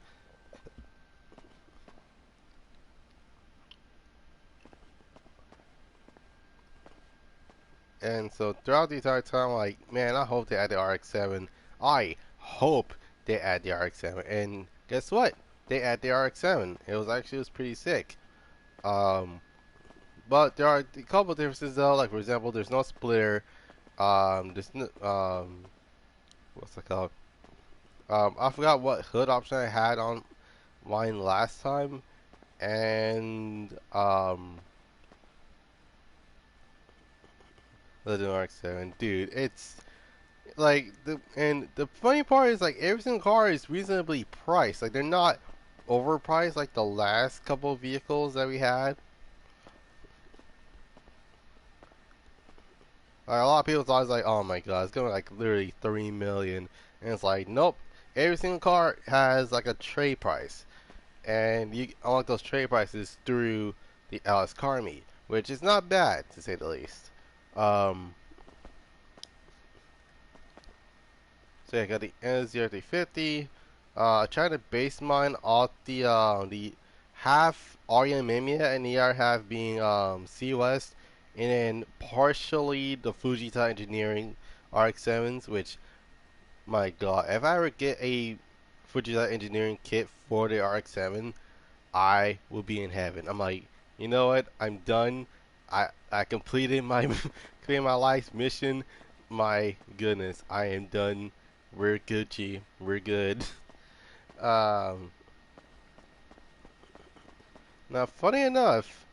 [SPEAKER 1] And so throughout the entire time, like, man, I hope they add the RX-7. I hope they add the RX-7. And guess what? They add the RX-7. It was pretty sick. But there are a couple differences though. Like for example, there's no splitter. There's no, what's it called? I forgot what hood option I had on mine last time, and the RX-7, dude, it's like the funny part is like every single car is reasonably priced. Like they're not overpriced like the last couple of vehicles that we had. Like, a lot of people thought it's like, oh my god, it's gonna be like literally 3 million, and it's like, nope. Every single car has like a trade price, and you unlock those trade prices through the LS Car Meet, which is not bad to say the least. So yeah, I got the Nssa 350. Trying to base mine off the half REM Mimiya and the other half being C West, and then partially the Fujita Engineering RX-7s. Which, my God, if I ever get a Fujita Engineering kit for the RX-7, I will be in heaven. I'm like, you know what? I'm done. I completed my completed my life's mission. My goodness, I am done. We're Gucci. We're good. Um, Now, funny enough,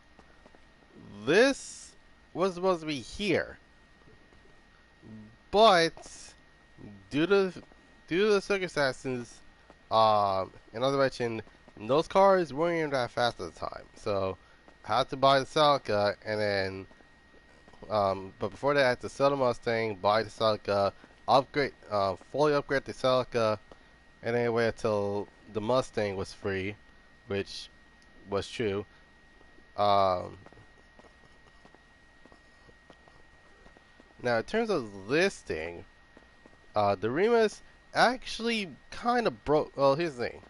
[SPEAKER 1] this was supposed to be here, but due to due to the circumstances, and as I mentioned, those cars weren't even that fast at the time. So I had to buy the Celica, and then, but before that, I had to sell the Mustang, buy the Celica, fully upgrade the Celica, and then wait until the Mustang was free, which was true. Um, Now, in terms of listing, the Rima's actually kind of broke. Well, here's the thing.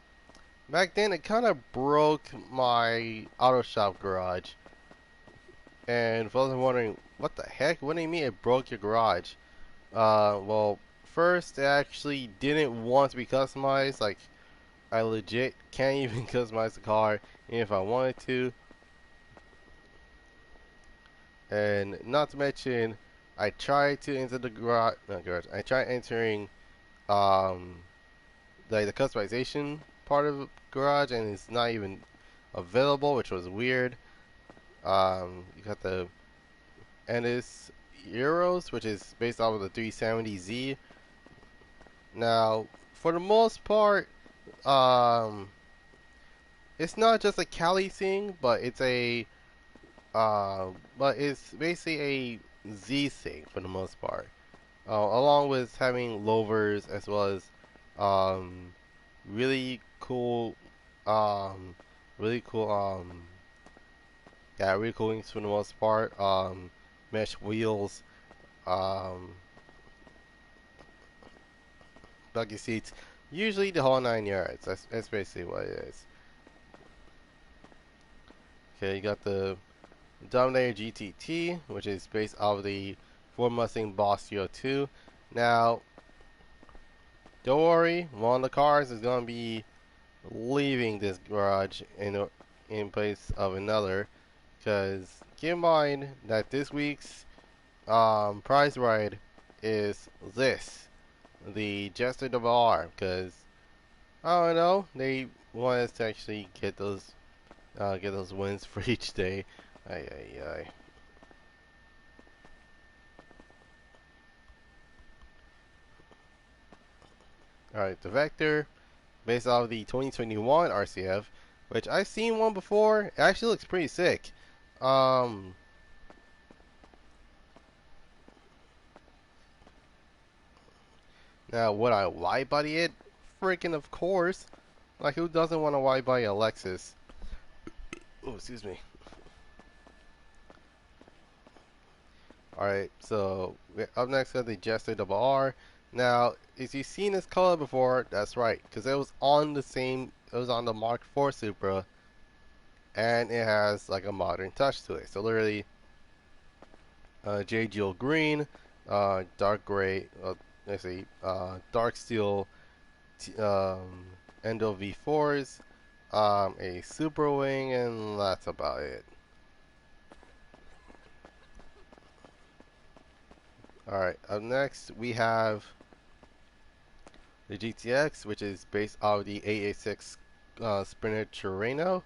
[SPEAKER 1] Back then, it kind of broke my auto shop garage. And for those who are wondering, what the heck? What do you mean it broke your garage? Well, first, it actually didn't want to be customized. Like, I legit can't even customize the car, even if I wanted to. And not to mention, I tried to enter the garage. Not garage. I tried entering um, like the customization part of the garage, and it's not even available, which was weird. You got the Ennis Euros, which is based off of the 370Z. Now, for the most part, um, it's not just a Cali thing, but it's it's basically a Z thing for the most part. Along with having louvers as well as um, really cool, um, really cool, yeah, really cool wings for the most part. Mesh wheels, um, buggy seats, usually the whole 9 yards. That's basically what it is. Okay, you got the Dominator GTT, which is based off of the Ford Mustang Boss 02. Now, don't worry, one of the cars is going to be leaving this garage in place of another, because keep in mind that this week's prize ride is the Jester Double R, because I don't know, they want us to actually get those wins for each day. Ay ay ay. Alright, the Vector. based off of the 2021 RCF, which I've seen one before. It actually looks pretty sick. Now, would I wide body it? Freaking of course. Like, who doesn't want to wide body a Lexus? Oh, excuse me. Alright, so up next we have the Jester Double R. Now, if you've seen this color before, that's right, because it was on the Mark IV Supra, and it has like a modern touch to it. So literally, J Jewel green, dark gray, let's see, dark steel, Endo V4s, a Super Wing, and that's about it. Alright, up next we have the GTX, which is based off the 886 Sprinter Serrano.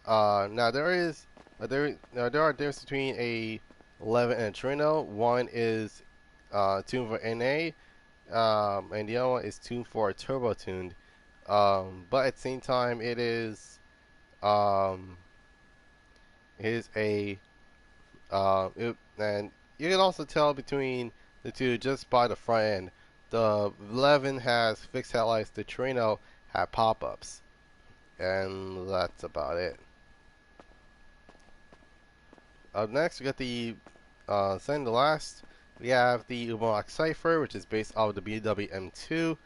[SPEAKER 1] Now there are differences between a 11 and a Torino. One is tuned for NA, and the other one is tuned for a turbo tuned. But at the same time, it is a and you can also tell between the two just by the front end. The 11 has fixed headlights. The Torino had pop-ups, and that's about it. Up next, we got the second to last. We have the Ubermax Cypher, which is based off of the BMW M2.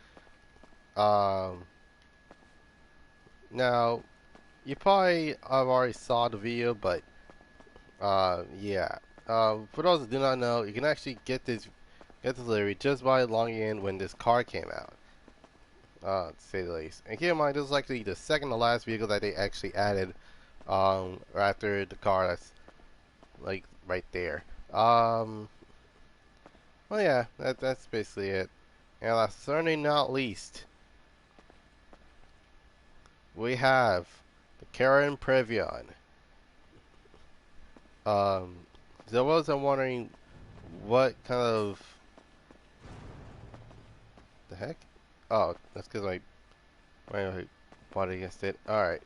[SPEAKER 1] Now, you probably have already saw the video, but yeah. For those who do not know, you can actually get this delivery just by logging in when this car came out. To say the least. And keep in mind, this is actually the second to last vehicle that they actually added after the car that's like right there. Well, yeah, that's basically it. And last, certainly not least, we have the Karen Previon. There was, I'm wondering what kind of the heck? Oh, that's because I fought against it. Alright.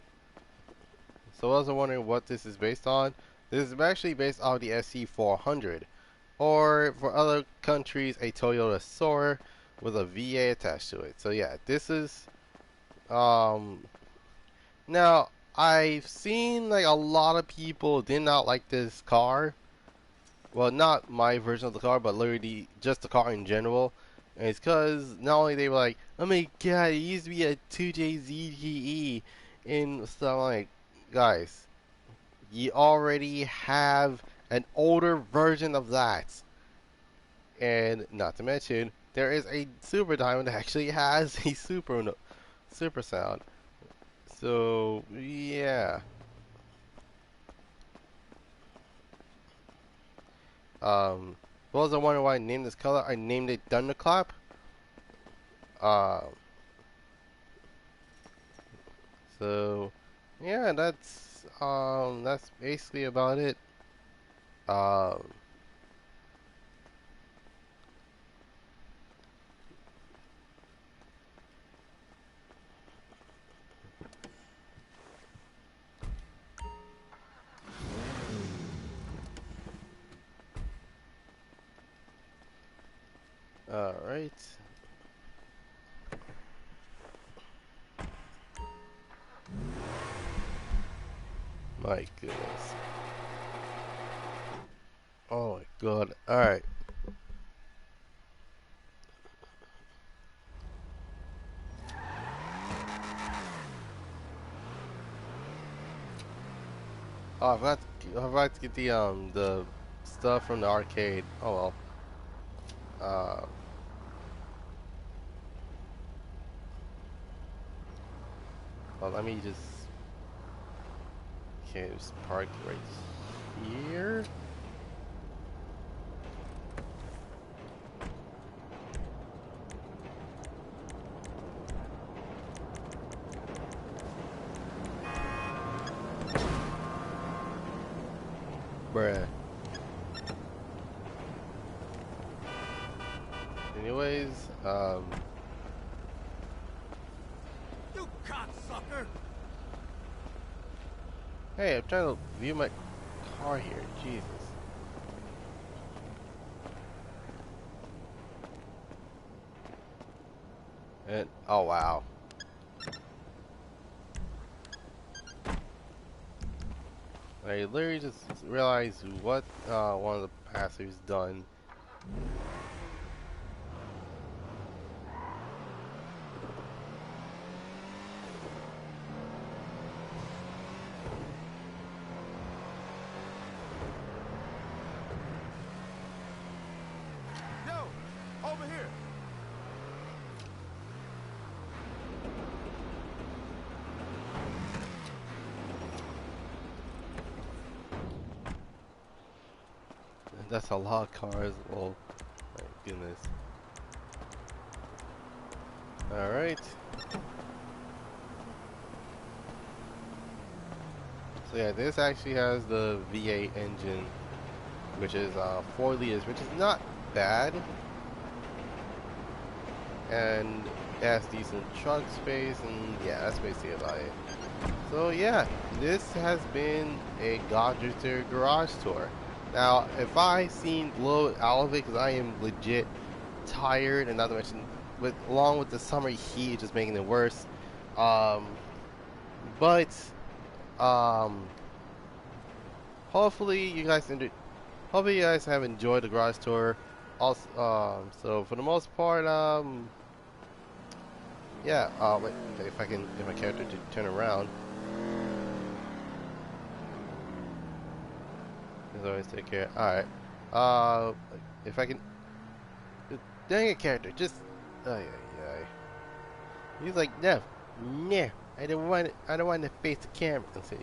[SPEAKER 1] So I was wondering what this is based on. This is actually based off the SC400. Or, for other countries, a Toyota Soarer with a VA attached to it. So yeah, this is... Now, I've seen like a lot of people did not like this car. Well, not my version of the car, but literally just the car in general. And it's because not only they were like, oh my god, it used to be a 2JZGE and stuff like, guys, you already have an older version of that. And not to mention, there is a Super Diamond that actually has a super sound. So yeah. For those that wonder why I named this color, I named it Thunderclap. So yeah, that's basically about it. Alright. My goodness. Oh my god. Alright. Oh, I forgot to get the stuff from the arcade. Oh well. Well, let me just... Okay, just park right here. Bruh. Anyways,
[SPEAKER 4] You cocksucker!
[SPEAKER 1] Hey, I'm trying to view my car here. Jesus. And oh wow. I literally just realized what one of the passers done.
[SPEAKER 4] Yo, over here.
[SPEAKER 1] That's a lot of cars. Oh my goodness. Alright. So yeah, this actually has the V8 engine, which is 4 liters, which is not bad. And it has decent trunk space, and yeah, that's basically about it. So yeah, this has been a Goddrifter garage tour. Now, if I seem low out of it, because I am legit tired, and not to mention, along with the summer heat, just making it worse. But hopefully you guys have enjoyed the garage tour. Also, so for the most part, yeah. Wait, if I can get my character to turn around. Always take care. Alright. If I can. Dang it, character. Just. He's like, no. No. I don't want to face the camera and say,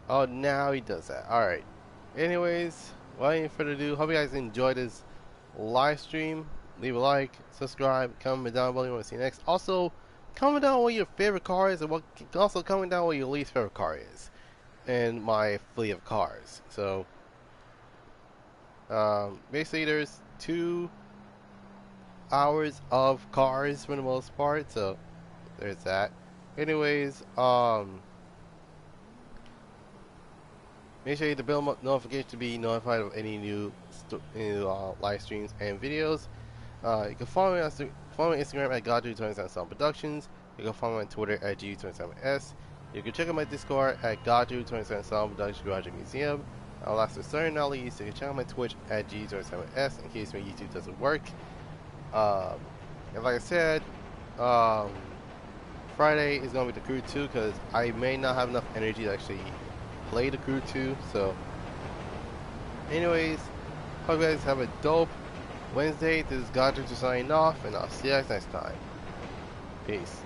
[SPEAKER 1] Oh, now he does that. Alright. Anyways, without any further ado, hope you guys enjoyed this live stream. Leave a like, subscribe, comment down below what you want to see next. Also, comment down what your favorite car is, and also comment down what your least favorite car is, and my fleet of cars. So, basically, there's 2 hours of cars for the most part. So, there's that. Anyways, make sure you hit the bell notification to be notified of any new live streams and videos. You can follow me on Instagram at Goddrifter247sun Productions. You can follow me on Twitter at G27S. You can check out my Discord at Goddrifter247sun Production Garage Museum. Last but certainly not least, you can check out my Twitch at G27S in case my YouTube doesn't work. And like I said, Friday is going to be the Crew 2 because I may not have enough energy to actually play the Crew 2. So, anyways, hope you guys have a dope Wednesday. This is Goddrifter signing off, and I'll see you guys next time. Peace.